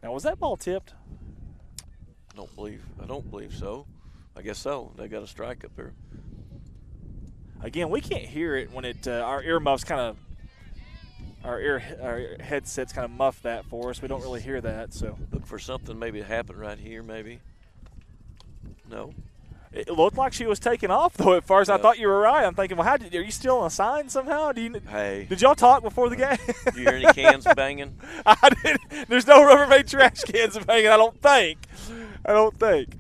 Now, was that ball tipped? I don't believe so. I guess so. They got a strike up there. Again, we can't hear it when it our earmuffs kind of our headsets kind of muff that for us. We don't really hear that. So look for something maybe to happen right here. Maybe. No. It looked like she was taking off though at first. I thought you were right. I'm thinking, well, are you still on a sign somehow? Did y'all talk before the game? Did you hear any cans banging? I didn't. There's no Rubbermaid trash cans banging. I don't think.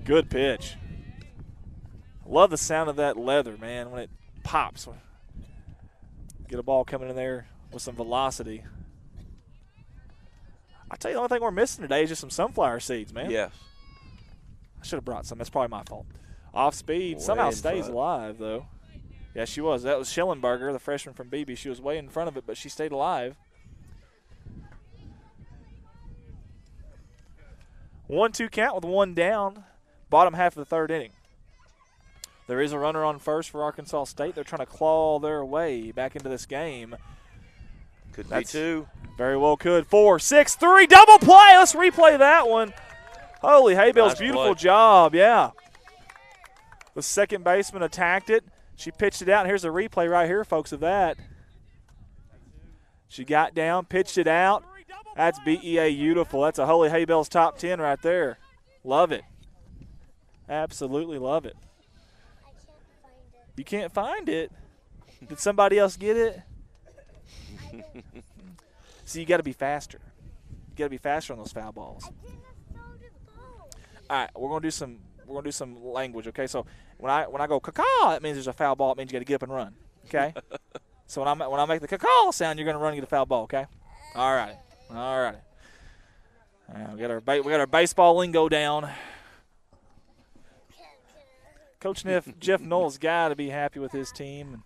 Good pitch. Love the sound of that leather, man, when it pops. Get a ball coming in there with some velocity. I tell you, the only thing we're missing today is just some sunflower seeds, man. Yes. I should have brought some. That's probably my fault. Off speed. Somehow stays alive, though. Yeah, she was. That was Schellenberger, the freshman from BB. She was way in front of it, but she stayed alive. 1-2 count with 1 down. Bottom half of the third inning. There is a runner on first for Arkansas State. They're trying to claw their way back into this game. Could be 2. Very well could. 4, 6, 3, double play. Let's replay that one. Holy hay bales, beautiful job, yeah. The second baseman attacked it. She pitched it out, and here's a replay right here, folks, of that. She got down, pitched it out. That's BEA beautiful. That's a Holy Hay Bells top 10 right there. Love it. Absolutely love it. I can't find it. You can't find it? Did somebody else get it? See, you got to be faster. You got to be faster on those foul balls. I didn't throw the ball. All right, we're gonna do some language, okay? So when I go caw, that means there's a foul ball. It means you got to get up and run, okay? So when I make the caw sound, you're gonna run and get a foul ball, okay? All right. We got our baseball lingo down. Coach Jeff Knoll's got to be happy with his team.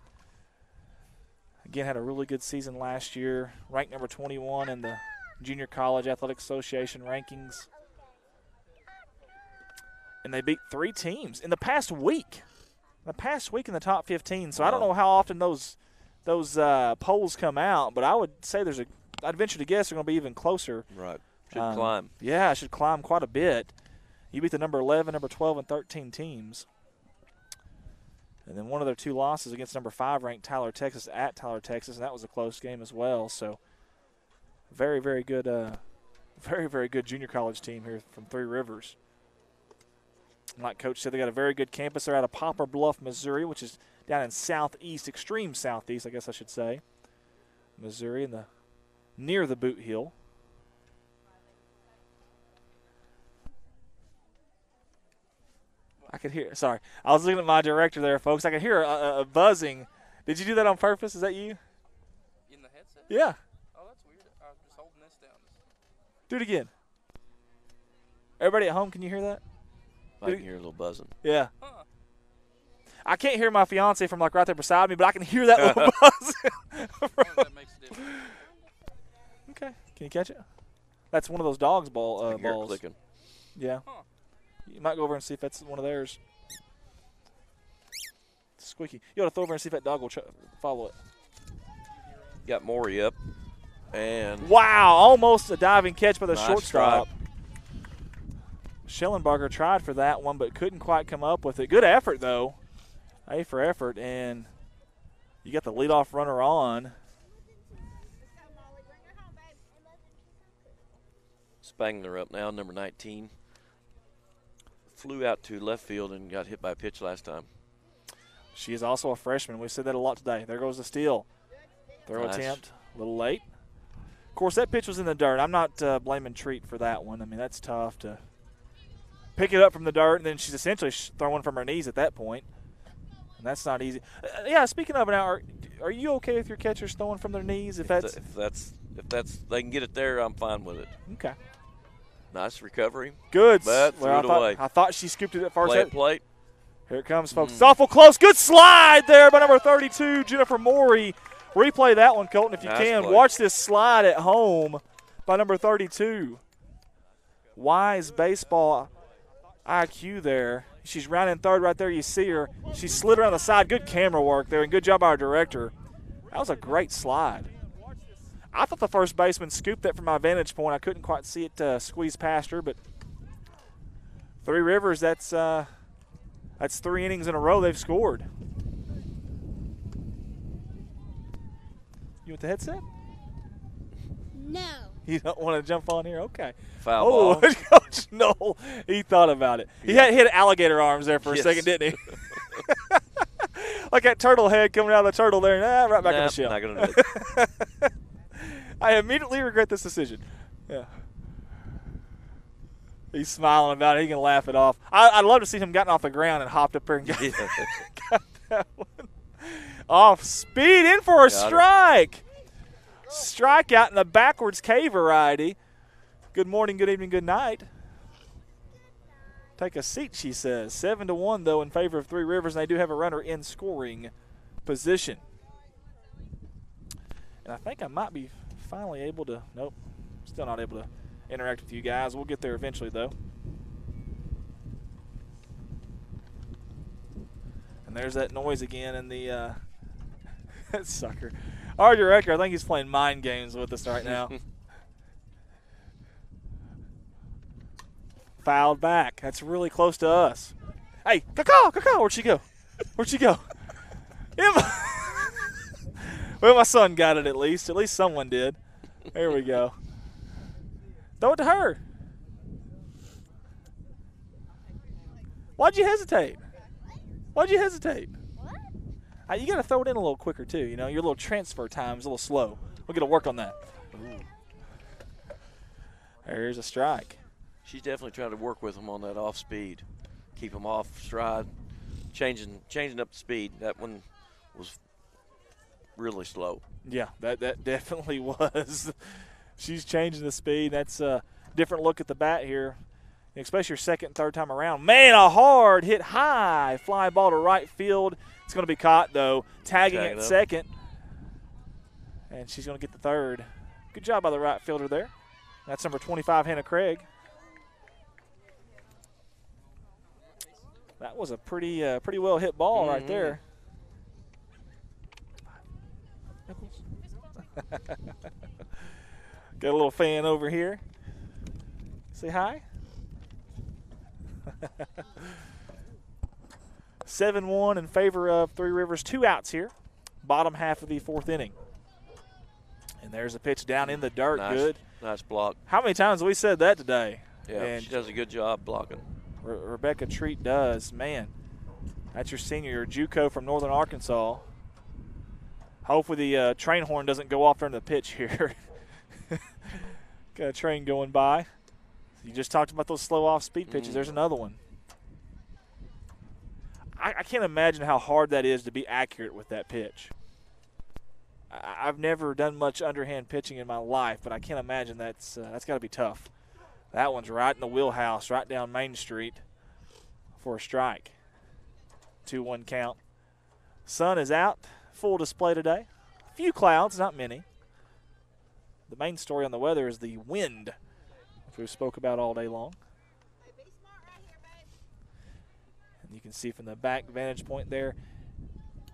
Again, had a really good season last year, ranked number 21 in the Junior College Athletic Association rankings. And they beat 3 teams in the past week. In the top 15. So I don't know how often those polls come out, but I would say I'd venture to guess they're going to be even closer. Right. Should climb. Yeah, it should climb quite a bit. You beat the number 11, number 12, and 13 teams. And then one of their 2 losses against number 5 ranked Tyler, Texas, at Tyler, Texas, and that was a close game as well. So very, very good, very, very good junior college team here from Three Rivers. And like Coach said, they got a very good campus. They're out of Poplar Bluff, Missouri, which is down in southeast, extreme southeast, I guess I should say. Missouri, near the Boot Hill. I could hear. Sorry, I was looking at my director there, folks. I could hear a buzzing. Did you do that on purpose? Is that you? In the headset? Yeah. Oh, that's weird. I was just holding this down. Do it again. Everybody at home, can you hear that? I can hear a little buzzing. Yeah. Huh. I can't hear my fiance from like right there beside me, but I can hear that little buzz. That makes a difference. Okay. Can you catch it? That's one of those dogs' I can hear it balls. clicking. Yeah. Huh. You might go over and see if that's one of theirs. It's squeaky. You ought to throw over and see if that dog will follow it. Got Maury up. And Wow, almost a diving catch by the Nice shortstop. Schellenbarger tried for that one, but couldn't quite come up with it. Good effort, though. A for effort, and you got the leadoff runner on. Spangler up now, number 19. Flew out to left field and got hit by a pitch last time. She is also a freshman. We said that a lot today. There goes the steal. Throw Nice. attempt, a little late. Of course, that pitch was in the dirt. I'm not blaming Treat for that one. I mean, that's tough to pick it up from the dirt, and then she's essentially throwing from her knees at that point. And that's not easy. Yeah, speaking of it now, are you okay with your catchers throwing from their knees? If that's they can get it there, I'm fine with it. okay. Nice recovery. Good. But threw it away. I thought she scooped it at first. Play at plate. Here it comes, folks. It's awful close. Good slide there by number 32, Jennifer Morey. Replay that one, Colton, if you Nice can. play. Watch this slide at home by number 32. Wise baseball IQ there. She's rounding third right there. You see her. She slid around the side. Good camera work there, and good job by our director. That was a great slide. I thought the first baseman scooped that from my vantage point. I couldn't quite see it squeeze past her, but Three Rivers, that's 3 innings in a row they've scored. You with the headset? No. You don't want to jump on here? Okay. Foul Oh, ball. Coach Knoll, he thought about it. He had alligator arms there for a Yes. second, didn't he? Like that turtle head coming out of the turtle there. Right back in the shell. Not gonna do it. I immediately regret this decision. Yeah. He's smiling about it. He can laugh it off. I'd love to see him gotten off the ground and hopped up there and got that one. Off speed, in for a strike. Strikeout in the backwards K variety. Good morning, good evening, good night. Take a seat, she says. 7-1, though, in favor of Three Rivers, and they do have a runner in scoring position. And I think I might be finally able to – nope, still not able to interact with you guys. We'll get there eventually, though. And there's that noise again in the that sucker. Our director, I think he's playing mind games with us right now. Fouled back. That's really close to us. Hey, Caw, where'd she go? Where'd she go? Well, my son got it at least. At least someone did. There we go. Throw it to her. Why'd you hesitate? Why'd you hesitate? What? You got to throw it in a little quicker, too. You know, your little transfer time is a little slow. We're going to work on that. Ooh. There's a strike. She's definitely trying to work with him on that off speed. Keep him off stride, changing up the speed. That one was really slow. Yeah, that definitely was. She's changing the speed. That's a different look at the bat here, especially your second and third time around. Man, a hard hit high. Fly ball to right field. It's going to be caught, though. Tagging at second. And she's going to get the third. Good job by the right fielder there. That's number 25, Hannah Craig. That was a pretty well hit ball right there. Got a little fan over here. Say hi. 7-1 in favor of Three Rivers. 2 outs here. Bottom half of the 4th inning. And there's a pitch down in the dirt. Good. Nice block. How many times have we said that today? Yeah, and she does a good job blocking. Rebecca Treat does. Man, that's your senior, your JUCO from Northern Arkansas. Hopefully the train horn doesn't go off during the pitch here. Got a train going by. You just talked about those slow off-speed pitches. There's another one. I can't imagine how hard that is to be accurate with that pitch. I've never done much underhand pitching in my life, but I can't imagine that's got to be tough. That one's right in the wheelhouse, right down Main Street for a strike. 2-1 count. Sun is out, full display today. A few clouds, not many. The main story on the weather is the wind, which we've spoke about all day long. And you can see from the back vantage point there.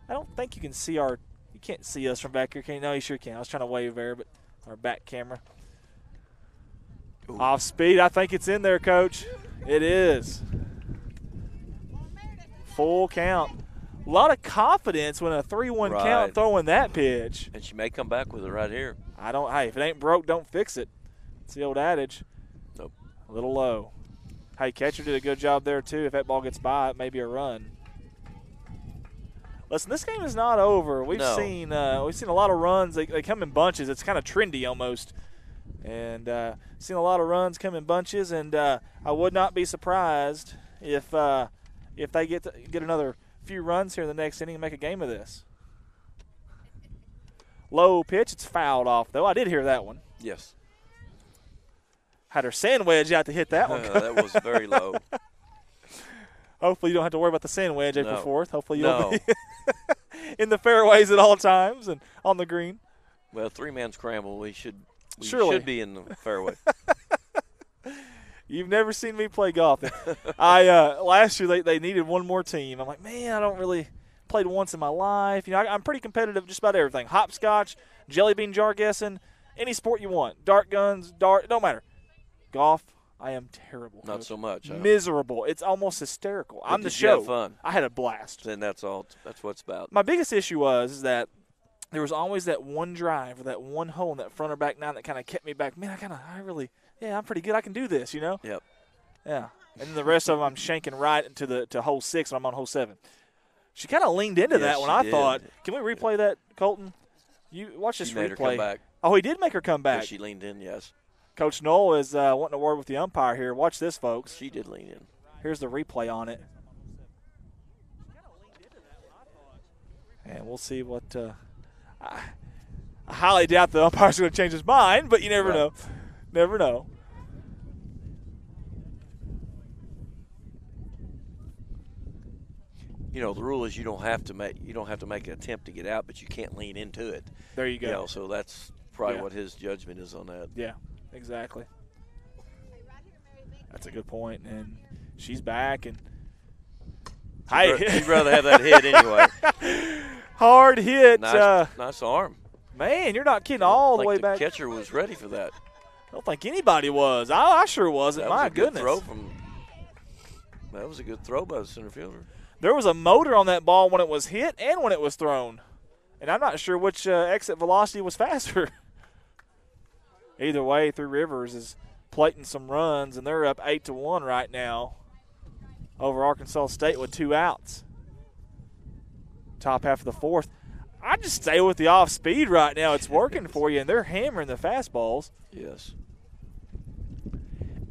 I don't think you can see you can't see us from back here, can you? No, you sure can. I was trying to wave there, but our back camera. Ooh. Off speed, I think it's in there, Coach. It is. Full count. A lot of confidence when a 3-1 count throwing that pitch. And she may come back with it right here. Hey, if it ain't broke, don't fix it. It's the old adage. Nope. A little low. Hey, catcher did a good job there, too. If that ball gets by, it may be a run. Listen, this game is not over. We've seen a lot of runs. They come in bunches. It's kind of trendy almost. And seen a lot of runs come in bunches, and I would not be surprised if they get another few runs here in the next inning and make a game of this. Low pitch. It's fouled off, though. I did hear that one. Yes. Had her sand wedge out to hit that one. That was very low. Hopefully you don't have to worry about the sand wedge April 4th. Hopefully you'll be in the fairways at all times and on the green. Well, 3-man scramble, we should be in the fairway. You've never seen me play golf. Last year they needed one more team. I'm like, man, I don't really played once in my life. You know, I'm pretty competitive just about everything. Hopscotch, jelly bean jar guessing, any sport you want. Dart guns, don't matter. Golf, I am terrible. Not so much. Huh? Miserable. It's almost hysterical. I'm the show. Have fun? I had a blast. Then that's all. That's what it's about. My biggest issue is that there was always that one drive or that one hole in that front or back nine that kind of kept me back. Man, I'm pretty good. I can do this, you know? Yep. Yeah. And then the rest of them I'm shanking right to hole 6 when I'm on hole 7. She kind of leaned into that when I thought, can we replay that, Colton? You watch this replay. Made her come back. Oh, he did make her come back. Yeah, she leaned in, yes. Coach Knoll is wanting to word with the umpire here. Watch this, folks. She did lean in. Here's the replay on it. And we'll see what I highly doubt the umpire's going to change his mind, but you never know. Never know. You know, the rule is you don't have to make an attempt to get out, but you can't lean into it. There you go. You know, so that's probably what his judgment is on that. Yeah, exactly. That's a good point. And she's back, and she'd rather have that hit anyway. Hard hit. Nice arm. Man, you're not kidding all the way back. The catcher was ready for that. I don't think anybody was. I sure wasn't. That was My a good goodness. throw from. That was a good throw by the center fielder. There was a motor on that ball when it was hit and when it was thrown. And I'm not sure which exit velocity was faster. Either way, Three Rivers is plating some runs, and they're up 8-1 right now over Arkansas State with 2 outs. Top half of the fourth. I just stay with the off speed right now. It's working for you, and they're hammering the fastballs. Yes.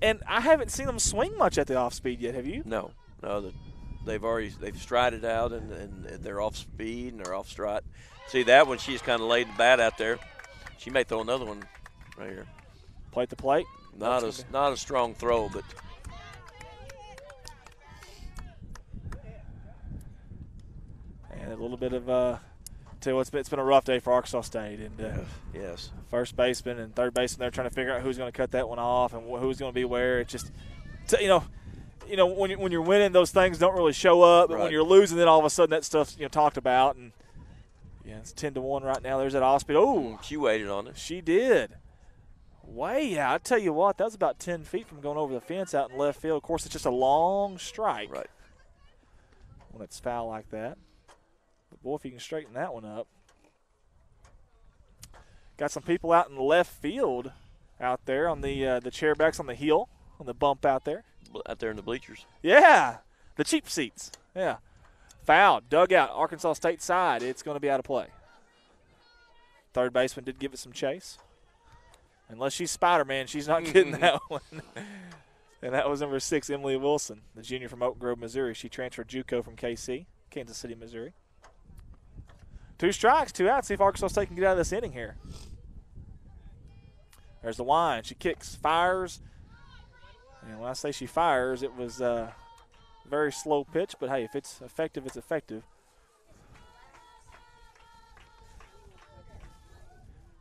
And I haven't seen them swing much at the off speed yet. Have you? No. They've strided out and they're off speed and they're off stride. See that one? She's kind of laid the bat out there. She may throw another one right here. Plate to plate. Not a strong throw, but and a little bit of tell you what, it's been a rough day for Arkansas State, and yes, first baseman and third baseman, they're trying to figure out who's going to cut that one off and who's going to be where. It's just, when you're winning, those things don't really show up, but Right. when you're losing, then all of a sudden that stuff's talked about, and yeah, it's 10-1 right now. There's that off speed. Oh, she waited on it. she did. Way out. I tell you what, that was about 10 feet from going over the fence out in left field. Of course, it's just a long strike. Right. When it's foul like that. But boy, if you can straighten that one up. Got some people out in left field out there on the chairbacks on the hill, on the bump out there. Out there in the bleachers. Yeah, the cheap seats. Yeah. Foul, dugout, Arkansas State side. It's going to be out of play. Third baseman did give it some chase. Unless she's Spider-Man, she's not getting that one. And that was number 6, Emily Wilson, the junior from Oak Grove, Missouri. She transferred JUCO from KC, Kansas City, Missouri. 2 strikes, 2 outs. See if Arkansas State can get out of this inning here. There's the wind. She kicks, fires. And when I say she fires, it was a very slow pitch. But, hey, if it's effective, it's effective.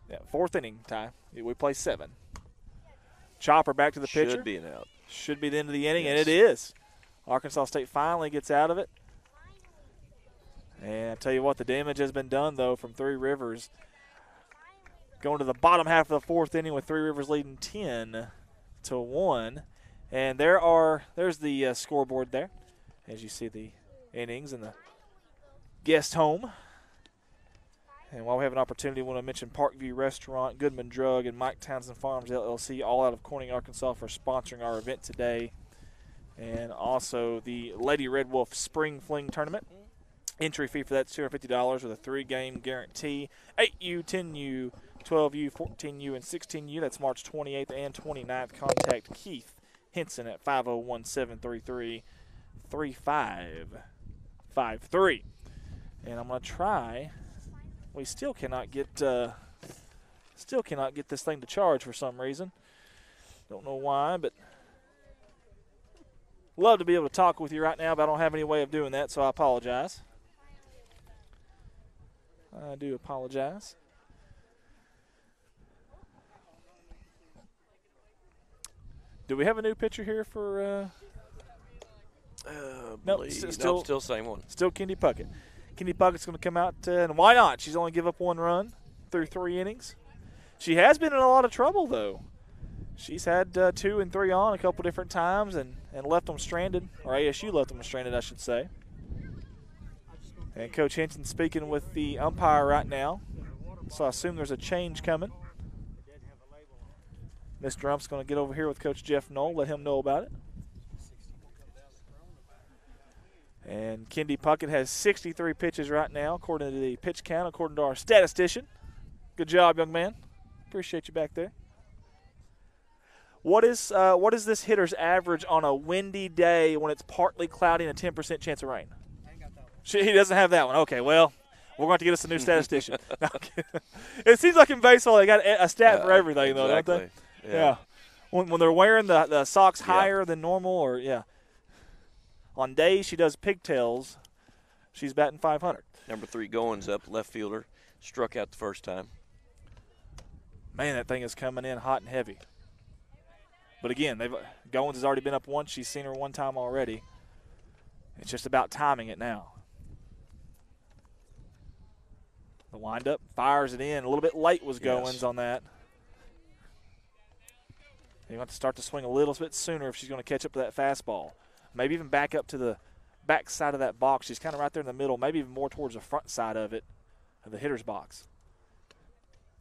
Yeah, 4th inning time. We play 7. Chopper back to the pitcher. Should be an out. Should be the end of the inning, Yes. and it is. Arkansas State finally gets out of it. And I tell you what, the damage has been done, though, from Three Rivers. Going to the bottom half of the 4th inning with Three Rivers leading 10-1. And there's the scoreboard there, as you see the innings and the guest home. And while we have an opportunity, I want to mention Parkview Restaurant, Goodman Drug, and Mike Townsend Farms, LLC, all out of Corning, Arkansas, for sponsoring our event today. And also the Lady Red Wolf Spring Fling Tournament. Entry fee for that is $250 with a 3-game guarantee. 8U, 10U, 12U, 14U, and 16U. That's March 28th and 29th. Contact Keith Henson at 501-733-3553. And I'm going to try. We still cannot get this thing to charge for some reason. Don't know why, but love to be able to talk with you right now, but I don't have any way of doing that, so I apologize. I do apologize. Do we have a new pitcher here for nope, still same one. Still Kendi Puckett. Kendi Puckett's going to come out, and why not? She's only give up 1 run through 3 innings. She has been in a lot of trouble, though. She's had 2 and 3 on a couple different times and left them stranded, or ASU left them stranded, I should say. And Coach Henson speaking with the umpire right now, so I assume there's a change coming. Miss Drump's going to get over here with Coach Jeff Knoll, let him know about it. And Kendi Puckett has 63 pitches right now, according to the pitch count, according to our statistician. Good job, young man. Appreciate you back there. What is this hitter's average on a windy day when it's partly cloudy and a 10% chance of rain? He doesn't have that one. Okay, well, we're going to get us a new statistician. No, it seems like in baseball they got a stat for everything, though, exactly. don't they? Yeah. When they're wearing the socks higher than normal, or on days she does pigtails, she's batting 500. Number 3 Goins up, left fielder, struck out the first time. Man, that thing is coming in hot and heavy. But again, Goins has already been up once. She's seen her 1 time already. It's just about timing it now. The windup fires it in. A little bit late was Goins on that. You want to start to swing a little bit sooner if she's going to catch up to that fastball. maybe even back up to the back side of that box. She's kind of right there in the middle, maybe even more towards the front side of it, of the hitter's box.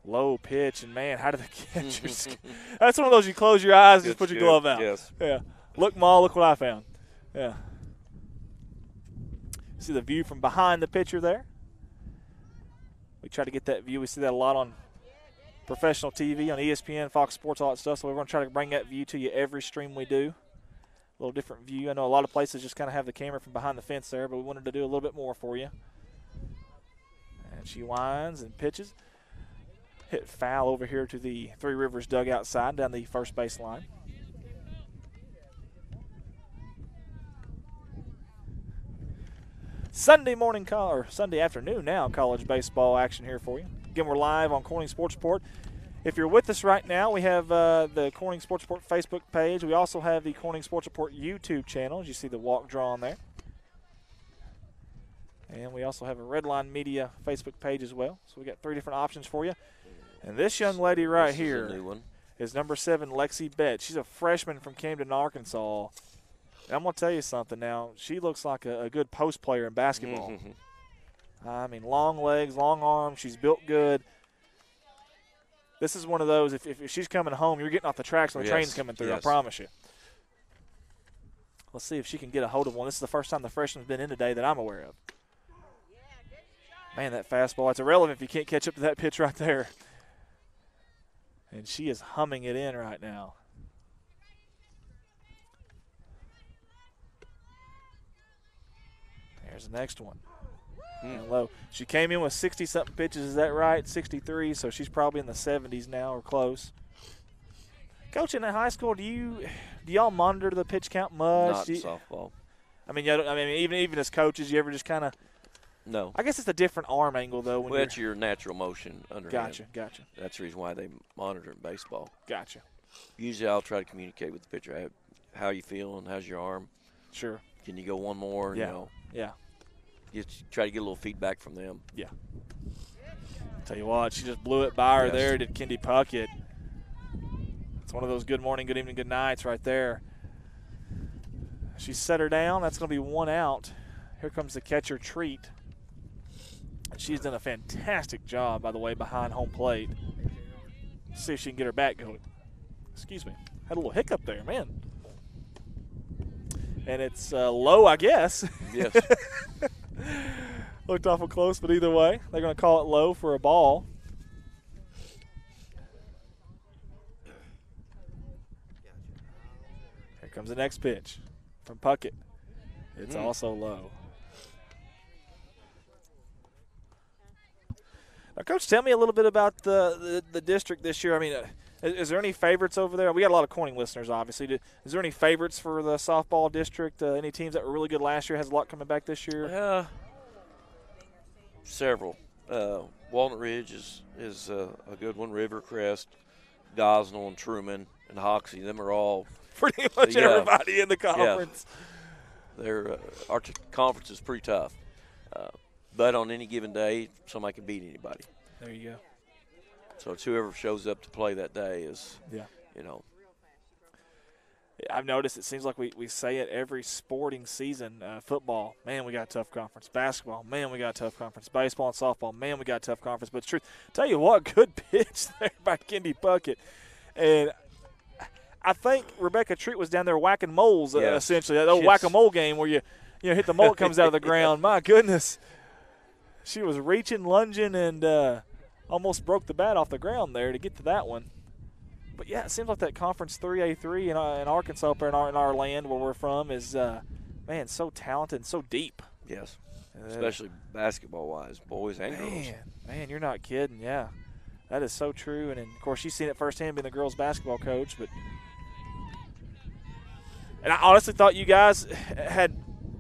Low pitch, and, man, how did the catcher – that's one of those you close your eyes and just put your glove out. Yes. Yeah. Look, Ma, look what I found. Yeah. See the view from behind the pitcher there? We try to get that view. We see that a lot on professional TV, on ESPN, Fox Sports, all that stuff. So we're going to try to bring that view to you every stream we do. A little different view. I know a lot of places just kind of have the camera from behind the fence there, but we wanted to do a little bit more for you. And she winds and pitches. Hit foul over here to the Three Rivers dugout side down the first base line. Sunday afternoon now, college baseball action here for you. Again, we're live on Corning Sports Report. If you're with us right now, we have the Corning Sports Report Facebook page. We also have the Corning Sports Report YouTube channel, as you see the walk draw on there. And we also have a Redline Media Facebook page as well. So we got 3 different options for you. And this young lady right here is number 7, Lexi Betts. She's a freshman from Camden, Arkansas. And I'm going to tell you something now. She looks like a good post player in basketball. I mean, long legs, long arms. She's built good. This is one of those, if she's coming home, you're getting off the tracks when the train's coming through, I promise you. Let's see if she can get a hold of one. This is the first time the freshman's been in today that I'm aware of. Man, that fastball, it's irrelevant if you can't catch up to that pitch right there. And she is humming it in right now. There's the next one. And low. She came in with 60-something pitches. Is that right? 63, so she's probably in the 70s now or close. Coach, in high school, do y'all monitor the pitch count much? Not in softball. I mean, even as coaches, you ever just kind of – no. I guess it's a different arm angle, though. When that's your natural motion underhand. Gotcha. That's the reason why they monitor in baseball. Gotcha. Usually I'll try to communicate with the pitcher. How you feeling? How's your arm? Sure. Can you go one more? Yeah. You know, yeah. Just try to get a little feedback from them. Yeah. Tell you what, she just blew it by her there, did Kendi Puckett. It's one of those good morning, good evening, good nights right there. She set her down. That's going to be 1 out. Here comes the catcher, Treat. She's done a fantastic job, by the way, behind home plate. Let's see if she can get her bat going. Excuse me. Had a little hiccup there, man. And it's low, I guess. Yes. Looked awful close, but either way, they're going to call it low for a ball. Here comes the next pitch from Puckett. It's also low. Now, Coach, tell me a little bit about the district this year. I mean, is there any favorites over there? We got a lot of Corning listeners, obviously. Is there any favorites for the softball district? Any teams that were really good last year? Has a lot coming back this year? Several. Walnut Ridge is a good one. Rivercrest, Gosnell, and Truman, and Hoxie. Them are all pretty much everybody in the conference. Yeah. Our conference is pretty tough. But on any given day, somebody can beat anybody. There you go. So it's whoever shows up to play that day is, you know. I've noticed it seems like we say it every sporting season. Football, man, we got a tough conference. Basketball, man, we got a tough conference. Baseball and softball, man, we got a tough conference. But it's true. Tell you what, good pitch there by Kendi Puckett. And I think Rebecca Treat was down there whacking moles, essentially. That old whack-a-mole game where you hit the mole, it comes out of the ground. My goodness. She was reaching, lunging, and almost broke the bat off the ground there to get to that one. But, yeah, it seems like that Conference 3A3 in Arkansas, in our land where we're from, is, man, so talented and so deep. Yes, especially basketball-wise, boys and girls. Man, you're not kidding, yeah. That is so true. And, of course, she's seen it firsthand being the girls' basketball coach. And I honestly thought you guys had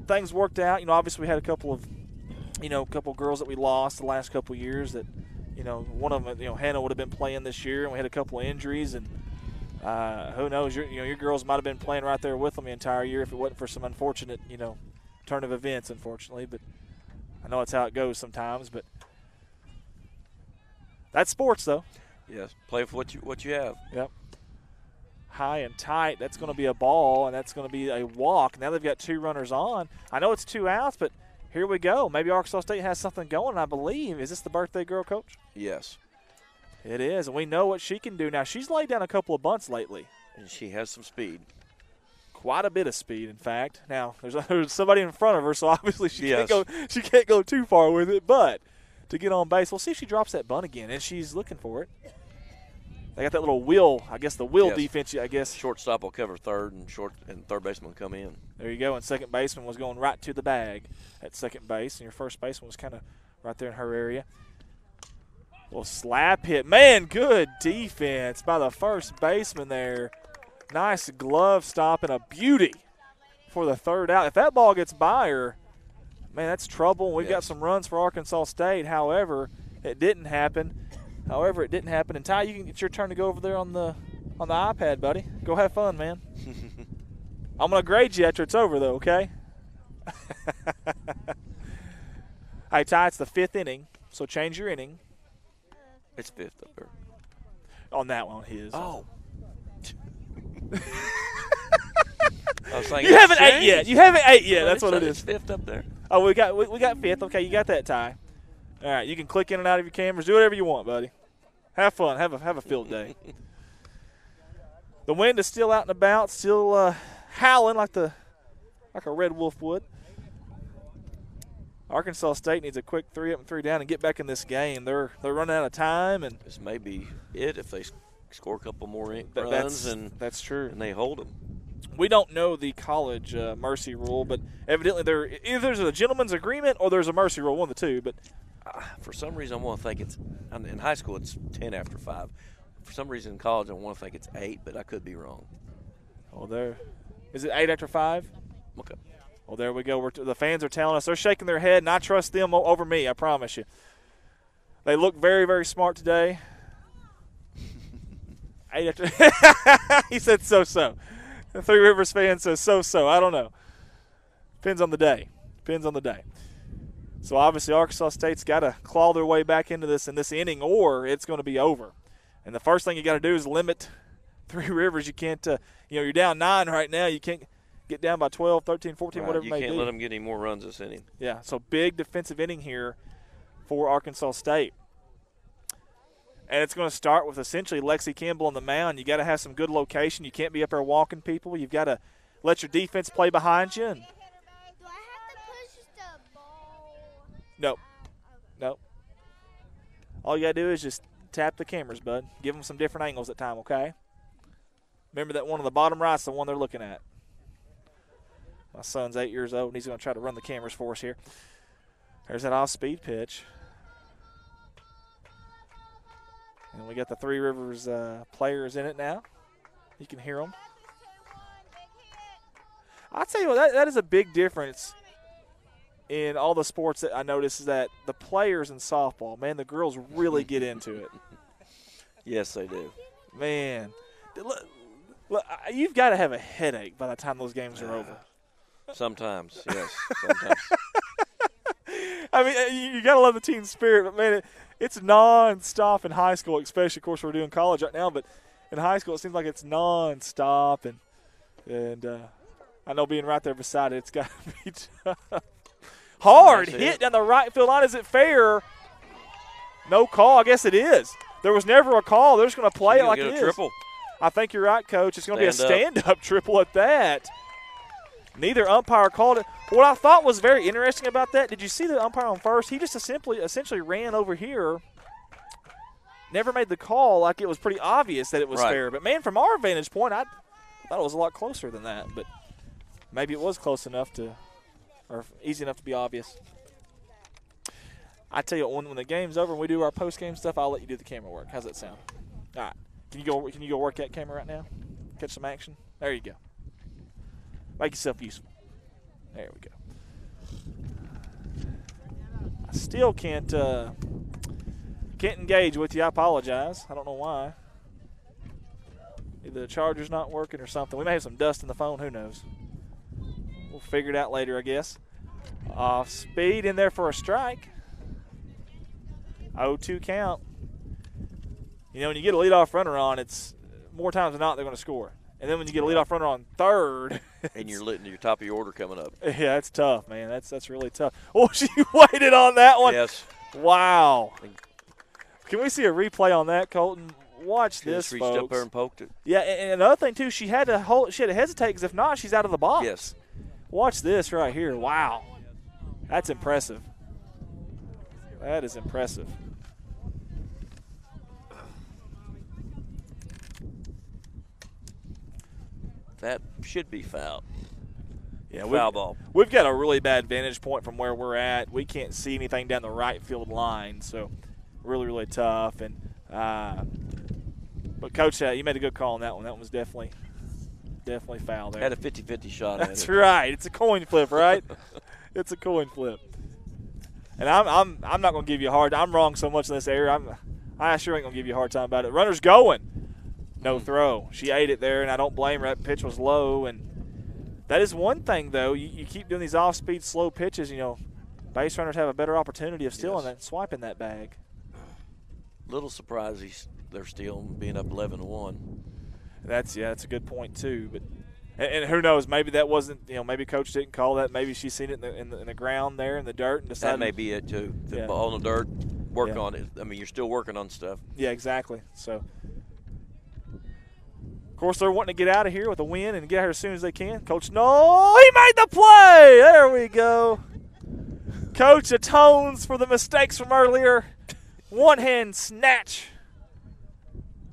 things worked out. You know, obviously we had a couple of girls that we lost the last couple of years that, one of them, Hannah would have been playing this year, and we had a couple of injuries, and who knows, your girls might have been playing right there with them the entire year if it wasn't for some unfortunate, turn of events, unfortunately. But I know it's how it goes sometimes, but that's sports, though. Yes, play for what you have. Yep. high and tight. That's going to be a ball, and that's going to be a walk. Now they've got 2 runners on. I know it's 2 outs, but here we go. Maybe Arkansas State has something going, I believe. Is this the birthday girl, Coach? Yes. It is, and we know what she can do. Now, she's laid down a couple of bunts lately. And she has some speed. Quite a bit of speed, in fact. Now, there's somebody in front of her, so obviously she Yes. can't go too far with it. But to get on base, we'll see if she drops that bunt again, and she's looking for it. They got that little wheel, I guess the wheel Yes. defense, I guess. Shortstop will cover third, and third baseman will come in. There you go, and second baseman was going right to the bag at second base, and your first baseman was kind of right there in her area. Well, slap hit. Man, good defense by the first baseman there. Nice glove stop and a beauty for the third out. If that ball gets by her, man, that's trouble. We've got some runs for Arkansas State. However, it didn't happen. And Ty, it's your turn to go over there on the iPad, buddy. Go have fun, man. I'm going to grade you after it's over, though, okay? Hey, Ty, it's the 5th inning, so change your inning. It's 5th up there. On that one, his. Oh. I was thinking You haven't ate yet. That's what it It's is. 5th up there. Oh, we got 5th. Okay, you got that, Ty. All right, you can click in and out of your cameras. Do whatever you want, buddy. Have fun. Have a field day. The wind is still out and about, still howling like a red wolf would. Arkansas State needs a quick 3 up and 3 down and get back in this game. They're running out of time, and This may be it if they score a couple more runs that's true. and they hold them. We don't know the college mercy rule, but evidently either there's a gentleman's agreement or there's a mercy rule, one of the two. But For some reason, I want to think it's in high school. It's 10 after 5. For some reason, in college, I want to think it's 8, but I could be wrong. Is it 8 after 5? Okay. Well, there we go. The fans are telling us. They're shaking their head, and I trust them over me, I promise you. They look very, very smart today. 8 after – he said so-so. The Three Rivers fan says so-so. I don't know. Depends on the day. So, obviously, Arkansas State's got to claw their way back into this in this inning, or it's going to be over. And the first thing you got to do is limit Three Rivers. You can't you're down 9 right now. You can't get down by 12, 13, 14, whatever it may be. You can't let them get any more runs this inning. Yeah, so big defensive inning here for Arkansas State. And it's going to start with essentially Lexi Campbell on the mound. You got to have some good location. You can't be up there walking people. You've got to let your defense play behind you. And Do I have to push the ball? Nope. All you got to do is just tap the cameras, bud. Give them some different angles at time, okay? Remember that one on the bottom right's the one they're looking at. My son's 8 years old, and he's going to try to run the cameras for us here. There's that off-speed pitch. And we got the Three Rivers players in it now. You can hear them. I'll tell you what, that is a big difference in all the sports that I notice is that the players in softball, man, the girls really get into it. Yes, they do. Man, look, you've got to have a headache by the time those games are over. Sometimes, yes. Sometimes. I mean, you got to love the team spirit, but, man, it's nonstop in high school, especially, of course, we're doing college right now, but in high school it seems like it's nonstop, and I know being right there beside it, it's got to be tough. Hard hit down the right field line. Is it fair? No call. I guess it is. There was never a call. They're just going to play it like it is. Triple. I think you're right, Coach. It's going to be a stand-up triple at that. Neither umpire called it. What I thought was very interesting about that, did you see the umpire on first? He just essentially ran over here, never made the call, like it was pretty obvious that it was fair. But, man, from our vantage point, I thought it was a lot closer than that. But maybe it was close enough to – or easy enough to be obvious. I tell you, when the game's over and we do our post-game stuff, I'll let you do the camera work. How's that sound? All right. Can you go work that camera right now? Catch some action? There you go. Make yourself useful. There we go. I still can't engage with you. I apologize. I don't know why. Either the charger's not working or something. We may have some dust in the phone. Who knows? We'll figure it out later, I guess. Off speed in there for a strike. 0-2 count. You know, when you get a leadoff runner on, it's more times than not they're going to score. And then when you get a leadoff runner on third, And you're letting your top of your order coming up. yeah, that's tough, man. That's really tough. Oh, she waited on that one. Yes. Wow. Can we see a replay on that, Colton? Watch She this, just reached folks. up there and poked it. Yeah, and another thing too, she had to hesitate because if not, she's out of the box. Yes. Watch this right here. Wow, that's impressive. That is impressive. That should be foul. Yeah, Foul ball. We've got a really bad vantage point from where we're at. We can't see anything down the right field line, so really, really tough. And but Coach, you made a good call on that one. That one was definitely foul there. Had a 50-50 shot at it. That's right. It's a coin flip, right? It's a coin flip. And I'm not going to give you a hard time. I'm wrong so much in this area. I sure ain't going to give you a hard time about it. Runner's going. No throw. She ate it there, and I don't blame her. That pitch was low. And that is one thing, though. You keep doing these off-speed, slow pitches, base runners have a better opportunity of stealing that, swiping that bag. Little surprised they're still being up 11-1. That's a good point too. But and who knows? Maybe that wasn't. Maybe Coach didn't call that. Maybe she's seen it in the ground there in the dirt and decided That may be it too. The Yeah. ball in the dirt. Work Yeah. on it. I mean, you're still working on stuff. Yeah, exactly. So, of course, they're wanting to get out of here with a win and get out here as soon as they can. Coach, no, he made the play. There we go. Coach atones for the mistakes from earlier. One hand snatch.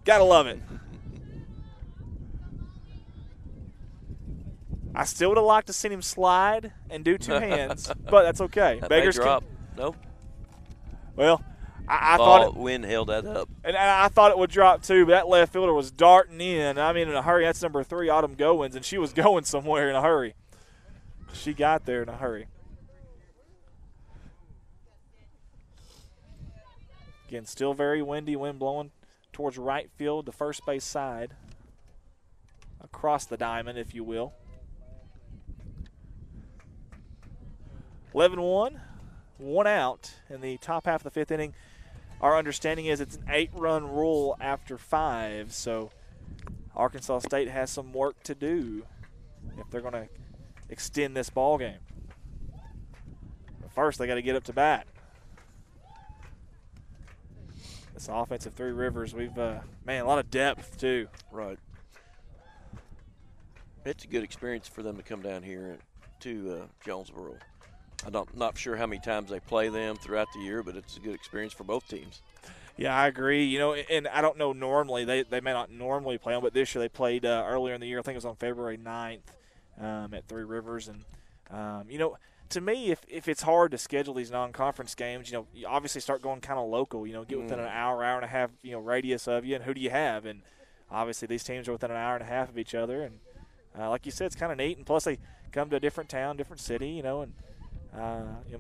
Gotta love it. I still would have liked to see him slide and do two hands, but that's okay. That Beggars may drop. can. Nope. Well, I Ball, thought it, wind held that up. and I thought it would drop too, but that left fielder was darting in. I mean, in a hurry. That's number 3, Autumn Goins, and she was going somewhere in a hurry. She got there in a hurry. Again, still very windy, wind blowing towards right field, the first base side, across the diamond, if you will. 11-1, 1 out in the top half of the 5th inning. Our understanding is it's an 8-run rule after 5, so Arkansas State has some work to do if they're going to extend this ball game. But first, they got to get up to bat. This offensive Three Rivers, we've a lot of depth too. Right. It's a good experience for them to come down here to Jonesboro. I'm not sure how many times they play them throughout the year, but it's a good experience for both teams. Yeah, I agree. And I don't know normally. They may not normally play them, but this year they played earlier in the year. I think it was on February 9th at Three Rivers. And, to me, if it's hard to schedule these non-conference games, you obviously start going kind of local. Get within an hour and a half, radius of you, and who do you have? And obviously these teams are within an hour and a half of each other. And like you said, it's kind of neat. And plus they come to a different town, different city, and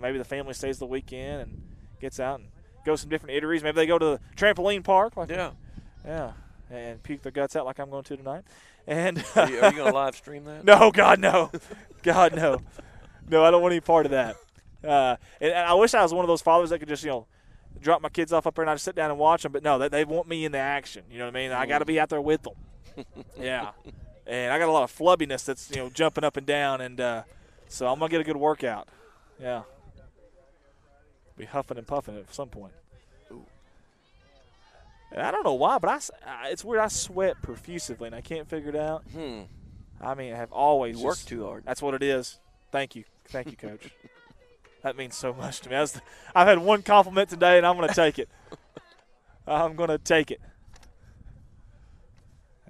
maybe the family stays the weekend and gets out and goes some different eateries. Maybe they go to the trampoline park. Yeah, and puke their guts out like I'm going to tonight. And Are you going to live stream that? No, God, no. God, no. No, I don't want any part of that. And I wish I was one of those fathers that could just, drop my kids off up there and I just sit down and watch them. But no, they want me in the action. You know what I mean? I got to be out there with them. Yeah. And I got a lot of flubbiness that's, jumping up and down. And so I'm going to get a good workout. Yeah. Be huffing and puffing at some point. And I don't know why, but it's weird. I sweat profusively, and I can't figure it out. I mean, I have always You work too hard. That's what it is. Thank you, Coach. That means so much to me. I've had one compliment today, and I'm going to take it. I'm going to take it.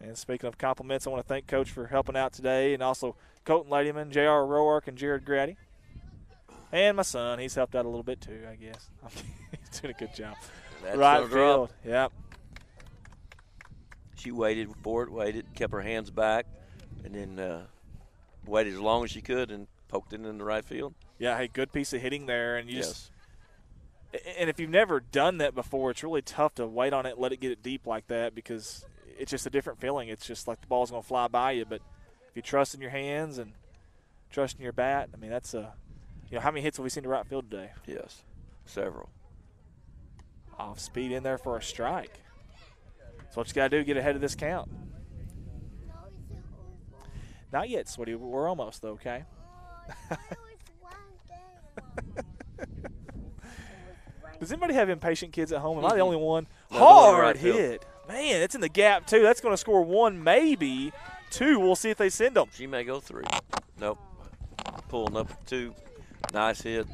And speaking of compliments, I want to thank Coach for helping out today, and also Colton Ladyman, J.R. Roark, and Jared Grady. And my son, he's helped out a little bit too, I guess. He's doing a good job. That's Right gonna drop. field, yep. She waited for it, kept her hands back, and then waited as long as she could and poked it in the right field. Yeah, hey, good piece of hitting there. And Yes. And if you've never done that before, it's really tough to wait on it and let it get it deep like that because it's just a different feeling. It's just like the ball's going to fly by you. But if you trust in your hands and trust in your bat, I mean, that's how many hits have we seen to right field today? Yes, several. Off speed in there for a strike. So what you got to do, get ahead of this count. Not yet, sweetie. We're almost, though, okay? That was one game. Does anybody have impatient kids at home? Am I the Mhm. only one? No, the one in Hard right field. hit. Man, it's in the gap, too. That's going to score 1, maybe 2. We'll see if they send them. She may go 3. Nope. Pulling up 2. Nice hit.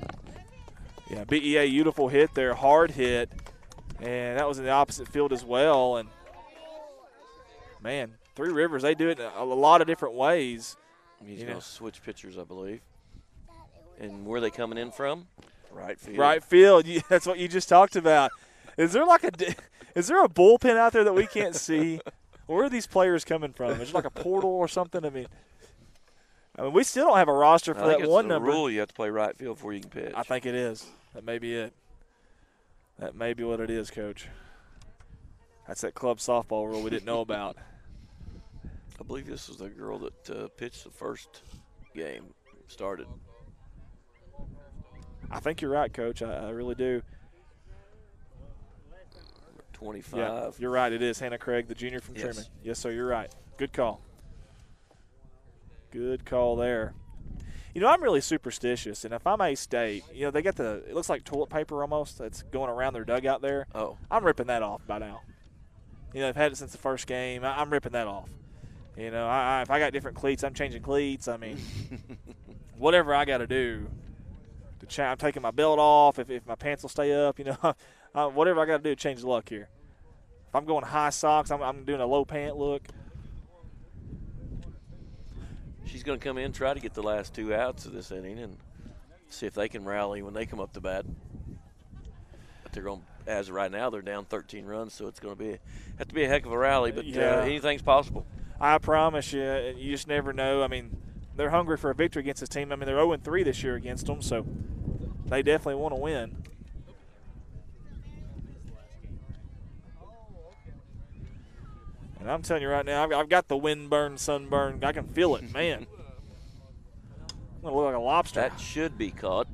Yeah, BEA, beautiful hit there. Hard hit. And that was in the opposite field as well. And, man, Three Rivers, they do it in a lot of different ways. He's going to switch pitchers, I believe. And where are they coming in from? Right field. Right field. That's what you just talked about. Is there is there a bullpen out there that we can't see? Where are these players coming from? Is it like a portal or something? I mean, we still don't have a roster for I think that it's one the number. rule you have to play right field before you can pitch. I think it is. That may be it. That may be what it is, Coach. That's that club softball rule we didn't know about. I believe this was the girl that pitched the first game, started. I think you're right, Coach. I really do. 25. Yeah, you're right. It is Hannah Craig, the junior from Yes. Truman. Yes, sir. You're right. Good call. Good call there. You know, I'm really superstitious, and if I'm A-State, you know, they got it looks like toilet paper almost that's going around their dugout there. Oh. I'm ripping that off by now. You know, I've had it since the first game. I'm ripping that off. You know, if I got different cleats, I'm changing cleats. I mean, whatever I got to do to I'm taking my belt off, if my pants will stay up, you know, whatever I got to do to change the look here. If I'm going high socks, I'm doing a low pant look. She's going to come in, try to get the last 2 outs of this inning and see if they can rally when they come up to bat. But they're going, as of right now, they're down 13 runs, so it's going to have to be a heck of a rally, but anything's possible. I promise you, you just never know. I mean, they're hungry for a victory against this team. I mean, they're 0-3 this year against them, so they definitely want to win. And I'm telling you right now, I've got the windburn, sunburn. I can feel it, man. I'm going to look like a lobster. That should be caught.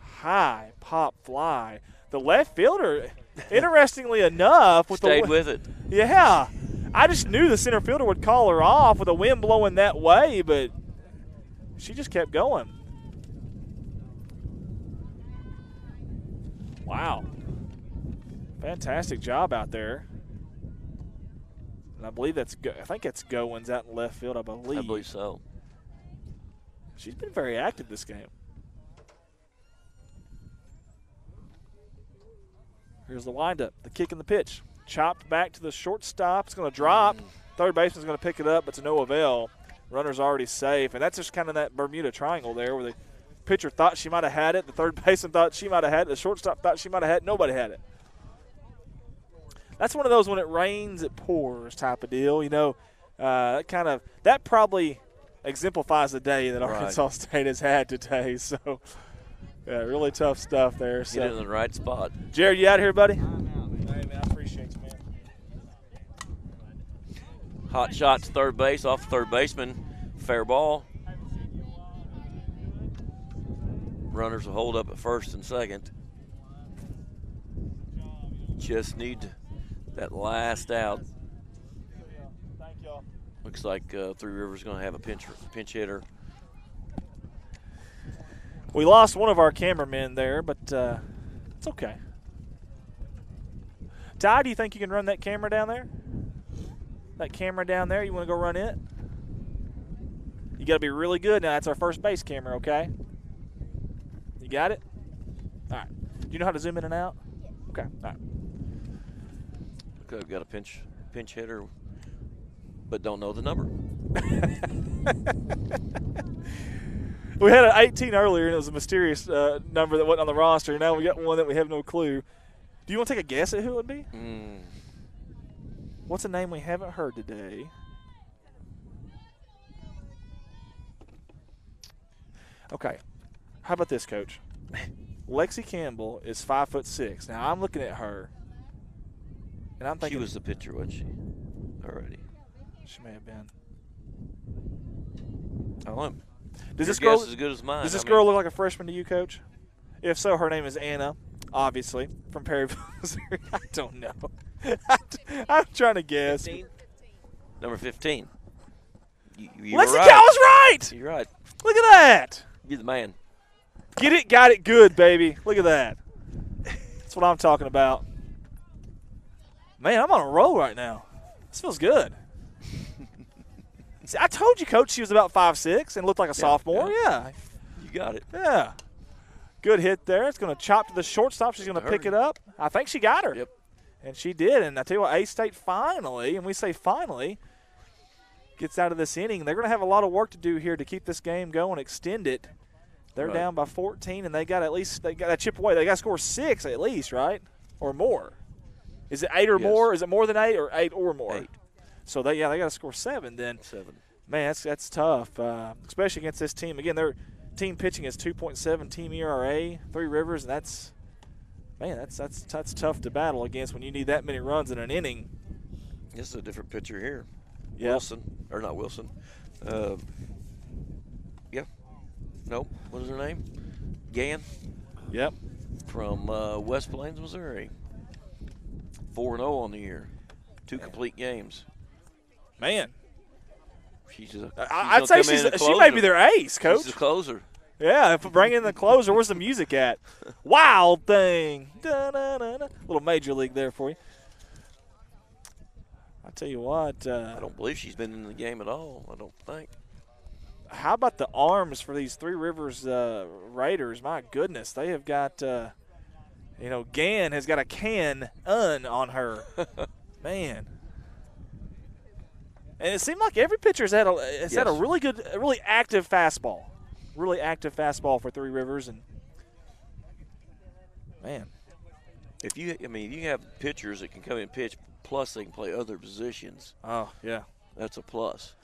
High pop fly. The left fielder, interestingly enough, Stayed with it. Yeah. I just knew the center fielder would call her off with the wind blowing that way, but she just kept going. Wow. Fantastic job out there. And I believe I think it's Goins out in left field, I believe. I believe so. She's been very active this game. Here's the windup, the kick and the pitch. Chopped back to the shortstop. It's going to drop. Third baseman's going to pick it up, but to no avail. Runner's already safe. And that's just kind of that Bermuda Triangle there where the pitcher thought she might have had it. The third baseman thought she might have had it. The shortstop thought she might have had it. Nobody had it. That's one of those when it rains, it pours type of deal. You know, that probably exemplifies the day that Arkansas State has had today. So, yeah, really tough stuff there. Get it in the right spot. Jared, you out here, buddy? Hey, man, I appreciate you, man. Hot shot to third base off the third baseman. Fair ball. Runners will hold up at first and second. Just need that last out. Thank y'all. Looks like Three Rivers going to have a pinch hitter. We lost one of our cameramen there, but it's okay. Ty, do you think you can run that camera down there? That camera down there, you want to go run it? You got to be really good now. That's our first base camera, okay? You got it? All right. Do you know how to zoom in and out? Okay. All right. Okay, we've got a pinch hitter, but don't know the number. We had an 18 earlier, and it was a mysterious number that wasn't on the roster. Now we got one that we have no clue. Do you want to take a guess at who it would be? What's a name we haven't heard today? Okay. How about this, Coach? Lexi Campbell is 5'6". Now I'm looking at her, and I'm thinking she was the pitcher, wasn't she? Already. She may have been. Oh, Does your this girl guess is as good as mine. Does this girl look like a freshman to you, Coach? If so, her name is Anna, obviously, from Perryville, Missouri. I don't know. I'm trying to guess. 15? Number 15. You Lexi were right. Cow was right. You're right. Look at that. You're the man. Get it, got it good, baby. Look at that. That's what I'm talking about. Man, I'm on a roll right now. This feels good. See, I told you, Coach, she was about 5'6" and looked like a sophomore. Yeah. You got it. Yeah. Good hit there. It's going to chop to the shortstop. She's going to pick it up. I think she got her. Yep. And she did. And I tell you what, A-State finally, and we say finally, gets out of this inning. They're going to have a lot of work to do here to keep this game going, extend it. They're down by 14, and they got to chip away. They got to score 6 at least, right? Or more. Is it 8 or more? Is it more than 8 or 8 or more? 8. So they got to score 7 then. 7. Man, that's tough, especially against this team. Again, their team pitching is 2.7 team ERA, Three Rivers, and that's tough to battle against when you need that many runs in an inning. This is a different pitcher here. Yep. Wilson, or not Wilson. Yeah. Nope. What is her name? Gann. Yep. From West Plains, Missouri. 4-0 on the year. 2 complete games. Man. I'd say she may be their ace, Coach. She's the closer. Yeah, if we bring in the closer, where's the music at? Wild thing. Da-na-na-na. Little major league there for you. I tell you what. I don't believe she's been in the game at all, I don't think. How about the arms for these Three Rivers Raiders? My goodness, they have got, Gann has got a can-un on her. Man. And it seemed like every pitcher's had a really active fastball. Really active fastball for Three Rivers. And, man. If you have pitchers that can come in and pitch, plus they can play other positions. Oh, yeah. That's a plus.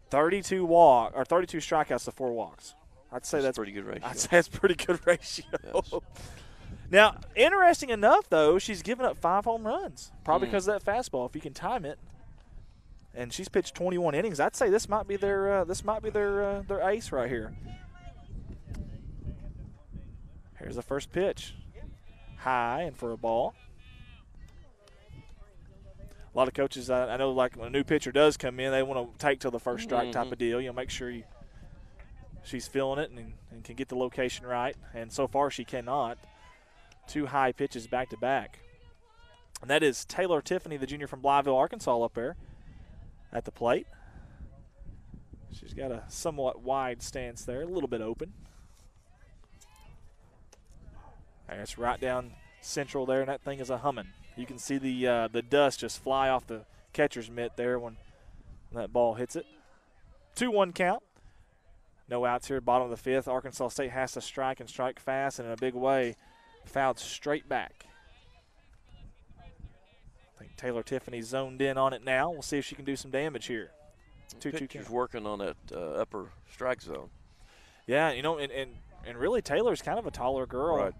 32 strikeouts to 4 walks. I'd say that's pretty good ratio. I'd say that's pretty good ratio. Yes. Now, interesting enough, though, she's given up 5 home runs, probably because of that fastball. If you can time it, and she's pitched 21 innings, I'd say this might be their ace right here. Here's the first pitch, high and for a ball. A lot of coaches, I know, like when a new pitcher does come in, they want to take till the first strike type of deal. Make sure she's feeling it and can get the location right. And so far, she cannot. 2 high pitches back to back, and that is Taylor Tiffany, the junior from Blytheville, Arkansas, up there at the plate. She's got a somewhat wide stance there, a little bit open. It's right down central there, and that thing is a humming. You can see the dust just fly off the catcher's mitt there when that ball hits it. 2-1 count. No outs here, bottom of the 5th. Arkansas State has to strike and strike fast and in a big way. Fouled straight back. I think Taylor Tiffany zoned in on it now. We'll see if she can do some damage here. 2-2 count. Working on that upper strike zone. Yeah, and really Taylor's kind of a taller girl. Right.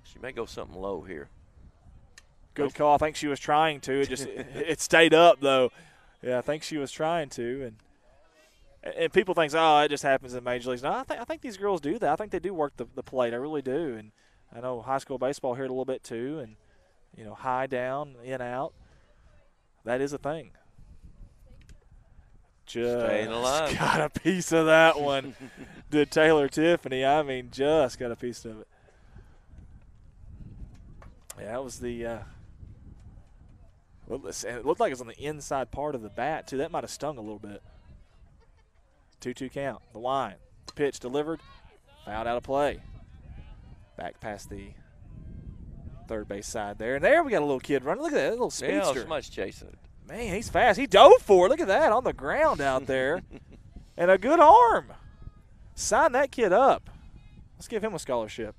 She may go something low here. Good call. I think she was trying to. It stayed up though. Yeah, I think she was trying to, and people think, oh, it just happens in major leagues. No, I think these girls do that. I think they do work the plate. I really do. And I know high school baseball here a little bit too. And high, down, in, out. That is a thing. Just staying alive. Got a piece of that one. Did Taylor Tiffany? I mean, just got a piece of it. Yeah, that was the. It looked like it was on the inside part of the bat too. That might have stung a little bit. 2-2 count. The line. The pitch delivered. Fouled out of play. Back past the third base side there. And there we got a little kid running. Look at that little speedster. Yeah, somebody's chasing it. Man, he's fast. He dove for it. Look at that on the ground out there. And a good arm. Sign that kid up. Let's give him a scholarship.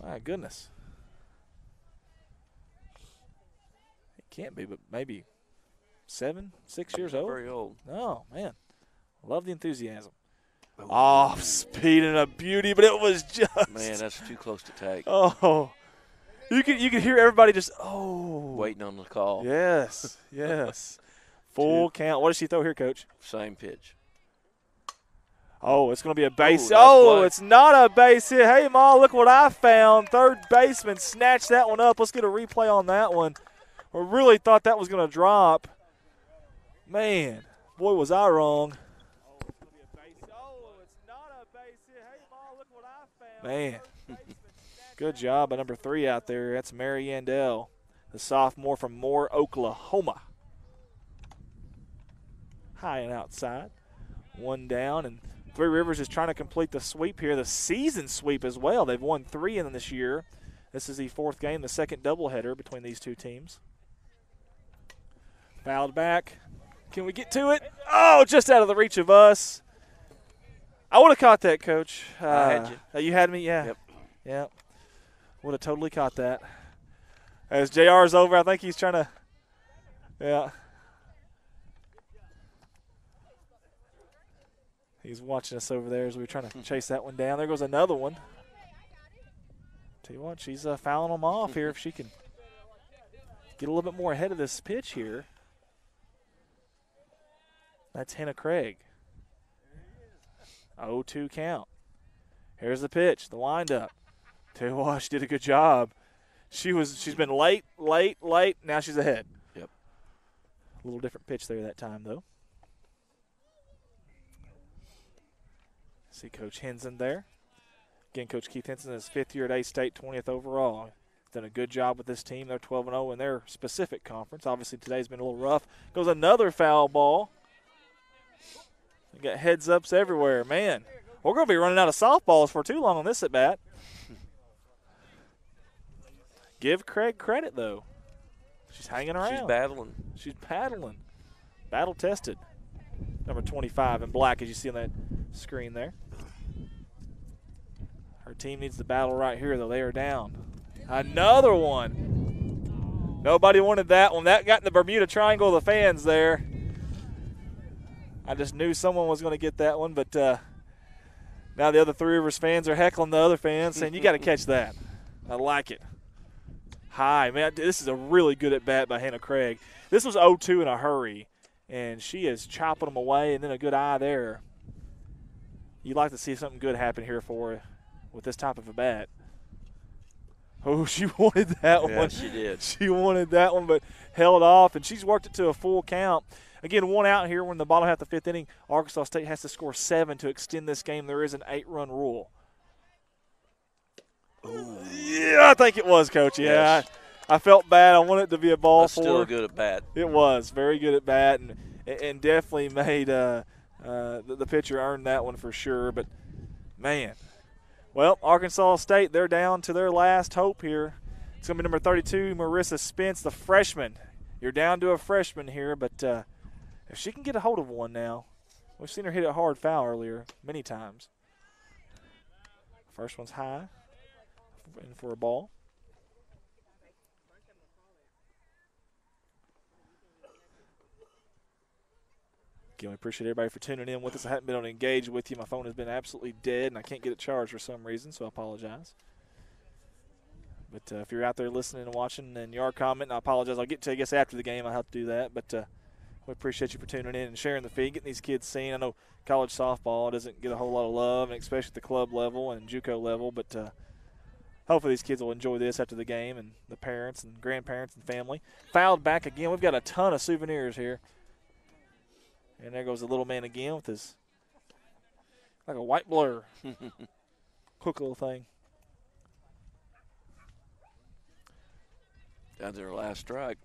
My goodness. He can't be, but maybe 7, 6 years old. Very old. Oh, man. Love the enthusiasm. Oh, speed and a beauty, but it was just. Man, that's too close to take. Oh. You could hear everybody just, waiting on the call. Yes, yes. Full count. What does she throw here, Coach? Same pitch. Oh, it's going to be a base. Play. It's not a base hit. Hey, Ma, look what I found. Third baseman snatched that one up. Let's get a replay on that one. I really thought that was going to drop. Man, Boy, was I wrong. Oh, it's going to be a base. Oh, it's not a base hit. Hey, ball, look what I found. Man, good job by number 3 out there. That's Mary Yandell, the sophomore from Moore, Oklahoma. High and outside. 1 down, and Three Rivers is trying to complete the sweep here, the season sweep as well. They've won 3 in this year. This is the 4th game, the second doubleheader between these two teams. Fouled back. Can we get to it? Oh, just out of the reach of us. I would have caught that, Coach. I had you. You had me? Yeah. Yep. Yep. Would have totally caught that. As JR's over, I think he's trying to, yeah. He's watching us over there as we're trying to chase that one down. There goes another one. Tell you what, she's fouling them off here if she can get a little bit more ahead of this pitch here. That's Hannah Craig. 0-2 count. Here's the pitch, the windup. Tell you what, she did a good job. She's been late. Now she's ahead. Yep. A little different pitch there that time, though. See Coach Henson there. Again, Coach Keith Henson is 5th year at A-State, 20th overall. Done a good job with this team. They're 12-0 in their specific conference. Obviously, today's been a little rough. Goes another foul ball. We got heads-ups everywhere. Man, we're going to be running out of softballs for too long on this at-bat. Give Craig credit, though. She's hanging around. She's battling. She's paddling. Battle-tested. Number 25 in black, as you see on that screen there. Her team needs the battle right here, though. They are down. Another one. Nobody wanted that one. That got in the Bermuda Triangle of the fans there. I just knew someone was going to get that one, but now the other Three Rivers fans are heckling the other fans, saying, you got to catch that. I like it. High. Man, this is a really good at-bat by Hannah Craig. This was 0-2 in a hurry, and she is chopping them away, and then a good eye there. You'd like to see something good happen here for her with this type of a bat. Oh, she wanted that one. Yeah, she did. She wanted that one, but held off, and she's worked it to a full count. Again, 1 out here. We're in the bottom half of the 5th inning. Arkansas State has to score 7 to extend this game. There is an 8-run rule. Ooh. Yeah, I think it was, Coach. Yeah, Yes. I felt bad. I wanted it to be a ball for Still her. a good at bat. It was very good at bat, and definitely made the pitcher earn that one for sure. But man, well, Arkansas State, they're down to their last hope here. It's going to be number 32, Marissa Spence, the freshman. You're down to a freshman here, but if she can get a hold of one now, we've seen her hit a hard foul earlier many times. First one's high, in for a ball. Again, we appreciate everybody for tuning in with us. I haven't been able to engage with you. My phone has been absolutely dead, and I can't get it charged for some reason, so I apologize. But if you're out there listening and watching and you are commenting, I apologize. I'll get to you, I guess, after the game. I'll have to do that. But we appreciate you for tuning in and sharing the feed, getting these kids seen. I know college softball doesn't get a whole lot of love, and especially at the club level and JUCO level. But hopefully these kids will enjoy this after the game, and the parents and grandparents and family. Fouled back again. We've got a ton of souvenirs here. And there goes the little man again with his, like a white blur. Quick little thing. Down to their last strike.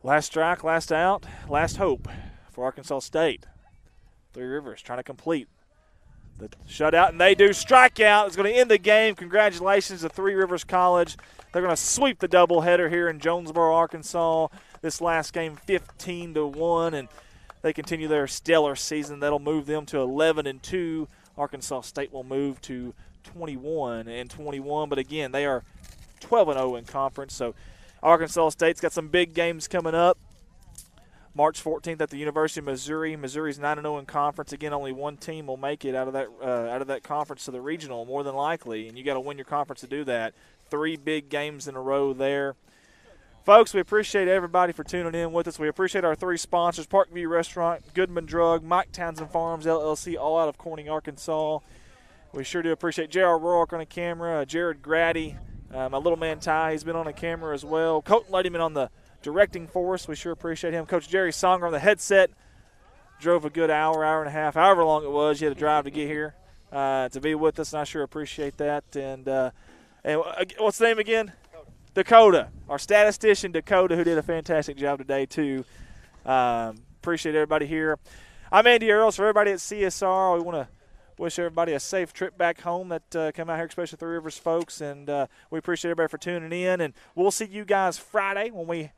Last strike, last out, last hope for Arkansas State. Three Rivers trying to complete the shutout, and they do. Strikeout is going to end the game. Congratulations to Three Rivers College. They're going to sweep the doubleheader here in Jonesboro, Arkansas. This last game 15-1, and they continue their stellar season. That'll move them to 11-2. Arkansas State will move to 21-21. But again, they are 12-0 in conference. So Arkansas State's got some big games coming up. March 14th at the University of Missouri. Missouri's 9-0 in conference. Again, only one team will make it out of that conference to the regional, more than likely. And you got to win your conference to do that. 3 big games in a row there. Folks, we appreciate everybody for tuning in with us. We appreciate our 3 sponsors, Parkview Restaurant, Goodman Drug, Mike Townsend Farms, LLC, all out of Corning, Arkansas. We sure do appreciate J.R. Rourke on the camera, Jared Grady, my little man Ty, he's been on the camera as well. Colton Ladyman on the directing for us. We sure appreciate him. Coach Jerry Songer on the headset drove a good hour and a half, however long it was you had to drive to get here to be with us, and I sure appreciate that. And what's the name again? Dakota, our statistician Dakota, who did a fantastic job today too. Appreciate everybody here. I'm Andy Earls. For everybody at CSR, we want to wish everybody a safe trip back home that come out here, especially Three Rivers folks. And we appreciate everybody for tuning in. And we'll see you guys Friday when we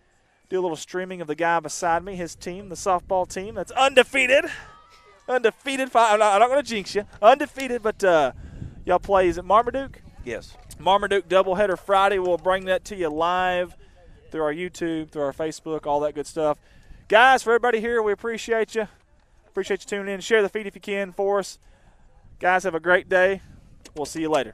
do a little streaming of the guy beside me, his team, the softball team that's undefeated. Undefeated. I'm not going to jinx you. Undefeated, but y'all play, is it Marmaduke? Yes. Marmaduke doubleheader Friday. We'll bring that to you live through our YouTube, through our Facebook, all that good stuff. Guys, for everybody here, we appreciate you. Appreciate you tuning in. Share the feed if you can for us. Guys, have a great day. We'll see you later.